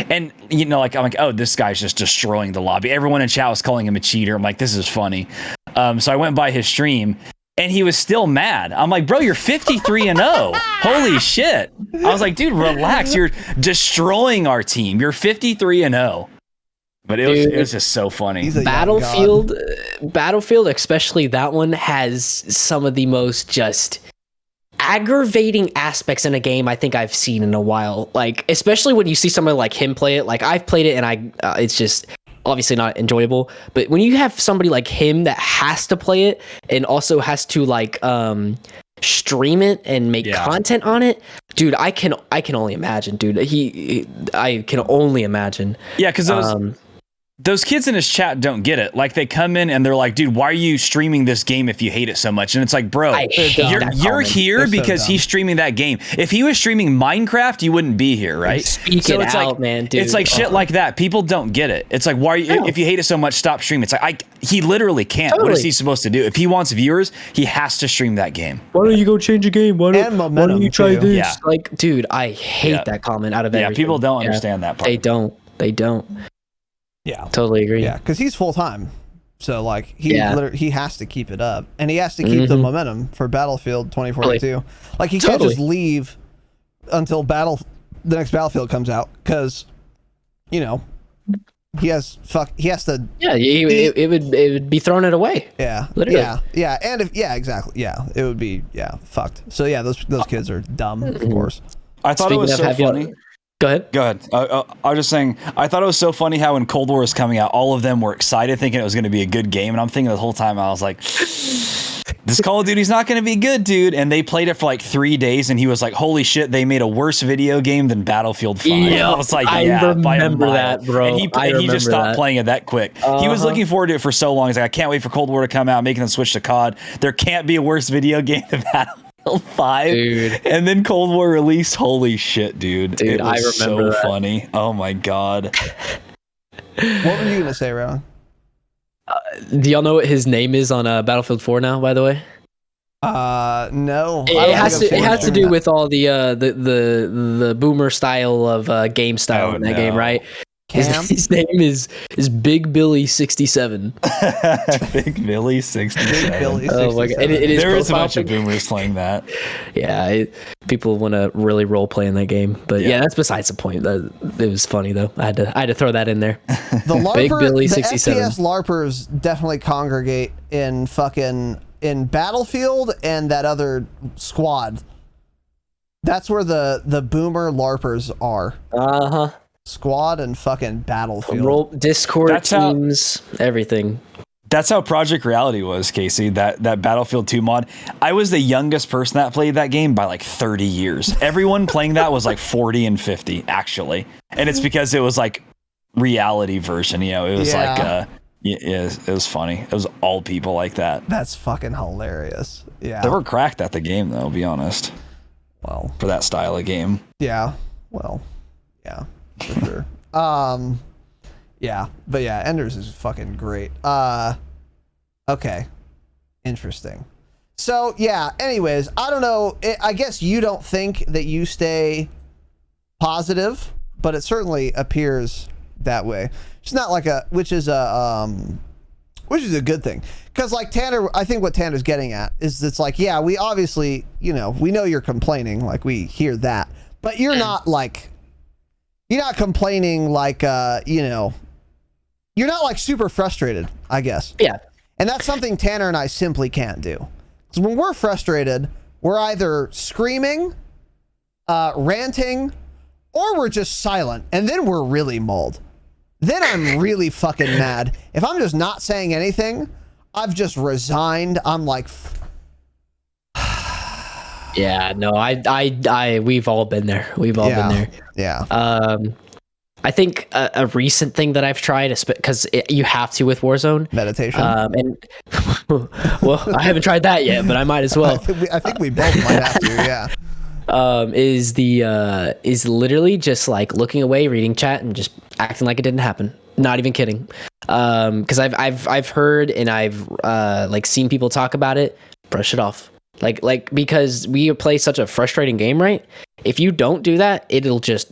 And you know, like I'm like, oh, this guy's just destroying the lobby. Everyone in chat was calling him a cheater. I'm like, this is funny. So I went by his stream, and he was still mad. I'm like, bro, you're 53-0. Holy shit. I was like, dude, relax. You're destroying our team. You're 53-0. But it was just so funny. Battlefield, especially that one, has some of the most just aggravating aspects in a game I think I've seen in a while. Like, especially when you see somebody like him play it. Like, I've played it, and it's just obviously not enjoyable. But when you have somebody like him that has to play it and also has to like stream it and make content on it, dude, I can only imagine, dude. I can only imagine. Yeah, because those kids in his chat don't get it. Like, they come in and they're like, dude, why are you streaming this game if you hate it so much? And it's like, bro, you're here because he's streaming that game. If he was streaming Minecraft, you wouldn't be here, right? Speak it out, man, dude. It's like shit like that. People don't get it. It's like, why are you, if you hate it so much, stop streaming. It's like, he literally can't. Totally. What is he supposed to do? If he wants viewers, he has to stream that game. Why don't you go change a game? Why don't you try this? Yeah. Like, dude, I hate that comment out of everything. Yeah, people don't understand that part. They don't. Yeah, totally agree. Yeah, because he's full time, so like he has to keep it up, and he has to keep the momentum for Battlefield 2042. Like, he can't just leave until the next Battlefield comes out, because he has to. Yeah, it would be throwing it away. Yeah, literally. Yeah, and exactly. Yeah, it would be fucked. So yeah, those kids are dumb, of course. I thought it was so funny. Go ahead. I was just saying, I thought it was so funny how when Cold War was coming out, all of them were excited, thinking it was going to be a good game. And I'm thinking the whole time, I was like, this Call of Duty's not going to be good, dude. And they played it for like 3 days, and he was like, holy shit, they made a worse video game than Battlefield 5. Yeah, I was like, I remember that, bro. And he just stopped playing it that quick. He was looking forward to it for so long. He's like, I can't wait for Cold War to come out, making them switch to COD. There can't be a worse video game than Battlefield 5, dude. And then Cold War released. Holy shit, dude! It was I remember so funny. Oh my god. What were you gonna say, Raidon? Do y'all know what his name is on Battlefield 4 now? By the way. No. It has to do with all the boomer style of game style in that game, right? His name is Big Billy 67. Big Billy 67. Oh my god! There is a bunch of boomers playing that. Yeah, people want to really role play in that game, but yeah, that's besides the point. It was funny though. I had to throw that in there. The Big Billy 67. The FPS LARPers definitely congregate in Battlefield and that other squad. That's where the boomer LARPers are. Squad and fucking Battlefield. Discord teams, everything. That's how Project Reality was, Casey. That Battlefield 2 mod. I was the youngest person that played that game by like 30 years. Everyone playing that was like 40 and 50, actually. And it's because it was like reality version. It was like it was funny. It was all people like that. That's fucking hilarious. Yeah. They were cracked at the game, though, be honest. Well, for that style of game. Yeah. Well, yeah. For sure. Yeah, but yeah, Enders is fucking great. Okay. Interesting. So, yeah, anyways, I don't know. I guess you don't think that you stay positive, but it certainly appears that way. It's not like which is a good thing. Because like Tanner, I think what Tanner's getting at is it's like, yeah, we obviously, we know you're complaining, like we hear that, but you're not like, you're not complaining like, you're not like super frustrated, I guess. Yeah. And that's something Tanner and I simply can't do. Because when we're frustrated, we're either screaming, ranting, or we're just silent. And then we're really mauled. Then I'm really fucking mad. If I'm just not saying anything, I've just resigned. I'm like... Yeah, no, we've all been there. We've all been there. Yeah. I think a recent thing that I've tried, because you have to with Warzone. Meditation. And well, I haven't tried that yet, but I might as well. I think we both might have to. Yeah. Is literally just like looking away, reading chat, and just acting like it didn't happen. Not even kidding. Because I've heard and I've like seen people talk about it. Brush it off. Like because we play such a frustrating game, right? If you don't do that, it'll just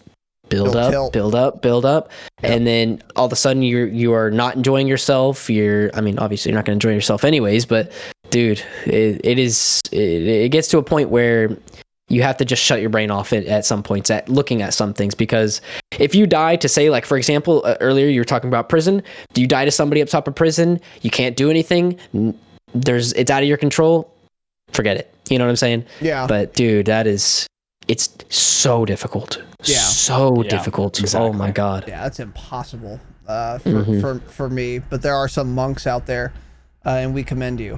build up, and then all of a sudden you are not enjoying yourself. Obviously you're not going to enjoy yourself anyways, but dude, it gets to a point where you have to just shut your brain off at some points at looking at some things, because if you die to, say, like, for example, earlier you were talking about prison. Do you die to somebody up top of prison? You can't do anything. It's out of your control. Forget it. You know what I'm saying? Yeah. But dude, it's so difficult. Yeah. So difficult. Exactly. Oh my God. Yeah, that's impossible for me. But there are some monks out there, and we commend you.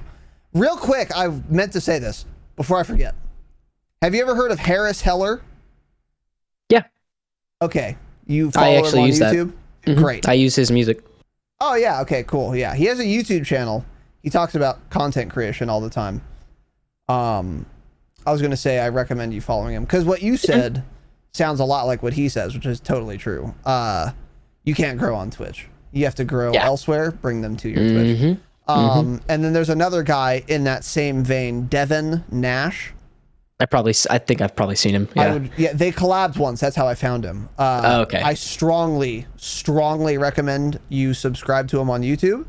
Real quick, I meant to say this before I forget. Have you ever heard of Harris Heller? Yeah. Okay. You follow him on YouTube? Great. I use his music. Oh, yeah. Okay, cool. Yeah. He has a YouTube channel. He talks about content creation all the time. I was going to say I recommend you following him, because what you said sounds a lot like what he says, which is totally true. You can't grow on Twitch. You have to grow elsewhere, bring them to your Twitch. And then there's another guy in that same vein, Devin Nash. I think I've probably seen him. Yeah. They collabed once. That's how I found him. Okay. I strongly recommend you subscribe to him on YouTube,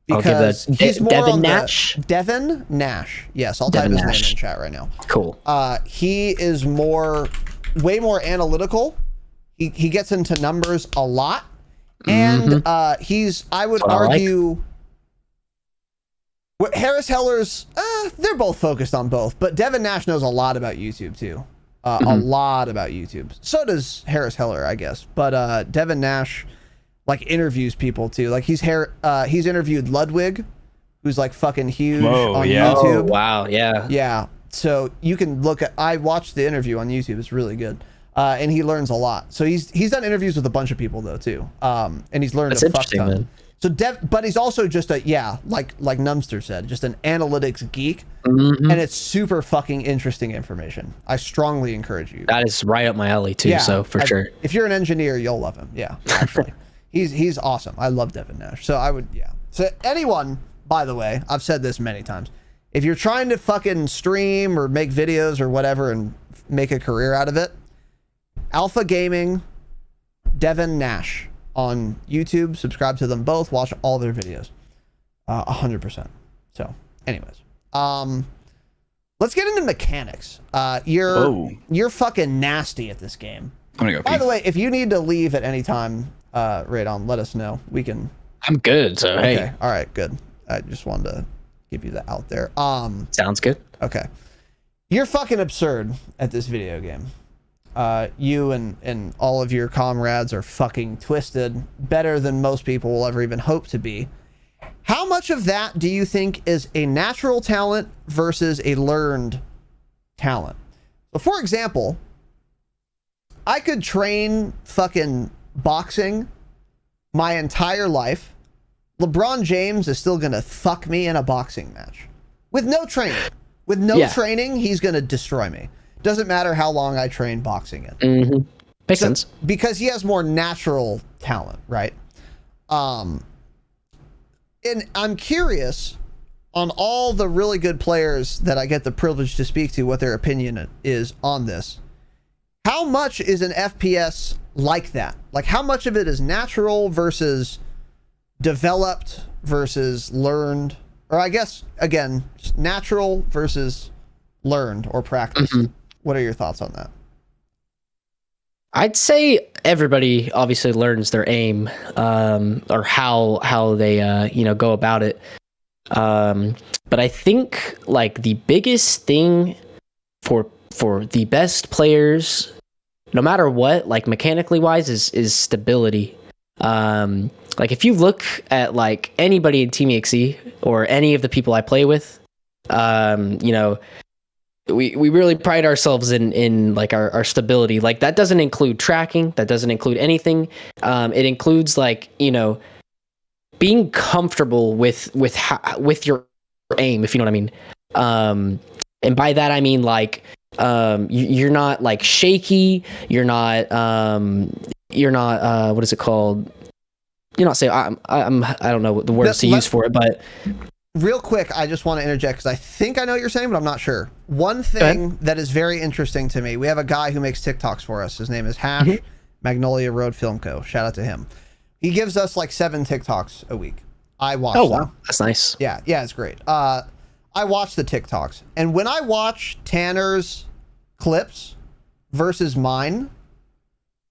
because he's more Devin on Nash? Devin Nash. Yes, I'll type his name in chat right now. Cool. He is way more analytical. He gets into numbers a lot, and I would argue. Harris Heller's, they're both focused on both, but Devin Nash knows a lot about YouTube too. A lot about YouTube. So does Harris Heller, I guess. But Devin Nash, like, interviews people too. Like, he's interviewed Ludwig, who's like fucking huge on YouTube. Oh, wow, yeah. Yeah. So you can I watched the interview on YouTube. It's really good. And he learns a lot. So he's done interviews with a bunch of people though too. And he's learned a fuck ton. Man. So but he's also just like Numster said, just an analytics geek, and it's super fucking interesting information. I strongly encourage you. That is right up my alley too. So for sure, if you're an engineer, you'll love him. Yeah, actually, he's awesome. I love Devin Nash. So I would, yeah. So anyone, by the way, I've said this many times, if you're trying to fucking stream or make videos or whatever and make a career out of it, Alpha Gaming, Devin Nash on YouTube, subscribe to them both, watch all their videos. 100%. So anyways, let's get into mechanics. You're fucking nasty at this game. I'm gonna go By the way, if you need to leave at any time, Raidon, let us know. We can. I'm good. So Okay. hey. All right, good. I just wanted to give you that out there. Sounds good. Okay. You're fucking absurd at this video game. You and all of your comrades are fucking twisted, better than most people will ever even hope to be. How much of that do you think is a natural talent versus a learned talent? So, for example, I could train fucking boxing my entire life. LeBron James is still gonna fuck me in a boxing match with no training. With no training, he's gonna destroy me. Doesn't matter how long I train boxing in. Makes sense. Because he has more natural talent, right? And I'm curious on all the really good players that I get the privilege to speak to, what their opinion is on this. How much is an FPS like that? Like, how much of it is natural versus developed versus learned? Or I guess, again, natural versus learned or practiced. What are your thoughts on that? I'd say everybody obviously learns their aim, or how they go about it. But I think like the biggest thing for the best players, no matter what, like mechanically wise, is stability. Like if you look at like anybody in Team EXE or any of the people I play with, we really pride ourselves in like our stability. Like that doesn't include tracking. That doesn't include anything. It includes like, being comfortable with your aim, if you know what I mean. And by that, I mean like, you're not like shaky. You're not, what is it called? You're not saying I don't know what the words to use for it, but real quick, I just want to interject because I think I know what you're saying, but I'm not sure. One thing that is very interesting to me, we have a guy who makes TikToks for us. His name is Hash, Magnolia Road Film Co. Shout out to him. He gives us like 7 TikToks a week. I watch Oh, them. wow. That's nice. Yeah, it's great. I watch the TikToks. And when I watch Tanner's clips versus mine,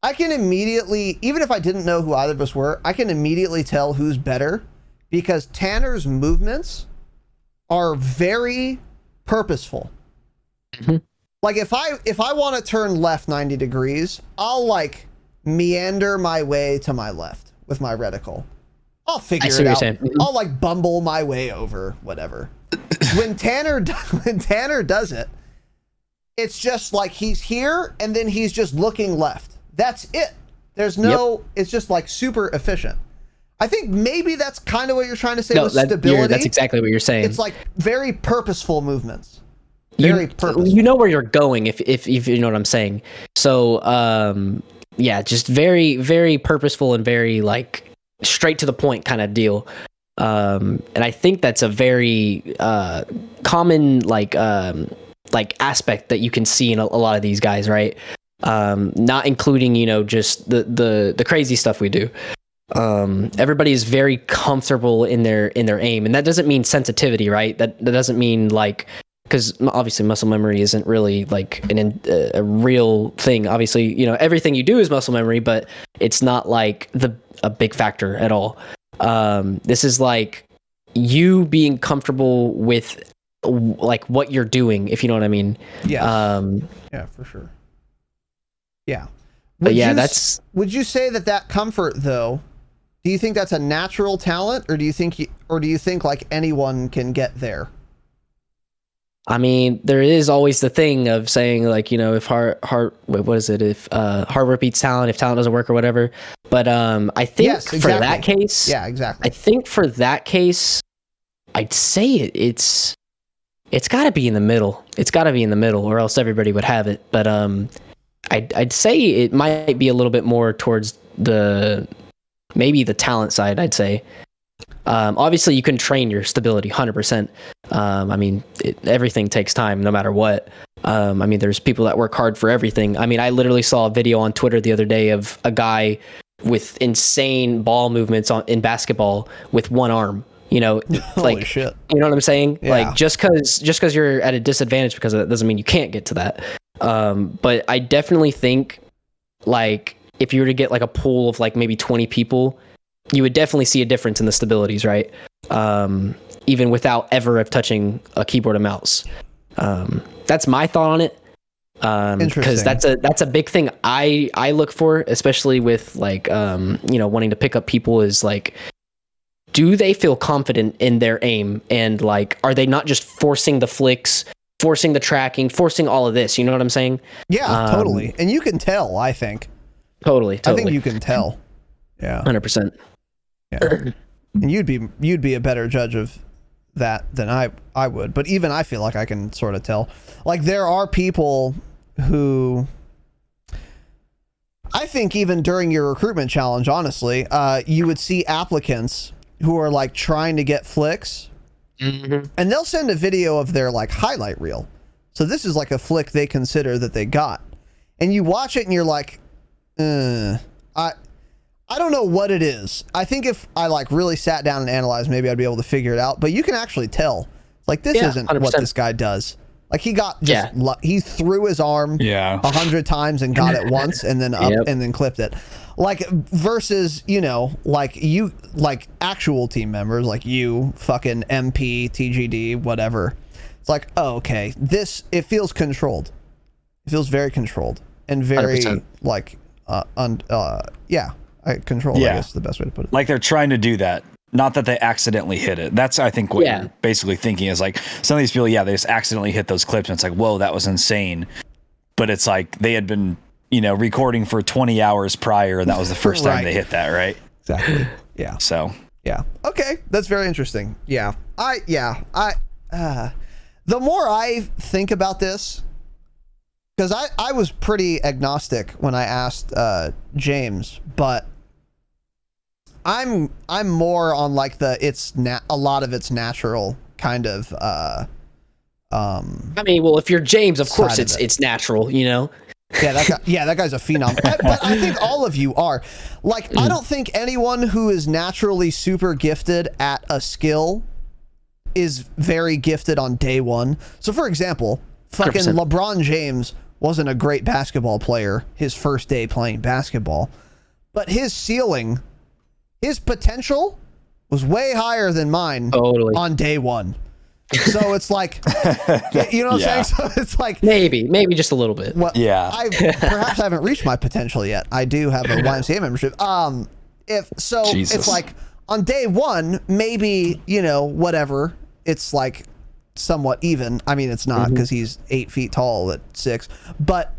I can immediately, even if I didn't know who either of us were, I can immediately tell who's better because Tanner's movements are very purposeful. Mm-hmm. Like if I want to turn left 90 degrees, I'll like meander my way to my left with my reticle. I'll figure it out. Mm-hmm. I'll like bumble my way over whatever. when Tanner does it, it's just like he's here and then he's just looking left. That's it. There's no, it's just like super efficient. I think maybe that's kind of what you're trying to say with stability. That's exactly what you're saying. It's like very purposeful movements. Very purposeful. You know where you're going if you know what I'm saying. So, yeah, just very, very purposeful and very like straight to the point kind of deal. And I think that's a very common like aspect that you can see in a lot of these guys, right? Not including, you know, just the crazy stuff we do. Everybody is very comfortable in their aim, and that doesn't mean sensitivity, right? That doesn't mean like, because obviously muscle memory isn't really like a real thing. Obviously, you know, everything you do is muscle memory, but it's not like a big factor at all. This is like you being comfortable with like what you're doing, if you know what I mean. Yeah. Yeah, for sure. Yeah. But yeah, would you say that comfort though? Do you think that's a natural talent, or do you think like anyone can get there? I mean, there is always the thing of saying like, you know, if hard work beats talent, if talent doesn't work or whatever. But I think for that case, yeah, exactly. I think for that case, I'd say it's got to be in the middle. It's got to be in the middle, or else everybody would have it. But I'd say it might be a little bit more towards maybe the talent side, I'd say. Obviously you can train your stability 100%. I mean, everything takes time no matter what. I mean, there's people that work hard for everything. I mean, I literally saw a video on Twitter the other day of a guy with insane ball movements in basketball with one arm, you know, like, holy shit. You know what I'm saying? Yeah. Like just cause you're at a disadvantage because of that doesn't mean you can't get to that. But I definitely think like if you were to get like a pool of like maybe 20 people, you would definitely see a difference in the stabilities, right? Even without ever touching a keyboard and mouse. That's my thought on it. Because that's a big thing I look for, especially with like you know, wanting to pick up people, is like, do they feel confident in their aim, and like, are they not just forcing the flicks, forcing the tracking, forcing all of this? You know what I'm saying? Yeah, totally. And you can tell, I think. Totally. I think you can tell. Yeah. 100%. Yeah. And you'd be a better judge of that than I would. But even I feel like I can sort of tell. Like there are people who, I think even during your recruitment challenge, honestly, you would see applicants who are like trying to get flicks, and they'll send a video of their like highlight reel. So this is like a flick they consider that they got, and you watch it and you're like, I don't know what it is. I think if I like really sat down and analyzed, maybe I'd be able to figure it out. But you can actually tell, like, this isn't 100%. What this guy does. Like he got just he threw his arm 100 times and got it once, and then up and then clipped it. Like versus, you know, like you, like actual team members, like you, fucking MP, TGD, whatever. It's like, oh, okay, it feels controlled. It feels very controlled and very 100%. Like, control, I guess is the best way to put it. Like they're trying to do that. Not that they accidentally hit it. That's, I think, what you're basically thinking is like some of these people, they just accidentally hit those clips and it's like, whoa, that was insane. But it's like they had been, you know, recording for 20 hours prior, and that was the first time they hit that, right? Exactly. Yeah. So. Yeah. Okay. That's very interesting. Yeah. The more I think about this, because I was pretty agnostic when I asked James, but I'm more on like a lot of it's natural kind of. I mean, well, if you're James, of course it's natural, you know. That guy's a phenom. But I think all of you are. Like, I don't think anyone who is naturally super gifted at a skill is very gifted on day one. So, for example, fucking 100%. LeBron James wasn't a great basketball player his first day playing basketball, but his ceiling, his potential was way higher than mine on day one. So it's like, you know what I'm saying? So it's like maybe just a little bit. Well, I perhaps haven't reached my potential yet. I do have a YMCA membership. It's like on day one, maybe, you know, whatever. It's like somewhat even. I mean, it's not because he's 8 feet tall at 6, but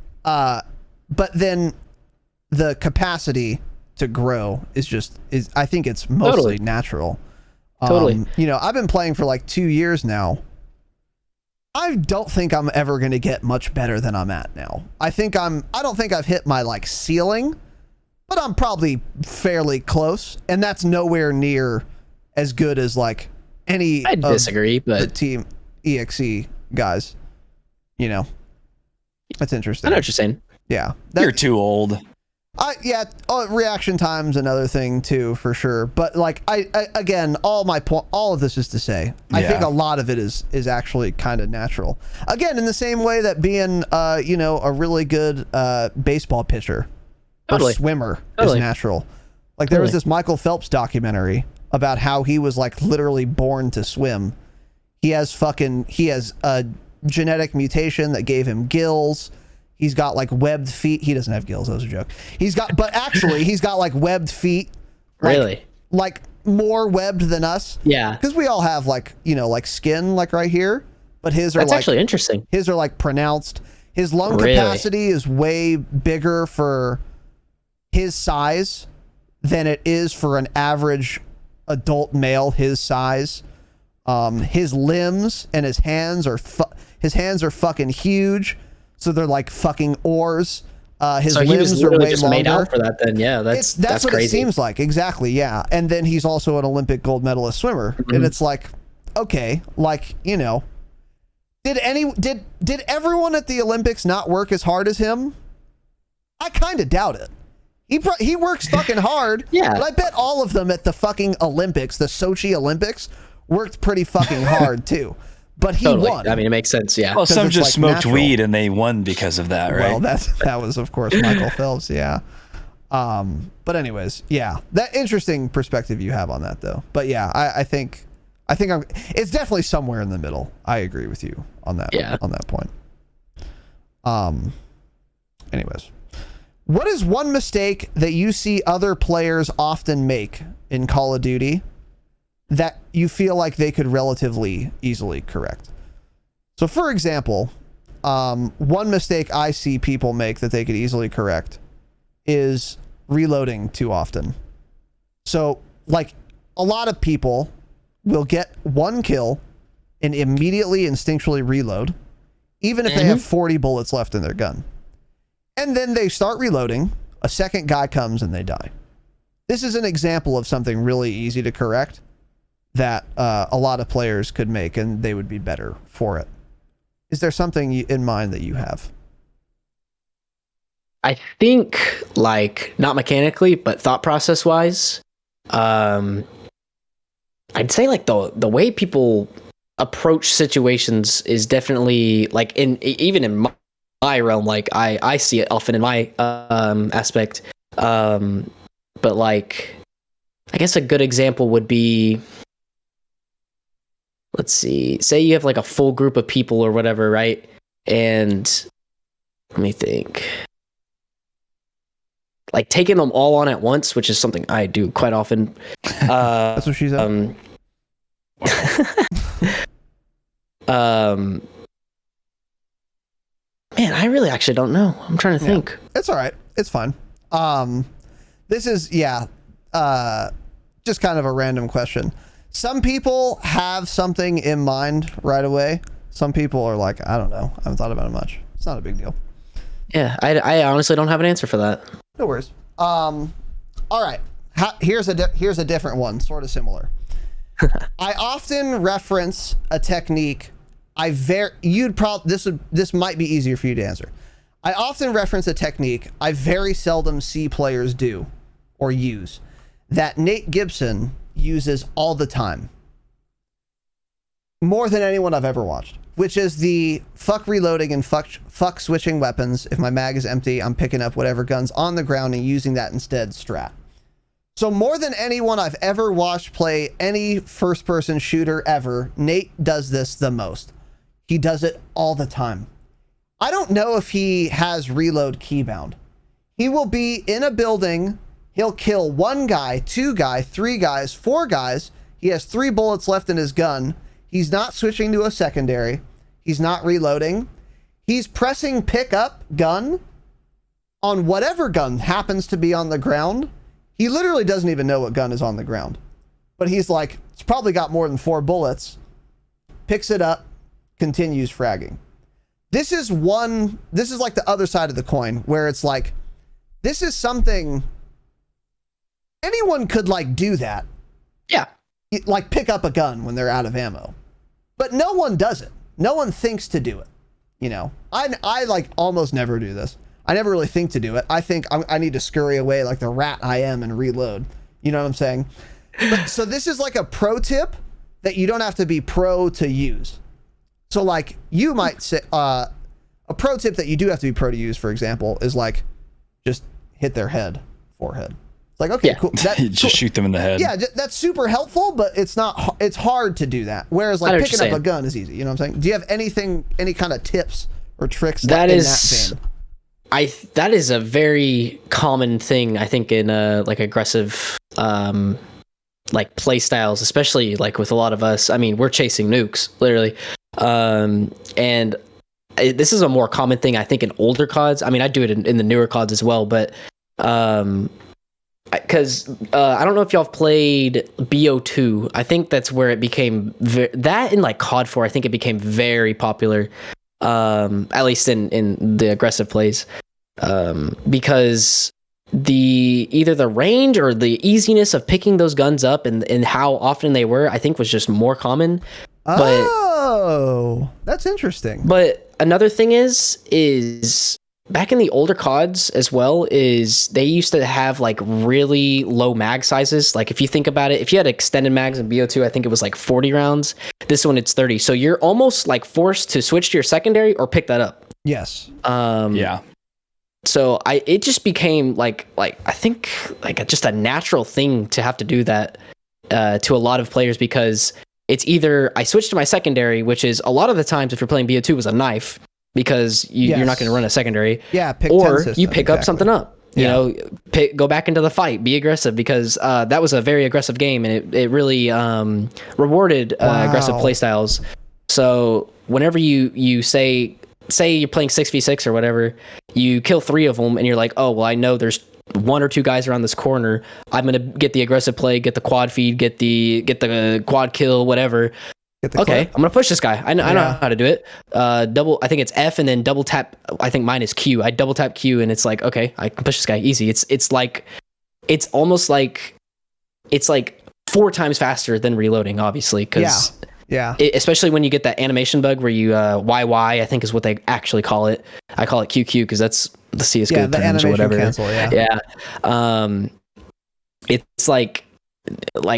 then the capacity to grow is I think it's mostly natural. Totally. You know, I've been playing for like 2 years now. I don't think I'm ever going to get much better than I'm at now. I don't think I've hit my like ceiling, but I'm probably fairly close, and that's nowhere near as good as like any I disagree, of the but Team EXE guys. You know, that's interesting. I know what you're saying. Yeah. You're too old. Reaction time's another thing too, for sure. But like, I again, all of this is to say, I think a lot of it is actually kind of natural. Again, in the same way that being, you know, a really good baseball pitcher or swimmer is natural. Like there was this Michael Phelps documentary about how he was like literally born to swim. He has a genetic mutation that gave him gills. He's got like webbed feet. He doesn't have gills. That was a joke. He's got like webbed feet. Really? Like more webbed than us. Yeah. Because we all have like, you know, like skin like right here, but his are That's like actually interesting. His are like pronounced. His lung capacity is way bigger for his size than it is for an average adult male his size. His limbs and his hands are fucking huge. So they're like fucking oars. His limbs are way just longer. Made out for that then. Yeah, that's what crazy. it seems like. Exactly. Yeah. And then he's also an Olympic gold medalist swimmer. And it's like, okay, like, you know, did everyone at the Olympics not work as hard as him? I kind of doubt it. He works fucking hard. Yeah. But I bet all of them at the fucking Olympics, the Sochi Olympics, worked pretty fucking hard too. But he won. I mean, it makes sense. Yeah. Well, some just like smoked weed and they won because of that, right? Well, that was of course Michael Phelps. Yeah. But anyways, yeah, that interesting perspective you have on that though. But yeah, I think it's definitely somewhere in the middle. I agree with you on that. Yeah. On that point. Anyways, what is one mistake that you see other players often make in Call of Duty that you feel like they could relatively easily correct? So for example, one mistake I see people make that they could easily correct is reloading too often. So like a lot of people will get one kill and immediately instinctually reload, even if they have 40 bullets left in their gun. And then they start reloading, a second guy comes and they die. This is an example of something really easy to correct that a lot of players could make, and they would be better for it. Is there something in mind that you have? I think, like, not mechanically, but thought process wise, I'd say like the way people approach situations is definitely like even in my realm, like I see it often in my aspect. But like, I guess a good example would be, let's see, say you have like a full group of people or whatever, right? And let me think. Like taking them all on at once, which is something I do quite often. That's what she said. Man, I really actually don't know. I'm trying to think. It's all right. It's fine. This is, just kind of a random question. Some people have something in mind right away. Some people are like, I don't know. I haven't thought about it much. It's not a big deal. Yeah, I honestly don't have an answer for that. No worries. All right. Here's a different one, sort of similar. I often reference a technique. This might be easier for you to answer. I often reference a technique I very seldom see players do or use that Nate Gibson uses all the time. More than anyone I've ever watched, which is the fuck reloading and fuck switching weapons. If my mag is empty, I'm picking up whatever gun's on the ground and using that instead strat. So more than anyone I've ever watched play any first-person shooter ever, Nate does this the most. He does it all the time. I don't know if he has reload keybound. He will be in a building. He'll kill 1 guy, 2 guys, 3 guys, 4 guys. He has 3 bullets left in his gun. He's not switching to a secondary. He's not reloading. He's pressing pick up gun on whatever gun happens to be on the ground. He literally doesn't even know what gun is on the ground. But he's like, it's probably got more than 4 bullets. Picks it up, continues fragging. This is like the other side of the coin, where it's like, this is something anyone could like do that. Yeah. Like pick up a gun when they're out of ammo. But no one does it. No one thinks to do it. You know, I like almost never do this. I never really think to do it. I think I need to scurry away like the rat I am and reload. You know what I'm saying? But, so this is like a pro tip that you don't have to be pro to use. So like you might say, a pro tip that you do have to be pro to use, for example, is like just hit their forehead. It's like, okay, cool. Just shoot them in the head. Yeah, that's super helpful, but it's hard to do that. Whereas like picking up a gun is easy. You know what I'm saying? Do you have any kind of tips or tricks in that vein? That is a very common thing, I think, in like aggressive like play styles, especially like with a lot of us. I mean, we're chasing nukes, literally. And this is a more common thing, I think, in older CODs. I mean, I do it in the newer CODs as well, but because I don't know if y'all have played BO2. I think that's where it became that in like COD 4. I think it became very popular, at least in the aggressive plays, because either the range or the easiness of picking those guns up and how often they were, I think, was just more common. Oh, that's interesting. But another thing is back in the older CODs as well, is they used to have like really low mag sizes. Like if you think about it, if you had extended mags in BO2, I think it was like 40 rounds. This one, it's 30. So you're almost like forced to switch to your secondary or pick that up. Yes. Yeah. So it just became like I think like just a natural thing to have to do that to a lot of players, because it's either I switch to my secondary, which is a lot of the times if you're playing BO2 was a knife, because you're not going to run a secondary. Yeah, or you pick up something up. You know, go back into the fight, be aggressive, because that was a very aggressive game, and it really rewarded aggressive playstyles. So whenever you say you're playing 6v6 or whatever, you kill 3 of them, and you're like, oh well, I know there's 1 or 2 guys around this corner. I'm gonna get the aggressive play, get the quad feed, get the quad kill, whatever. Okay, I'm gonna push this guy. I know how to do it. I think it's F and then double tap. I think mine is Q. I double tap Q and it's like, okay, I can push this guy easy. It's almost like 4 times faster than reloading, obviously, because especially when you get that animation bug where you YY, I think is what they actually call it. I call it QQ because that's the CS:GO terms or whatever. Cancel, It's like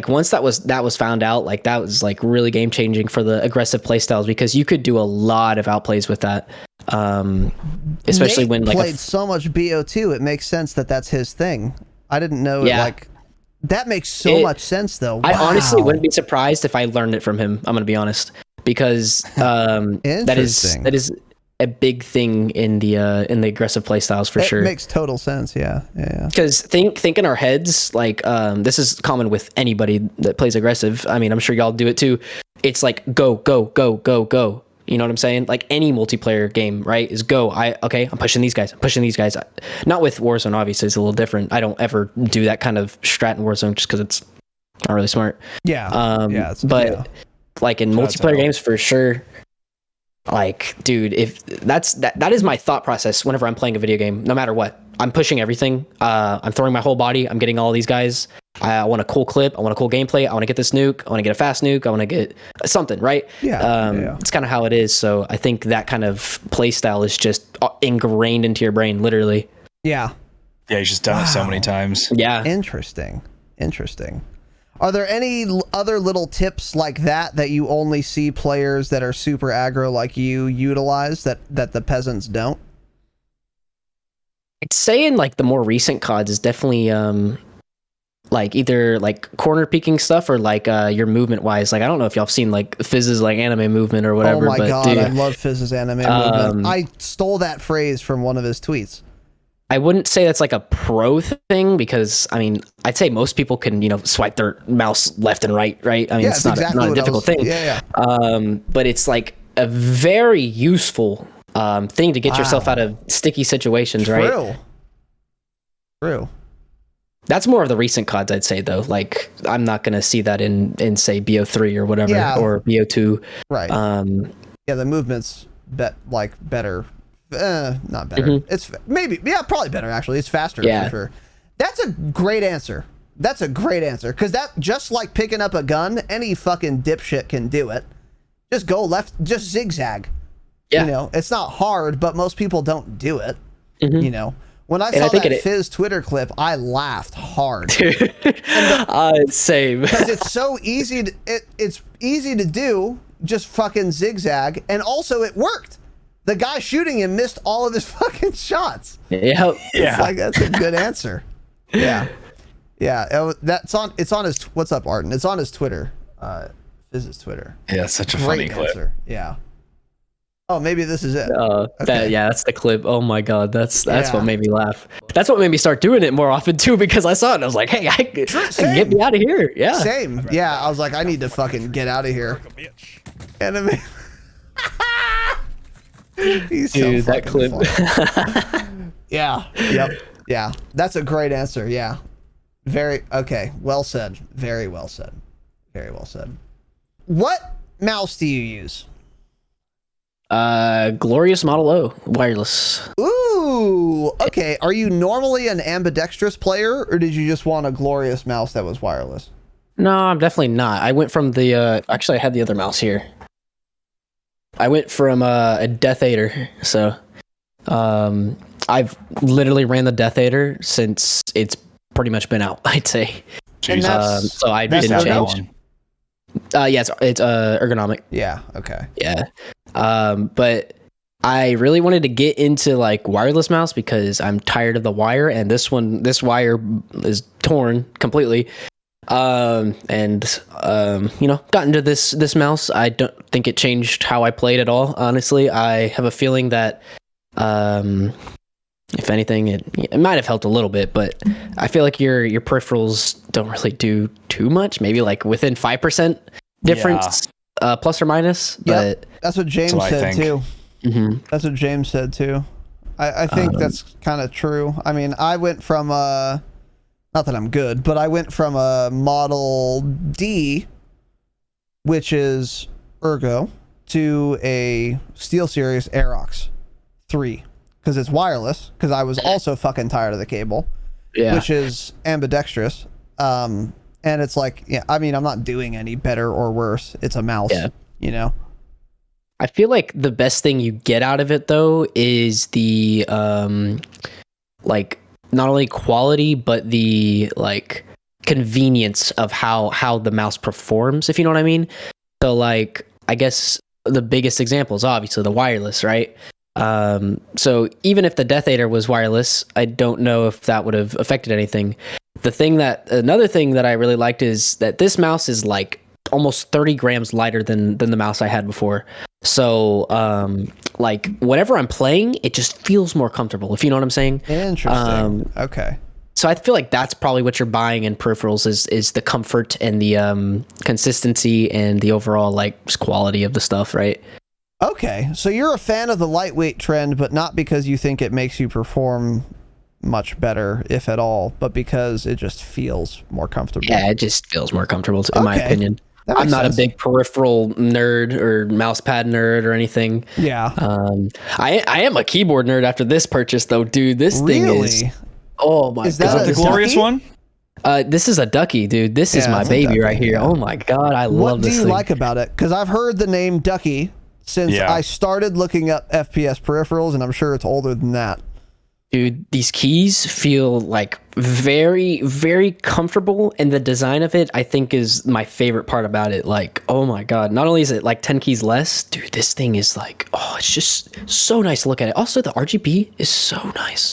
once that was found out, like that was like really game changing for the aggressive playstyles, because you could do a lot of outplays with that. Especially Nate when like played so much BO2, it makes sense that that's his thing. I didn't know like that makes so much sense though. Wow. I honestly wouldn't be surprised if I learned it from him. I'm gonna be honest, because that is a big thing in the aggressive playstyles for sure. It makes total sense. Yeah. Because think in our heads, like this is common with anybody that plays aggressive. I mean, I'm sure y'all do it too. It's like go go go go go. You know what I'm saying? Like any multiplayer game, right? Is go. I'm pushing these guys. Not with Warzone, obviously, it's a little different. I don't ever do that kind of strat in Warzone just because it's not really smart. Yeah. Like in multiplayer games, for sure. Like, dude, if that is my thought process whenever I'm playing a video game, no matter what. I'm pushing everything. I'm throwing my whole body. I'm getting all these guys. I want a cool clip. I want a cool gameplay. I want to get this nuke. I want to get a fast nuke. I want to get something, right? Yeah. It's kind of how it is. So I think that kind of play style is just ingrained into your brain, literally. Yeah. Yeah, he's just done it so many times. Yeah. Interesting. Are there any other little tips like that you only see players that are super aggro like you utilize that the peasants don't? I'd say in like the more recent CODs is definitely like either like corner peeking stuff or like your movement wise. Like I don't know if y'all have seen like Fizz's like anime movement or whatever. Oh my god, dude, I love Fizz's anime movement. I stole that phrase from one of his tweets. I wouldn't say that's like a pro thing because I mean I'd say most people can swipe their mouse left and right. I mean it's not a difficult thing. Yeah. But it's like a very useful thing to get yourself out of sticky situations, right? True. That's more of the recent CODs, I'd say, though. Like, I'm not gonna see that in say BO3 or whatever, or BO2. Right. Yeah, the movement's better. Not better. Mm-hmm. It's probably better actually. It's faster for sure. That's a great answer. Because that, just like picking up a gun, any fucking dipshit can do it. Just go left, just zigzag. Yeah. It's not hard, but most people don't do it. Mm-hmm. When I saw that Fizz Twitter clip, I laughed hard. Same. Because it's so easy. It's easy to do. Just fucking zigzag, and also it worked. The guy shooting him missed all of his fucking shots. Yeah. It's like, that's a good answer. Yeah. It's on his. What's up, Arden? It's on his Twitter. Fizz's Twitter. Yeah, it's such a funny clip. Answer. Yeah. Oh, maybe this is it. That's the clip. Oh my god, that's what made me laugh. That's what made me start doing it more often too, because I saw it and I was like, hey, I can get me out of here. Yeah. Same. Yeah, I was like, I need to fucking get out of here. And I mean, he's dude, so that clip. Yeah. Yep. Yeah. That's a great answer. Yeah. Well said. Very well said. What mouse do you use? Glorious Model O wireless. Ooh, okay. Are you normally an ambidextrous player, or did you just want a glorious mouse that was wireless? No, I'm definitely not. I went from the actually I had the other mouse here. I went from a Death Eater, so I've literally ran the Death Eater since it's pretty much been out, I'd say. So I didn't change. Yeah, it's ergonomic. Yeah. Okay. Yeah. But I really wanted to get into like wireless mouse because I'm tired of the wire, and this wire is torn completely. Got into this mouse. I don't think it changed how I played at all. Honestly, I have a feeling that if anything, it might have helped a little bit, but I feel like your peripherals don't really do too much. Maybe like within 5% difference, plus or minus. Yeah, but that's what James said too. Mm-hmm. That's what James said too. I think that's kind of true. I mean, I went from not that I'm good, but I went from a Model D, which is Ergo, to a SteelSeries Aerox 3. Because it's wireless, because I was also fucking tired of the cable, which is ambidextrous. And it's like, I mean, I'm not doing any better or worse. It's a mouse, I feel like the best thing you get out of it, though, is the, like, not only quality, but the, like, convenience of how the mouse performs, if you know what I mean. So, like, I guess the biggest example is obviously the wireless, right? So even if the Death Eater was wireless, I don't know if that would have affected anything. Another thing that I really liked is that this mouse is like almost 30 grams lighter than the mouse I had before. So, like whenever I'm playing, it just feels more comfortable, if you know what I'm saying. Interesting. Okay. So I feel like that's probably what you're buying in peripherals is the comfort and the consistency and the overall like quality of the stuff, right? Okay, so you're a fan of the lightweight trend, but not because you think it makes you perform much better, if at all, but because it just feels more comfortable. Yeah, it just feels more comfortable, in my opinion. That makes I'm not sense. a big peripheral nerd or mouse pad nerd or anything. Yeah. I am a keyboard nerd after this purchase though, dude. This thing is, Really? oh my Is that god, Is that the a glorious ducky? one? this is a ducky, dude. This is Yeah, my it's a baby ducky, right here. yeah. Oh my god, I What love do this you thing. like about it? Because I've heard the name Ducky since Yeah. I started looking up FPS peripherals, and I'm sure it's older than that. Dude, these keys feel like very, very comfortable, and the design of it, I think, is my favorite part about it. Like, oh my god, not only is it like 10 keys less, dude, this thing is like, oh, it's just so nice to look at it. Also, the RGB is so nice.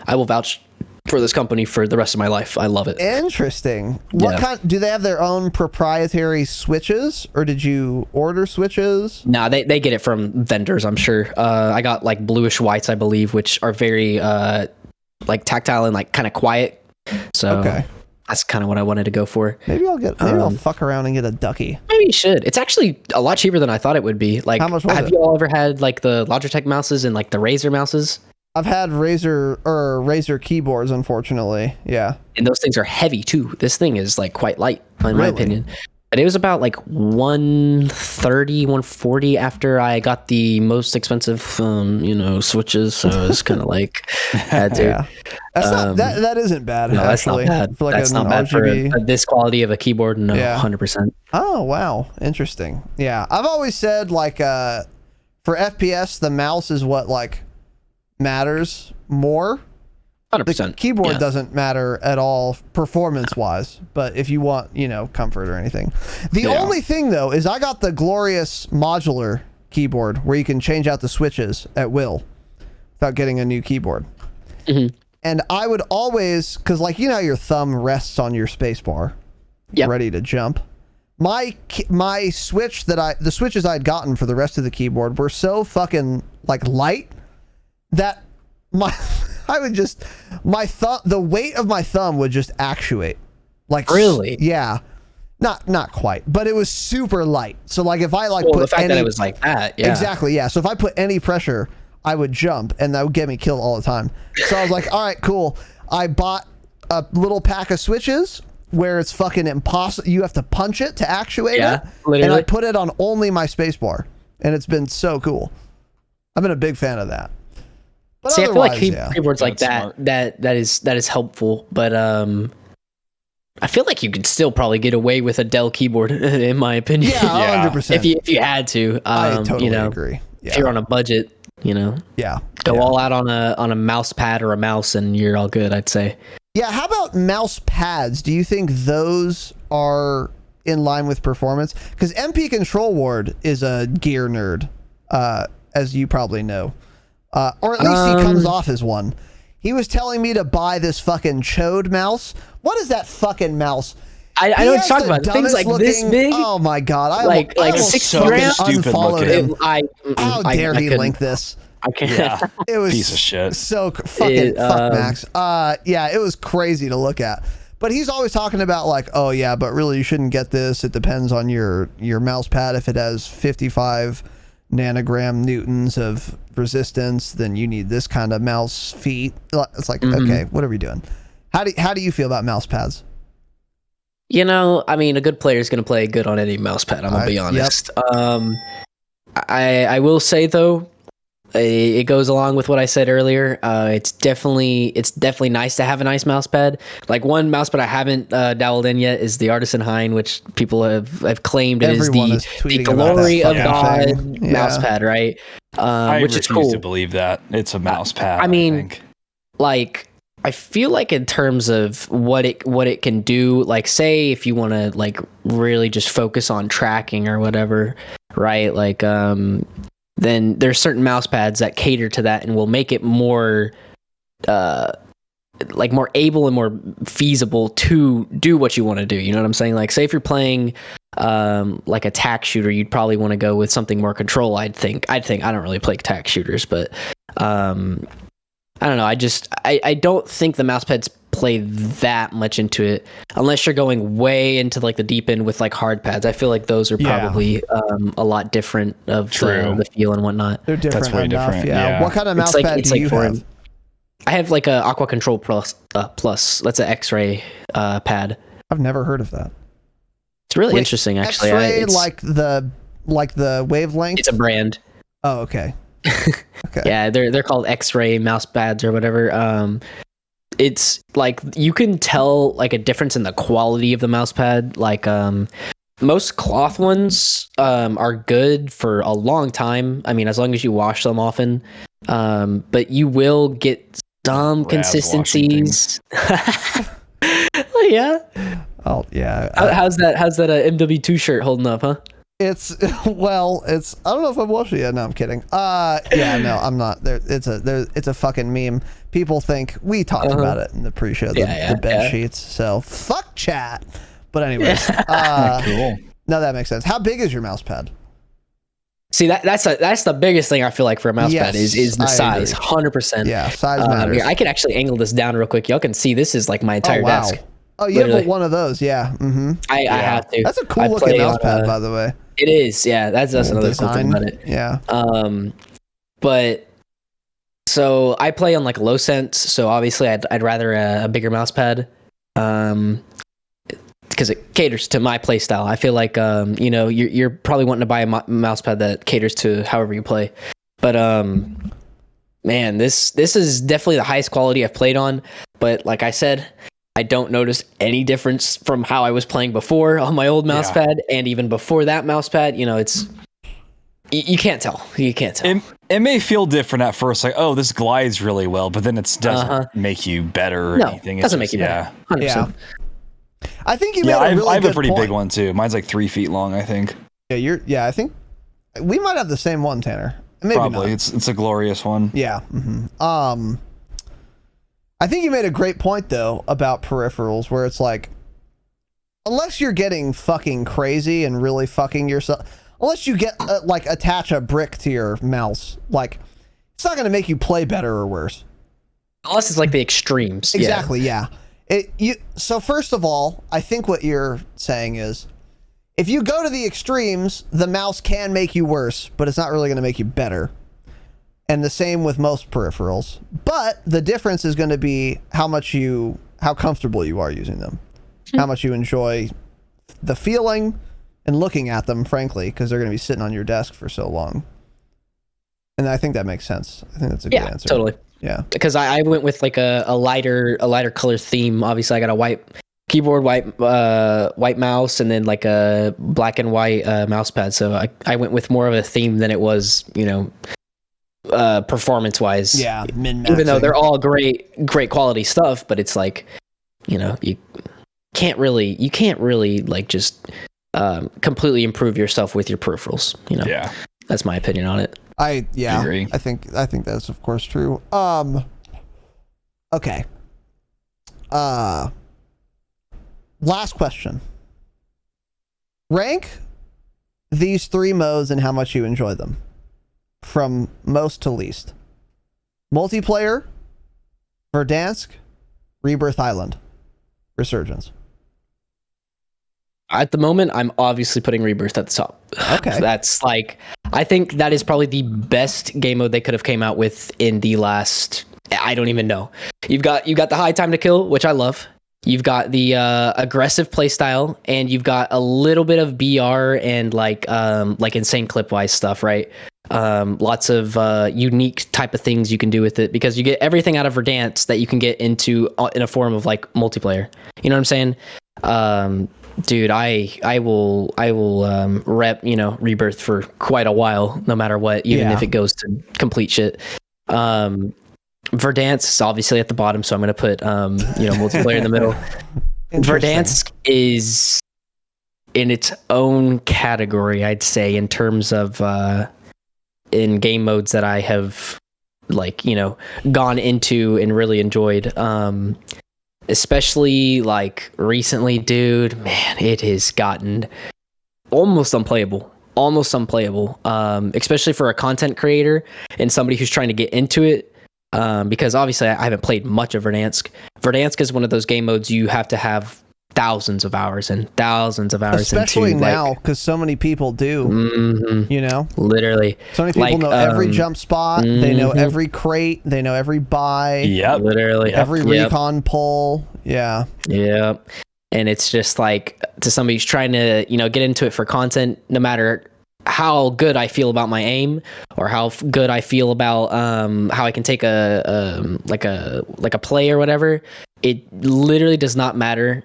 I will vouch for this company for the rest of my life. I love it. Interesting. What Yeah. kind? Do they have their own proprietary switches, or did you order switches? Nah, they get it from vendors, I'm sure. I got like bluish whites, I believe, which are very like tactile and like kind of quiet. So Okay. that's kind of what I wanted to go for. Maybe I'll fuck around and get a Ducky. Maybe you should. It's actually a lot cheaper than I thought it would be. Like, How much was have it? you all ever had like the Logitech mouses and like the Razer mouses? I've had Razer keyboards, unfortunately. Yeah. And those things are heavy too. This thing is like quite light, in my Really? opinion. But it was about like 130, 140 after I got the most expensive, switches. So it's kind of like, dude. Yeah. That's not, that isn't bad. No, that's actually. not bad. For like That's an not bad for RGB. this quality of a keyboard. No, Yeah. 100%. Oh wow, interesting. Yeah, I've always said like for FPS, the mouse is what like matters more. 100%. The keyboard yeah. doesn't matter at all performance wise, but if you want, comfort or anything. The only thing though is I got the glorious modular keyboard where you can change out the switches at will without getting a new keyboard. Mhm. And I would always, because like how your thumb rests on your space bar, Yep. ready to jump. My switch the switches I'd gotten for the rest of the keyboard were so fucking like light that the weight of my thumb would just actuate. Like Really? Yeah. Not quite, but it was super light. So like if I Well, the fact that it was like that, yeah. Exactly, yeah. So if I put any pressure, I would jump, and that would get me killed all the time. So I was like, all right, cool. I bought a little pack of switches where it's fucking impossible. You have to punch it to actuate Yeah, it. literally. And I put it on only my spacebar, and it's been so cool. I've been a big fan of that. But See, I feel like otherwise, keyboards like That's that is helpful, but I feel like you could still probably get away with a Dell keyboard, in my opinion. Yeah, 100%. if you had to, I totally agree. Yeah. If you're on a budget, Yeah. go yeah. all out on a mouse pad or a mouse, and you're all good. I'd say. Yeah, how about mouse pads? Do you think those are in line with performance? Because MP Control Ward is a gear nerd, as you probably know. Or at least he comes off as one. He was telling me to buy this fucking Chode mouse. What is that fucking mouse? I know what you're talking about. Things like this big. Oh my god! I Like almost 6 fucking grams? Stupid unfollowed looking. him. How dare he couldn't. link this? I can't. Yeah. It was Piece of shit. So fuck Max. Yeah, it was crazy to look at. But he's always talking about like, oh yeah, but really you shouldn't get this. It depends on your mouse pad. If it has 55 nanogram newtons of resistance, then you need this kind of mouse feet. It's like, okay, what are we doing? How do you feel about mouse pads? I mean, a good player is going to play good on any mouse pad. I'm gonna be honest. I will say though, it goes along with what I said earlier. It's definitely nice to have a nice mouse pad. Like one mouse pad I haven't dabbled in yet is the Artisan Hein, which people have claimed it Everyone is is the tweeting about glory that of fucking God thing. mouse Yeah. pad, right? I Which is refuse cool. to believe that it's a mouse pad. I mean, think. Like, I feel like in terms of what it can do, like say if you want to like really just focus on tracking or whatever, right? Like then there's certain mouse pads that cater to that and will make it more like more able and more feasible to do what you want to do. You know what I'm saying? Like say if you're playing like a tac shooter, you'd probably want to go with something more control. I'd think I don't really play tac shooters, but I don't know. I don't think the mouse pads play that much into it unless you're going way into like the deep end with like hard pads. I feel like those are probably a lot different of the feel and whatnot. They're different That's way enough. different, Yeah. yeah. What kind of mouse It's like- pad it's do like you for have? I have like a Aqua Control Plus. That's an X-ray pad. I've never heard of that. It's It's really Wait, interesting, actually. X-ray, like the wavelength. It's a brand. Oh, okay. Okay. Yeah, they're called X-ray mouse pads or whatever. It's like you can tell like a difference in the quality of the mouse pad. Like most cloth ones are good for a long time. I mean, as long as you wash them often. But you will get some consistencies. Oh, yeah. Oh yeah. How's that MW2 shirt holding up, huh? It's I don't know if I've watched it yet. No, I'm kidding. Yeah, no, I'm not. It's a fucking meme. People think we talked about it in the pre-show, the bed sheets. So fuck chat. But anyways, Cool. no, that makes sense. How big is your mouse pad? See, that's the biggest thing I feel like for a mouse pad is the size. 100%. Yeah, size matters. Here, I can actually angle this down real quick. Y'all can see this is like my entire desk. Oh, you have one of those, yeah. Mm-hmm. I have to. That's a cool looking mouse pad, by the way. It is, yeah. That's another cool thing about it. Yeah. But so I play on like low sense, so obviously I'd rather a bigger mouse pad, because it caters to my play style. I feel like you're probably wanting to buy a mouse pad that caters to however you play. But man, this is definitely the highest quality I've played on. But like I said, I don't notice any difference from how I was playing before on my old mouse pad, and even before that mouse pad. It's you can't tell. You can't tell. It may feel different at first, like, oh, this glides really well, but then it doesn't make you better or anything. It doesn't make you better. 100%. Yeah. I think you made a really good point. I have a pretty big one too. Mine's like 3 feet long, I think. Yeah, I think we might have the same one, Tanner. Maybe probably not. It's a glorious one. Yeah. Mm-hmm. I think you made a great point though about peripherals, where it's like, unless you're getting fucking crazy and really fucking yourself, unless you get attach a brick to your mouse, like it's not going to make you play better or worse. Unless it's like the extremes. Exactly. Yeah. So first of all, I think what you're saying is, if you go to the extremes, the mouse can make you worse, but it's not really going to make you better. And the same with most peripherals. But the difference is going to be how comfortable you are using them. How much you enjoy the feeling and looking at them, frankly, because they're going to be sitting on your desk for so long. And I think that makes sense. I think that's a good answer. Totally. Yeah. Because I went with like a lighter color theme. Obviously, I got a white keyboard, white mouse, and then like a black and white mouse pad. So I went with more of a theme than it was, performance wise. Yeah, min-maxing. Even though they're all great quality stuff, but it's like, you can't really like just completely improve yourself with your peripherals. Yeah, that's my opinion on it. I agree. I think that's of course true. Okay. Last question. Rank these 3 modes and how much you enjoy them, from most to least. Multiplayer, Verdansk, Rebirth Island, Resurgence. At the moment, I'm obviously putting Rebirth at the top. Okay. That's like, I think that is probably the best game mode they could have came out with in the last, I don't even know. You've got the high time to kill, which I love. You've got the aggressive playstyle, and you've got a little bit of BR and like insane clip-wise stuff, right? Lots of unique type of things you can do with it, because you get everything out of Verdansk that you can get into in a form of like multiplayer. You know what I'm saying? Dude, I will rep Rebirth for quite a while, no matter what, even if it goes to complete shit. Verdansk is obviously at the bottom, so I'm gonna put multiplayer in the middle. Verdansk is in its own category, I'd say, in terms of in game modes that I have gone into and really enjoyed. Especially like recently, dude, man, it has gotten almost unplayable, especially for a content creator and somebody who's trying to get into it, because obviously I haven't played much of Verdansk. Verdansk is one of those game modes you have to have thousands of hours especially into, now, because so many people do. Literally, so many people know every jump spot. They know every crate, they know every buy, literally every recon pull. And and it's just like to somebody who's trying to get into it for content, no matter how good I feel about my aim or how good I feel about how I can take a play or whatever, it literally does not matter,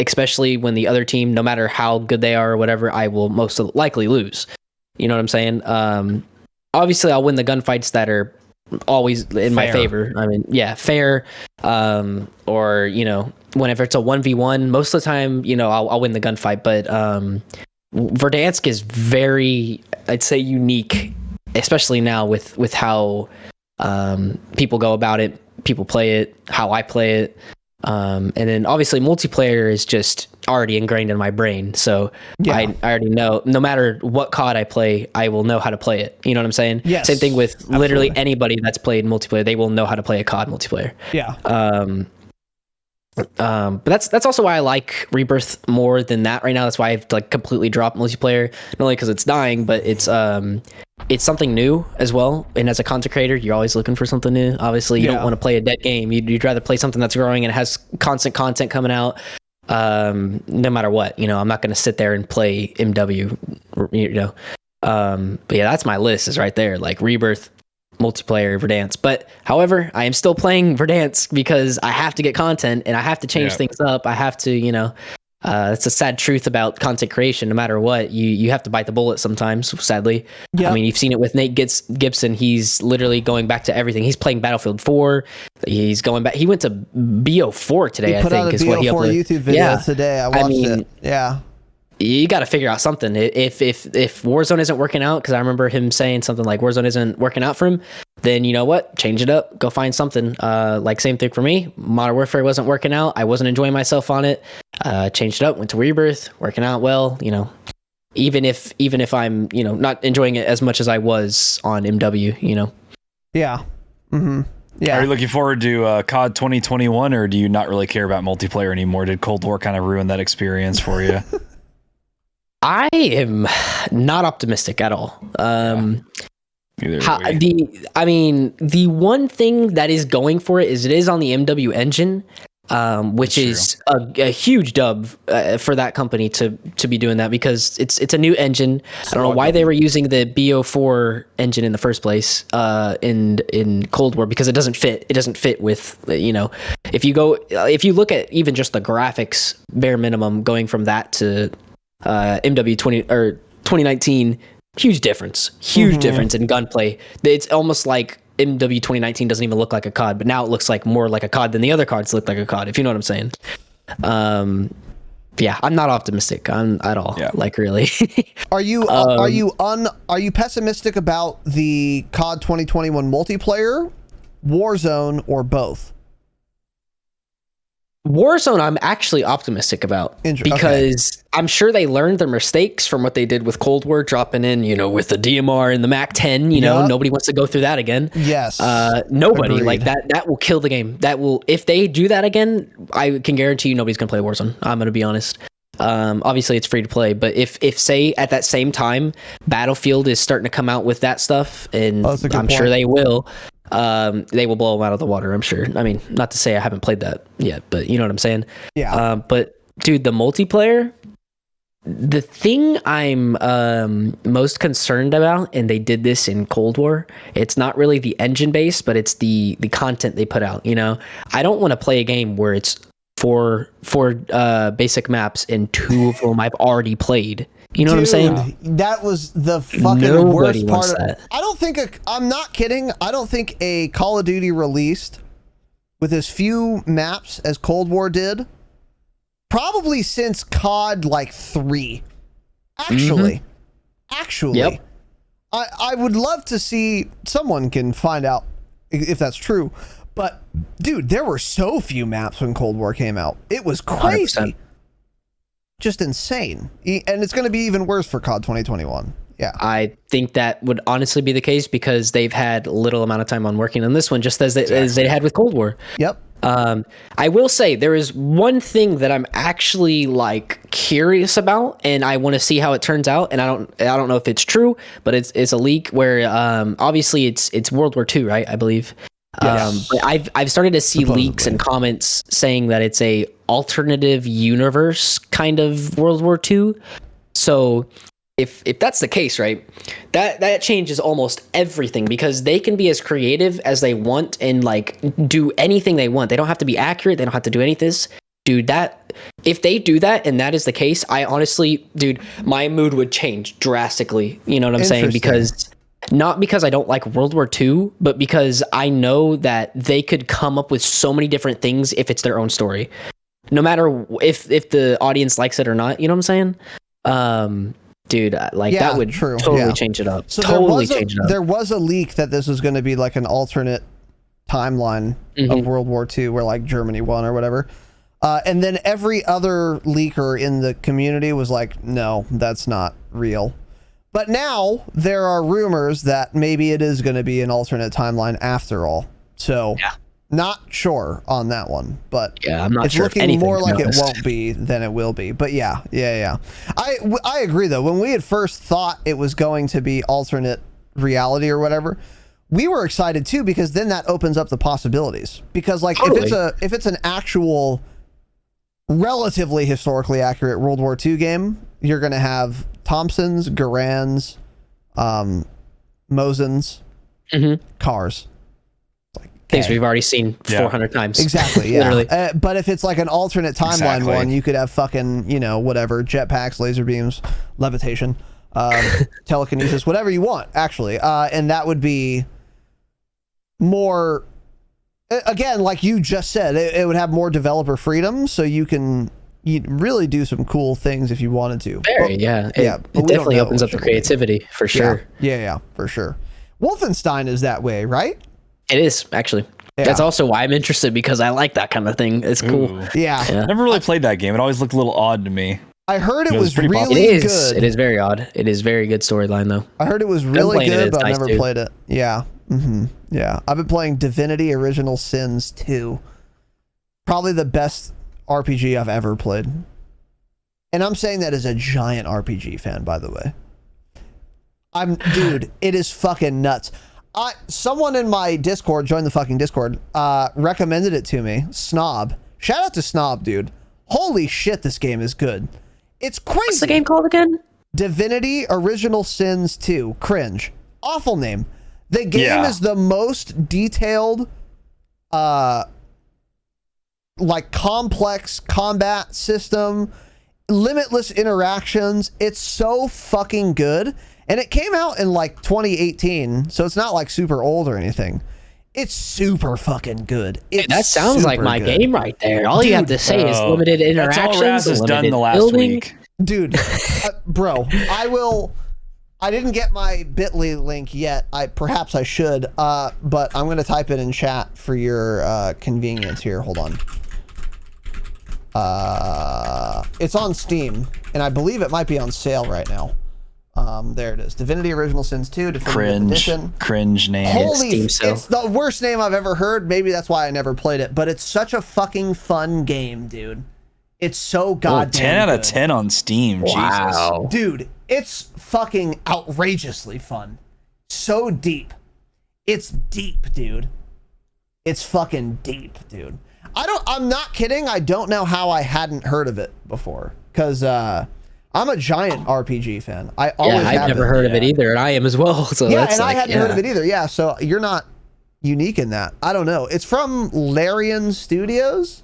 especially when the other team, no matter how good they are or whatever, I will most likely lose. You know what I'm saying? Obviously I'll win the gunfights that are always in my favor. I mean, yeah, fair. Or whenever it's a 1v1, most of the time, I'll win the gunfight, but Verdansk is very, I'd say, unique, especially now with how people go about it, people play it, how I play it. And then obviously multiplayer is just already ingrained in my brain. So yeah. I already know, no matter what COD I play, I will know how to play it. You know what I'm saying? Yes, same thing with absolutely. Literally anybody that's played multiplayer, they will know how to play a COD multiplayer. Yeah. But that's also why I like Rebirth more than that right now. That's why I've like completely dropped multiplayer, not only because it's dying, but it's something new as well. And as a content creator, you're always looking for something new. Obviously, you don't want to play a dead game. You'd rather play something that's growing and has constant content coming out, no matter what. I'm not going to sit there and play MW. But yeah, that's my list is right there. Like Rebirth, multiplayer, Verdansk. But however, I am still playing Verdansk because I have to get content and I have to change things up. I have to, it's a sad truth about content creation. No matter what, you have to bite the bullet sometimes, sadly. Yep. I mean, you've seen it with Nate Gibson. He's literally going back to everything. He's playing Battlefield 4. He's going back. He went to BO4 today, I think, is what he uploaded. He put out a BO4 YouTube video today. I watched it. Yeah. You got to figure out something. If Warzone isn't working out, because I remember him saying something like Warzone isn't working out for him, then you know what? Change it up. Go find something. Like same thing for me. Modern Warfare wasn't working out. I wasn't enjoying myself on it. Changed it up. Went to Rebirth. Working out well. Even if I'm not enjoying it as much as I was on MW. Yeah. Mm-hmm. Yeah. Are you looking forward to COD 2021, or do you not really care about multiplayer anymore? Did Cold War kind of ruin that experience for you? I am not optimistic at all. The one thing that is going for it is on the MW engine, which is a huge dub for that company to be doing that, because it's a new engine. I don't know why they were using the BO4 engine in the first place in Cold War, because it doesn't fit. It doesn't fit with if you look at even just the graphics, bare minimum, going from that to MW 2019, huge difference in gunplay. It's almost like MW 2019 doesn't even look like a COD, but now it looks like more like a COD than the other CODs look like a COD, if you know what I'm saying. Yeah, I'm not optimistic at all. Yeah. Like, really. Are you pessimistic about the COD 2021 multiplayer, Warzone, or both? Warzone, I'm actually optimistic about, because I'm sure they learned their mistakes from what they did with Cold War, dropping in, with the DMR and the MAC 10. Nobody wants to go through that again. Yes, nobody. Agreed. Like that will kill the game. That will, if they do that again, I can guarantee you nobody's gonna play Warzone. I'm gonna be honest. Obviously it's free to play, but if say at that same time Battlefield is starting to come out with that stuff, and I'm sure they will. They will blow them out of the water, I'm sure. I mean, not to say I haven't played that yet, but you know what I'm saying? Yeah. But dude, the multiplayer, the thing I'm most concerned about, and they did this in Cold War, it's not really the engine base, but it's the content they put out. I don't want to play a game where it's four basic maps and 2 of them I've already played. You know what I'm saying? That was the fucking worst part of it. I'm not kidding. I don't think a Call of Duty released with as few maps as Cold War did, probably since COD 3. Actually. Yep. I would love to see, someone can find out if that's true, but dude, there were so few maps when Cold War came out. It was crazy. 100%. Just insane. And it's going to be even worse for COD 2021. Yeah. I think that would honestly be the case, because they've had little amount of time on working on this one, just as they had with Cold War. Yep. I will say there is one thing that I'm actually curious about, and I want to see how it turns out. And I don't know if it's true, but it's a leak where obviously it's World War II, right? I believe. But I've started to see leaks Supposedly. and comments saying that it's a alternative universe kind of World War II. So if that's the case, right, that changes almost everything, because they can be as creative as they want and like do anything they want. They don't have to be accurate. They don't have to do any of this. Dude, that if they do that and that is the case, I honestly, dude, my mood would change drastically. You know what I'm saying? Because not because I don't like World War II, but because I know that they could come up with so many different things if it's their own story, no matter if the audience likes it or not. You know what I'm saying? Dude, like Yeah, that would true. totally Yeah. change it up. So Totally change it up. there was a leak that this was going to be like an alternate timeline of World War II where like Germany won or whatever. And then every other leaker in the community was like, no, that's not real. But now there are rumors that maybe it is going to be an alternate timeline after all. So not sure on that one, but yeah, I'm not it's sure if looking anything, more to be like it honest. won't be than it will be. But yeah. I agree though. When we had first thought it was going to be alternate reality or whatever, we were excited too, because then that opens up the possibilities. Because like Totally. if it's an actual relatively historically accurate World War II game, you're going to have Thompsons, Garans, Mosins, cars. Things Okay. we've already seen 400 times. Exactly, yeah. Literally. But if it's like an alternate timeline Exactly. one, you could have fucking, you know, whatever, jetpacks, laser beams, levitation, telekinesis, whatever you want, actually. And that would be more, again, like you just said, it would have more developer freedom, so you really do some cool things if you wanted to. Very, yeah. It, yeah, but it we don't definitely know opens up which the it will be. creativity for sure. Yeah, for sure. Wolfenstein is that way, right? It is, actually. Yeah. That's also why I'm interested, because I like that kind of thing. It's cool. Ooh. Yeah. Yeah. I never really played that game. It always looked a little odd to me. I heard it It was was pretty popular. really It is. good. It is very odd. It is very good storyline, though. I heard it was really playing it, good, it's but I've nice, never too. played it. Yeah. Yeah. I've been playing Divinity Original Sins 2. Probably the best RPG I've ever played. And I'm saying that as a giant RPG fan, by the way. Dude, it is fucking nuts. Someone in my Discord, joined the fucking Discord, recommended it to me. Snob. Shout out to Snob, dude. Holy shit, this game is good. It's crazy. What's the game called again? Divinity Original Sins 2. Cringe. Awful name. The game is the most detailed, like complex combat system, limitless interactions. It's so fucking good. And it came out in like 2018, so it's not like super old or anything. It's super fucking good. It's That sounds like super my good. game right there. All you have to say is limited That's interactions. all Raz has done limited the last building. week. Dude, bro, I didn't get my Bitly link yet. Perhaps I should, but I'm going to type it in chat for your convenience here. Hold on. It's on Steam, and I believe it might be on sale right now. There it is. Divinity Original Sins 2 Definitive Edition. Cringe name. Holy, Steam sale. it's the worst name I've ever heard. Maybe that's why I never played it, but it's such a fucking fun game, dude. It's so goddamn 10 out of good. 10 on Steam. Wow. Dude, it's fucking outrageously fun. So deep. It's deep, dude. It's fucking deep, dude. I'm not kidding. I don't know how I hadn't heard of it before, because I'm a giant RPG fan. I always Yeah, have I've never been. heard of it either, and I am as well. So Yeah, that's and like, I hadn't heard of it either. Yeah, so you're not unique in that. I don't know. It's from Larian Studios.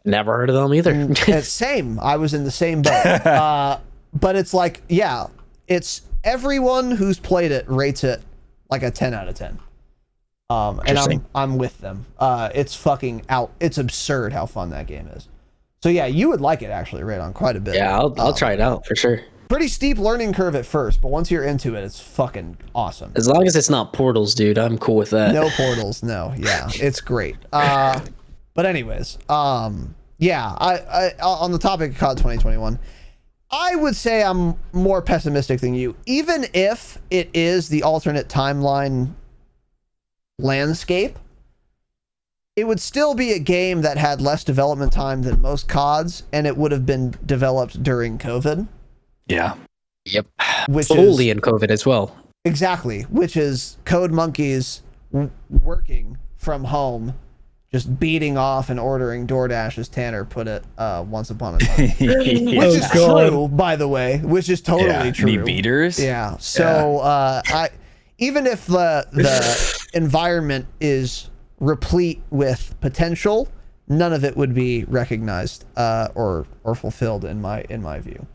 Never heard of them either. Same. I was in the same boat. But it's like, yeah, it's everyone who's played it rates it like a 10 out of 10. And I'm with them. It's fucking out. It's absurd how fun that game is. So yeah, you would like it actually, Raidon, quite a bit. Yeah, I'll try it out for sure. Pretty steep learning curve at first, but once you're into it, it's fucking awesome. As long as it's not Portals, dude, I'm cool with that. No portals, no. Yeah, it's great. But anyways, yeah, I on the topic of COD 2021, I would say I'm more pessimistic than you. Even if it is the alternate timeline landscape, it would still be a game that had less development time than most CODs, and it would have been developed during COVID. Yeah. Yep. Which Fully in COVID as well. Exactly, which is Code Monkeys working from home, just beating off and ordering DoorDash, as Tanner put it once upon a time. Which is true, by the way. Which is totally true. Meat beaters. Yeah. So even if the environment is replete with potential, none of it would be recognized or fulfilled in my view.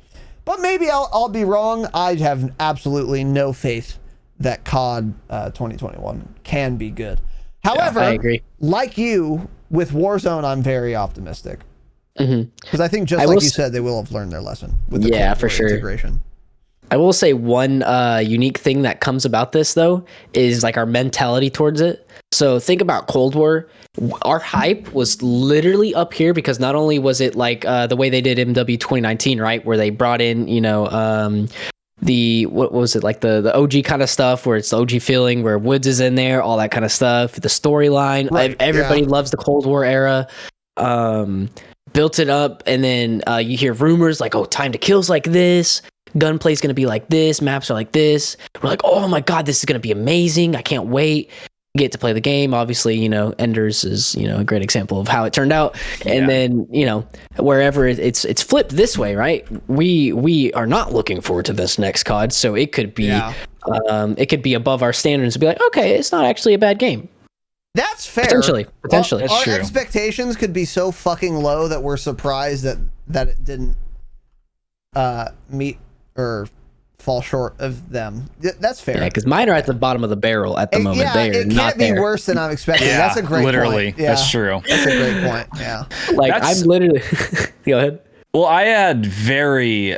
But maybe I'll be wrong. I have absolutely no faith that COD 2021 can be good. However, I agree. Like you, with Warzone, I'm very optimistic. Because I think just like you said, they will have learned their lesson with the Cold War integration. I will say one unique thing that comes about this, though, is like our mentality towards it. So think about Cold War. Our hype was literally up here because not only was it like the way they did MW 2019, right, where they brought in, what was it, like the OG kind of stuff where it's the OG feeling, where Woods is in there, all that kind of stuff, the storyline. Right, everybody loves the Cold War era. Built it up, and then you hear rumors like, oh, time to kill's like this, gunplay's gonna be like this, maps are like this. We're like, oh my god, this is gonna be amazing, I can't wait. Get to play the game. Obviously, Enders is a great example of how it turned out. And then wherever it's flipped this way, right? We are not looking forward to this next COD, so it could be it could be above our standards and be like, okay, it's not actually a bad game. That's fair. Potentially. Our expectations could be so fucking low that we're surprised that it didn't meet or fall short of them. That's fair. Yeah, because mine are at the bottom of the barrel at the moment. Yeah, it can't be worse than I'm expecting. That's a great literally, point. Yeah, that's true. That's a great point. Yeah. I'm literally... Go ahead. Well, I had very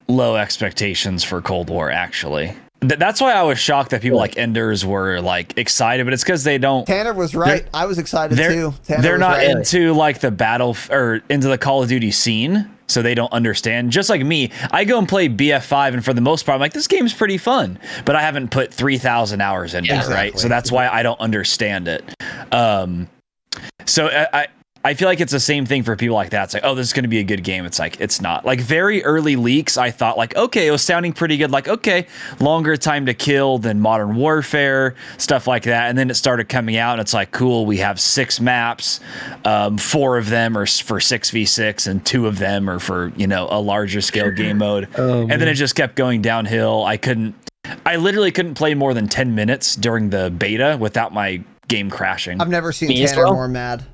low expectations for Cold War, actually. That's why I was shocked that people like Enders were like excited, but it's because they don't. Tanner was right. I was excited too. They're not into like the battle or into the Call of Duty scene, so they don't understand. Just like me, I go and play BF5, and for the most part, I'm like, this game's pretty fun, but I haven't put 3,000 hours into it, right? So that's why I don't understand it. So I feel like it's the same thing for people like that. It's like, oh, this is going to be a good game. It's like, it's not. Like very early leaks, I thought like, okay, it was sounding pretty good. Like, okay, longer time to kill than Modern Warfare, stuff like that. And then it started coming out and it's like, cool, we have 6 maps. 4 of them are for 6v6 and 2 of them are for, a larger scale game mode. And then it just kept going downhill. I literally couldn't play more than 10 minutes during the beta without my game crashing. I've never seen Tanner more mad.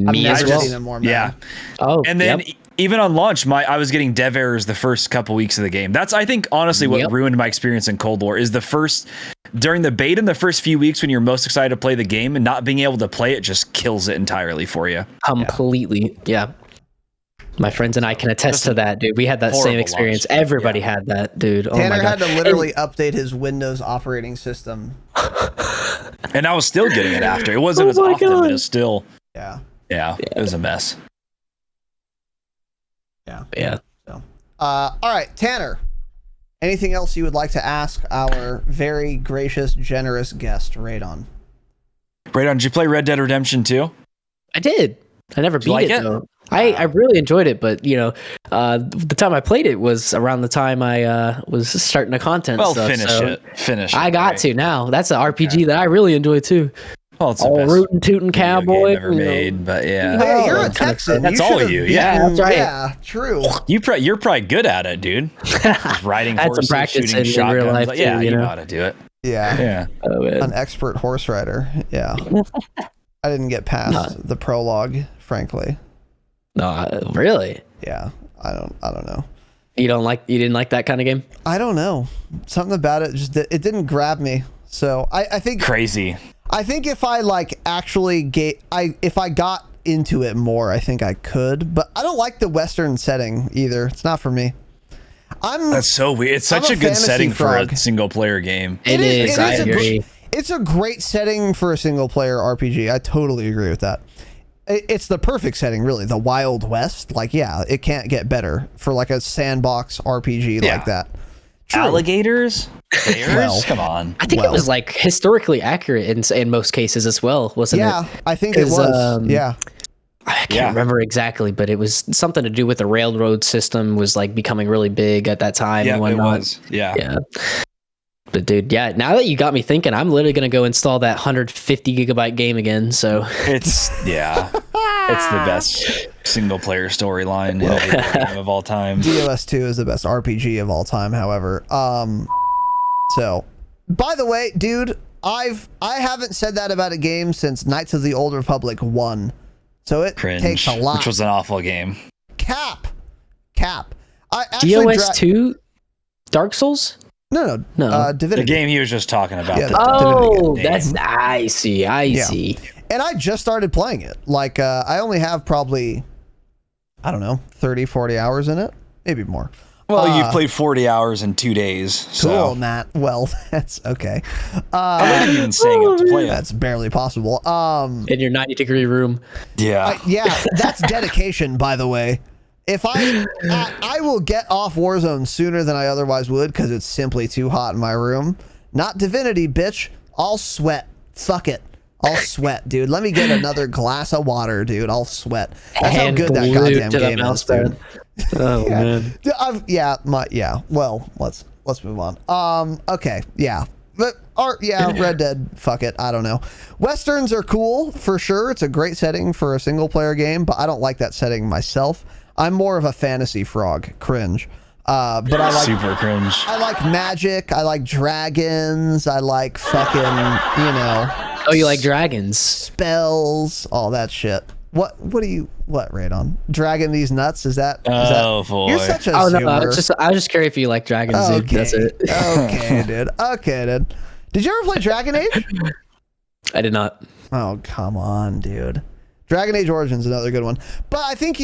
I've never seen him more mad. Yeah. Oh, and then even on launch, I was getting dev errors the first couple weeks of the game. That's, I think, honestly, what ruined my experience in Cold War is during the beta in the first few weeks when you're most excited to play the game, and not being able to play it just kills it entirely for you. Completely. Yeah. My friends and I can attest to that, dude. We had that same experience. Launch. Everybody had that, dude. Tanner had to literally update his Windows operating system. And I was still getting it after. It wasn't as often, but it was still... Yeah, it was a mess. Yeah. So, all right, Tanner. Anything else you would like to ask our very gracious, generous guest, Raidon? Raidon, did you play Red Dead Redemption 2? I did. I never beat it though. I really enjoyed it, but the time I played it was around the time I was starting the content. Well, stuff, finish it. I got to now. That's an RPG that I really enjoy too. Well, it's all rootin' tootin' cowboy ever made, but yeah. Hey, you're a Texan. That's all you. Yeah, that's right. Yeah, true. You're probably good at it, dude. Just riding horses, some practice shooting shotguns. In real life too, you know how to do it. Yeah. Oh, an expert horse rider. Yeah. I didn't get past the prologue, frankly. No, really? Yeah. I don't know. You didn't like that kind of game? I don't know. Something about it it didn't grab me. So I think crazy. I think if I if I got into it more, I think I could, but I don't like the Western setting either. It's not for me. That's so weird. It's such a good setting for a single player game. It is. I agree. It's a great setting for a single player RPG. I totally agree with that. It's the perfect setting, really. The Wild West. Like, yeah, it can't get better for like a sandbox RPG like that. True. Alligators? Bears? Well, come on. I think it was like historically accurate in most cases as well, wasn't it? Yeah, I think it was. Yeah. I can't remember exactly, but it was something to do with the railroad system was like becoming really big at that time. Yeah, and whatnot. it was. Yeah. But dude, yeah, now that you got me thinking, I'm literally gonna go install that 150 gigabyte game again. So It's the best single player storyline in every game of all time. DOS 2 is the best RPG of all time, however. So, by the way, dude, I haven't said that about a game since Knights of the Old Republic 1. So it Cringe, takes a lot. which was an awful game. Cap. I actually DOS 2, Dark Souls. No. Divinity. The game he was just talking about. Yeah, Oh, Divinity that's game. I see. And I just started playing it. Like, I only have probably, I don't know, 30, 40 hours in it. Maybe more. Well, you've played 40 hours in 2 days. Cool, So. Matt. Well, that's okay. I'm not even saying it to play it. That's barely possible. In your 90-degree room. Yeah. Yeah, that's dedication, by the way. If I will get off Warzone sooner than I otherwise would because it's simply too hot in my room. Not Divinity, bitch. I'll sweat. Fuck it. I'll sweat, dude. Let me get another glass of water, dude. I'll sweat. That's how good that goddamn game is, dude. Oh man. Well, let's move on. Okay, yeah. But Red Dead. Fuck it. I don't know. Westerns are cool for sure. It's a great setting for a single player game, but I don't like that setting myself. I'm more of a fantasy frog. Cringe. But I like super cringe. I like magic. I like dragons. I like fucking, Oh, you like dragons? spells, all that shit. What Raidon? Dragon these nuts? Is that Boy. You're such a Oh no, zoomer. I was just curious if you like dragons. Dude. That's it. Okay, dude. Okay, dude. Did you ever play Dragon Age? I did not. Oh, come on, dude. Dragon Age Origins is another good one. But I think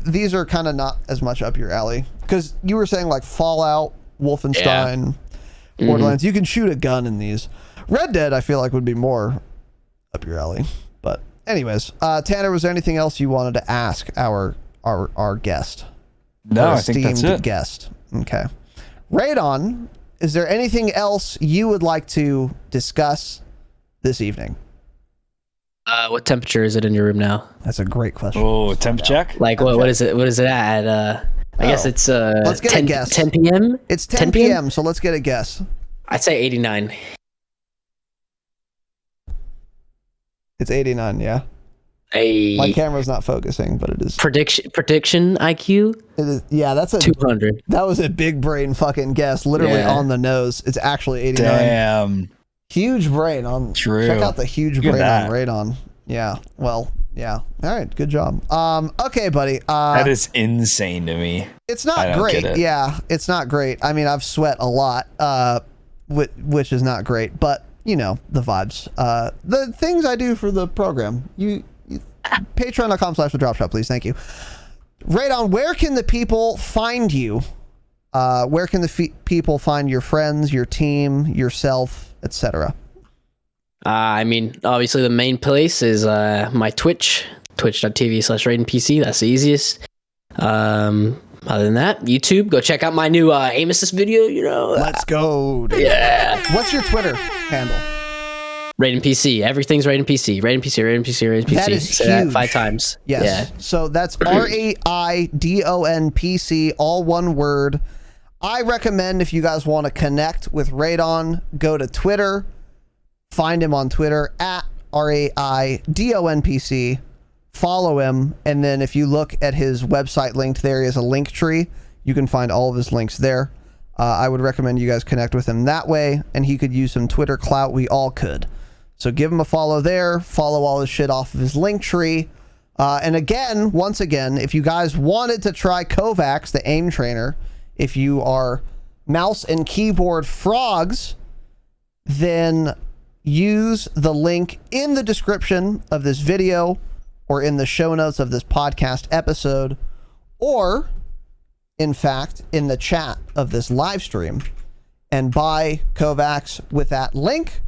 these are kind of not as much up your alley because you were saying like Fallout, Wolfenstein, Borderlands. You can shoot a gun in these. Red Dead, I feel like would be more up your alley. But anyways, Tanner, was there anything else you wanted to ask our guest? No, Our I think that's esteemed it. Guest. Okay. Raidon, is there anything else you would like to discuss this evening? What temperature is it in your room now? That's a great question. Oh, temp check? Like what is it? What is it at? I guess it's Let's get a 10, guess. 10 p.m. It's 10 p.m., so let's get a guess. I'd say 89. It's 89, yeah. A My camera's not focusing, but it is. prediction IQ It is. Yeah, that's a 200. that was a big brain fucking guess, literally Yeah. on the nose. It's actually 89. Damn. Huge brain on. True. Check out the huge Look at brain that. on Raidon. Yeah. Well. Yeah. All right. Good job. Okay, buddy. That is insane to me. It's I not don't great. get it. Yeah, it's not great. I mean, I've sweat a lot, which is not great, but the vibes. The things I do for the program. Patreon.com/Dropshot, please. Thank you. Raidon, where can the people find you? Where can the people find your friends, your team, yourself, etc.? I mean, obviously the main place is my Twitch, twitch.tv/RaidonPC. That's the easiest. Other than that, YouTube. Go check out my new aim assist video. Let's go. Dude. Yeah. What's your Twitter handle? RaidonPC. Everything's RaidonPC. RaidonPC. That is Say that huge. 5 times. Yes. Yeah. So that's RaidonPC, all one word. I recommend if you guys want to connect with Raidon, go to Twitter. Find him on Twitter at RaidonPC. Follow him. And then if you look at his website linked, there is a link tree. You can find all of his links there. I would recommend you guys connect with him that way. And he could use some Twitter clout. We all could. So give him a follow there. Follow all his shit off of his link tree. And once again, if you guys wanted to try Kovaak's, the aim trainer, if you are mouse and keyboard frogs, then use the link in the description of this video or in the show notes of this podcast episode, or in fact, in the chat of this live stream, and buy Kovaak's with that link.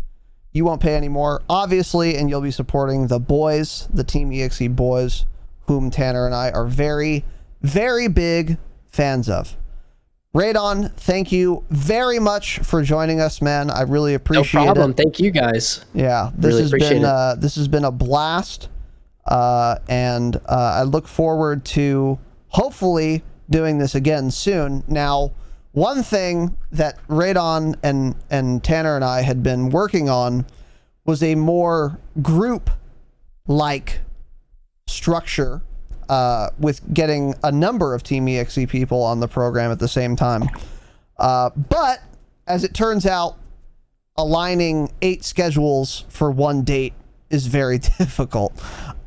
You won't pay any more, obviously, and you'll be supporting the boys, the Team EXE boys, whom Tanner and I are very, very big fans of. Raidon, thank you very much for joining us, man. I really appreciate it. No problem. Thank you guys. Yeah, this Really has appreciate been this has been a blast, and I look forward to hopefully doing this again soon. Now, one thing that Raidon and Tanner and I had been working on was a more group-like structure with getting a number of Team EXE people on the program at the same time. But as it turns out, aligning 8 schedules for one date is very difficult.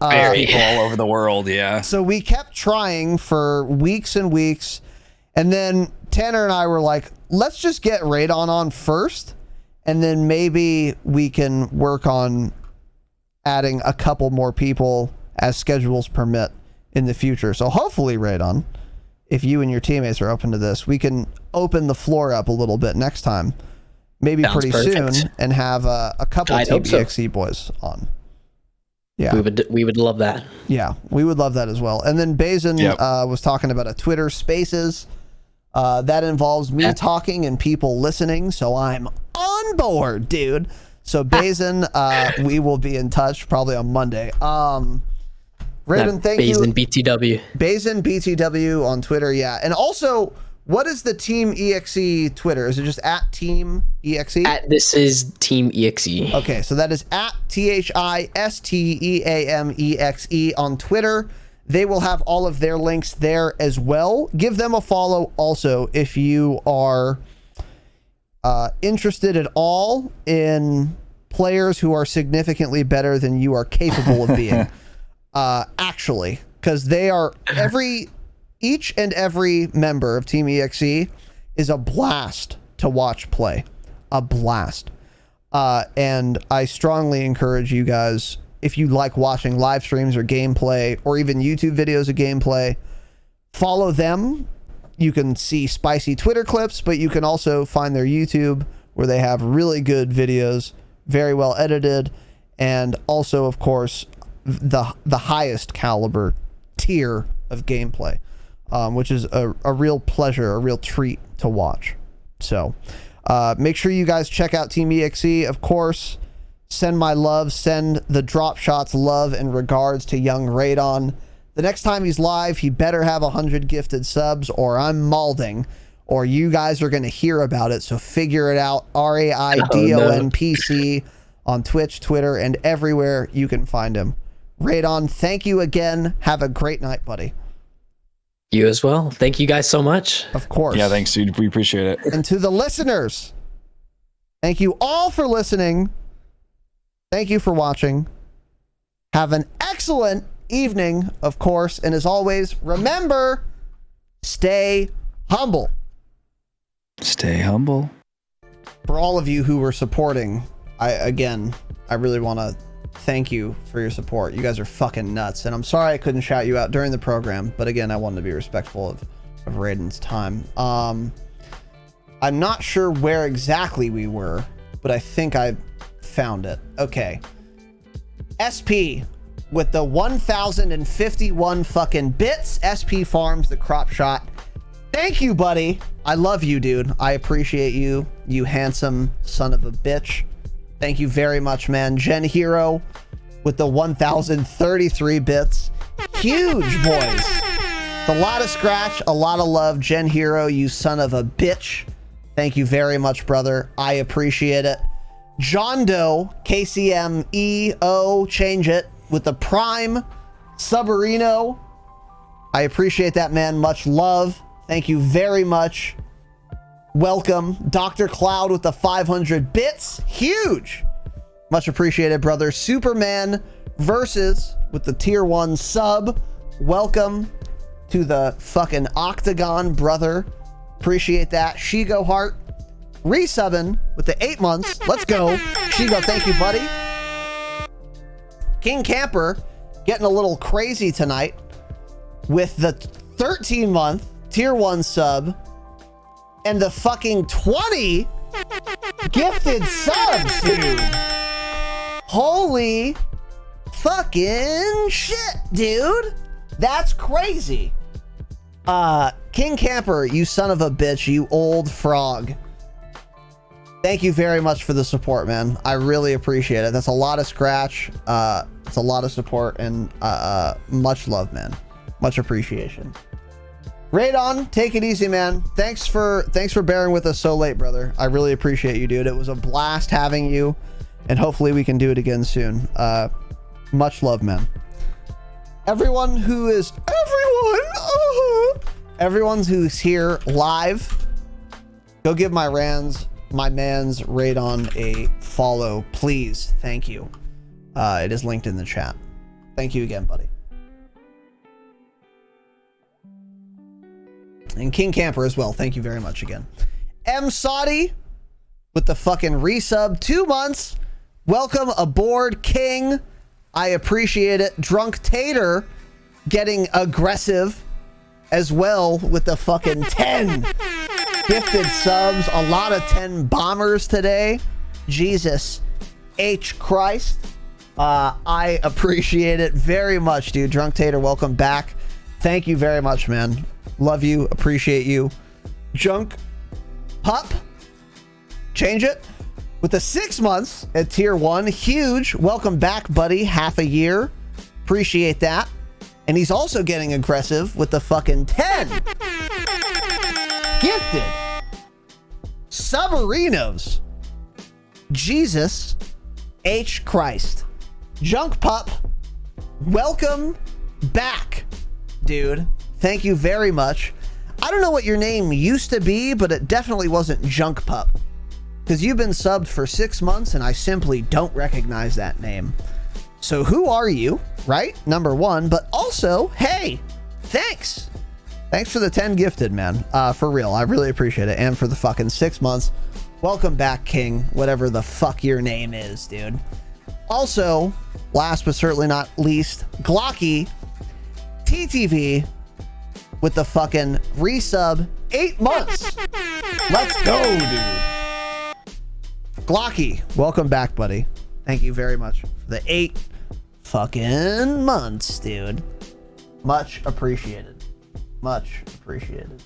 People all over the world, yeah. So we kept trying for weeks and weeks, and then Tanner and I were like, let's just get Raidon on first, and then maybe we can work on adding a couple more people as schedules permit in the future. So hopefully, Raidon, if you and your teammates are open to this, we can open the floor up a little bit next time, maybe Sounds pretty perfect. soon, and have a couple I'd Team hope so. EXE boys on. Yeah, We would love that. yeah, we would love that as well. And then Bazin Yep. was talking about a Twitter Spaces. That involves me talking and people listening, so I'm on board, dude. So Bazin, we will be in touch probably on Monday. Raidon, thank you. Bazin BTW. Bazin BTW on Twitter, yeah. And also, what is the Team EXE Twitter? Is it just at Team EXE? This is Team EXE. Okay, so that is at THISTEAMEXE on Twitter. They will have all of their links there as well. Give them a follow also if you are interested at all in players who are significantly better than you are capable of being. Actually, because they are each and every member of Team EXE is a blast to watch play. A blast. And I strongly encourage you guys, if you like watching live streams or gameplay or even YouTube videos of gameplay, follow them. You can see spicy Twitter clips, but you can also find their YouTube where they have really good videos, very well edited, and also, of course, the highest caliber tier of gameplay, which is a real pleasure, a real treat to watch. So make sure you guys check out Team EXE. Of course, send my love, send the Dropshot's love and regards to young Raidon. The next time he's live, he better have 100 gifted subs, or I'm malding, or you guys are going to hear about it. So figure it out. RaidonPC on Twitch, Twitter, and everywhere you can find him. Raidon, thank you again. Have a great night, buddy. You as well. Thank you guys so much. Of course. Yeah, thanks, dude. We appreciate it. And to the listeners, thank you all for listening. Thank you for watching. Have an excellent evening, of course. And as always, remember, stay humble. Stay humble. For all of you who were supporting, I really want to thank you for your support. You guys are fucking nuts. And I'm sorry I couldn't shout you out during the program. But again, I wanted to be respectful of Raidon's time. I'm not sure where exactly we were, but I think I found it. Okay. SP with the 1,051 fucking bits. SP Farms, the crop shot. Thank you, buddy. I love you, dude. I appreciate you, you handsome son of a bitch. Thank you very much, man. Gen Hero with the 1,033 bits. Huge, boys. A lot of scratch, a lot of love. Gen Hero, you son of a bitch. Thank you very much, brother. I appreciate it. John Doe, KCMEO, change it, with the Prime Subarino. I appreciate that, man. Much love. Thank you very much. Welcome. Dr. Cloud with the 500 bits. Huge. Much appreciated, brother. Superman versus with the tier 1 sub. Welcome to the fucking Octagon, brother. Appreciate that. Shigo Heart resubbing with the 8 months. Let's go. Shigo, thank you, buddy. King Camper getting a little crazy tonight with the 13-month tier 1 sub and the fucking 20 gifted subs, dude. Holy fucking shit, dude. That's crazy. King Camper, you son of a bitch, you old frog. Thank you very much for the support, man. I really appreciate it. That's a lot of scratch. It's a lot of support and much love, man. Much appreciation. Raidon, take it easy, man. Thanks for bearing with us so late, brother. I really appreciate you, dude. It was a blast having you, and hopefully we can do it again soon. Much love, man. Everyone who's here live, go give my man's Raidon a follow, please. Thank you. It is linked in the chat. Thank you again, buddy. And King Camper as well. Thank you very much again. M Saudi with the fucking resub. 2 months. Welcome aboard, King. I appreciate it. Drunk Tater getting aggressive as well with the fucking 10 gifted subs. A lot of 10 bombers today. Jesus H. Christ. I appreciate it very much, dude. Drunk Tater, welcome back. Thank you very much, man. Love you. Appreciate you. Junk Pup. Change it. With the 6 months at tier 1. Huge. Welcome back, buddy. Half a year. Appreciate that. And he's also getting aggressive with the fucking 10. Gifted. Submarinos. Jesus H. Christ. Junk Pup. Welcome back, dude. Thank you very much. I don't know what your name used to be, but it definitely wasn't Junk Pup. Because you've been subbed for 6 months, and I simply don't recognize that name. So who are you, right? Number one. But also, hey, thanks. Thanks for the 10 gifted, man. For real, I really appreciate it. And for the fucking 6 months. Welcome back, King. Whatever the fuck your name is, dude. Also, last but certainly not least, Glocky TTV with the fucking resub. 8 months. Let's go, dude. Glocky, welcome back, buddy. Thank you very much for the 8 fucking months, dude. Much appreciated. Much appreciated.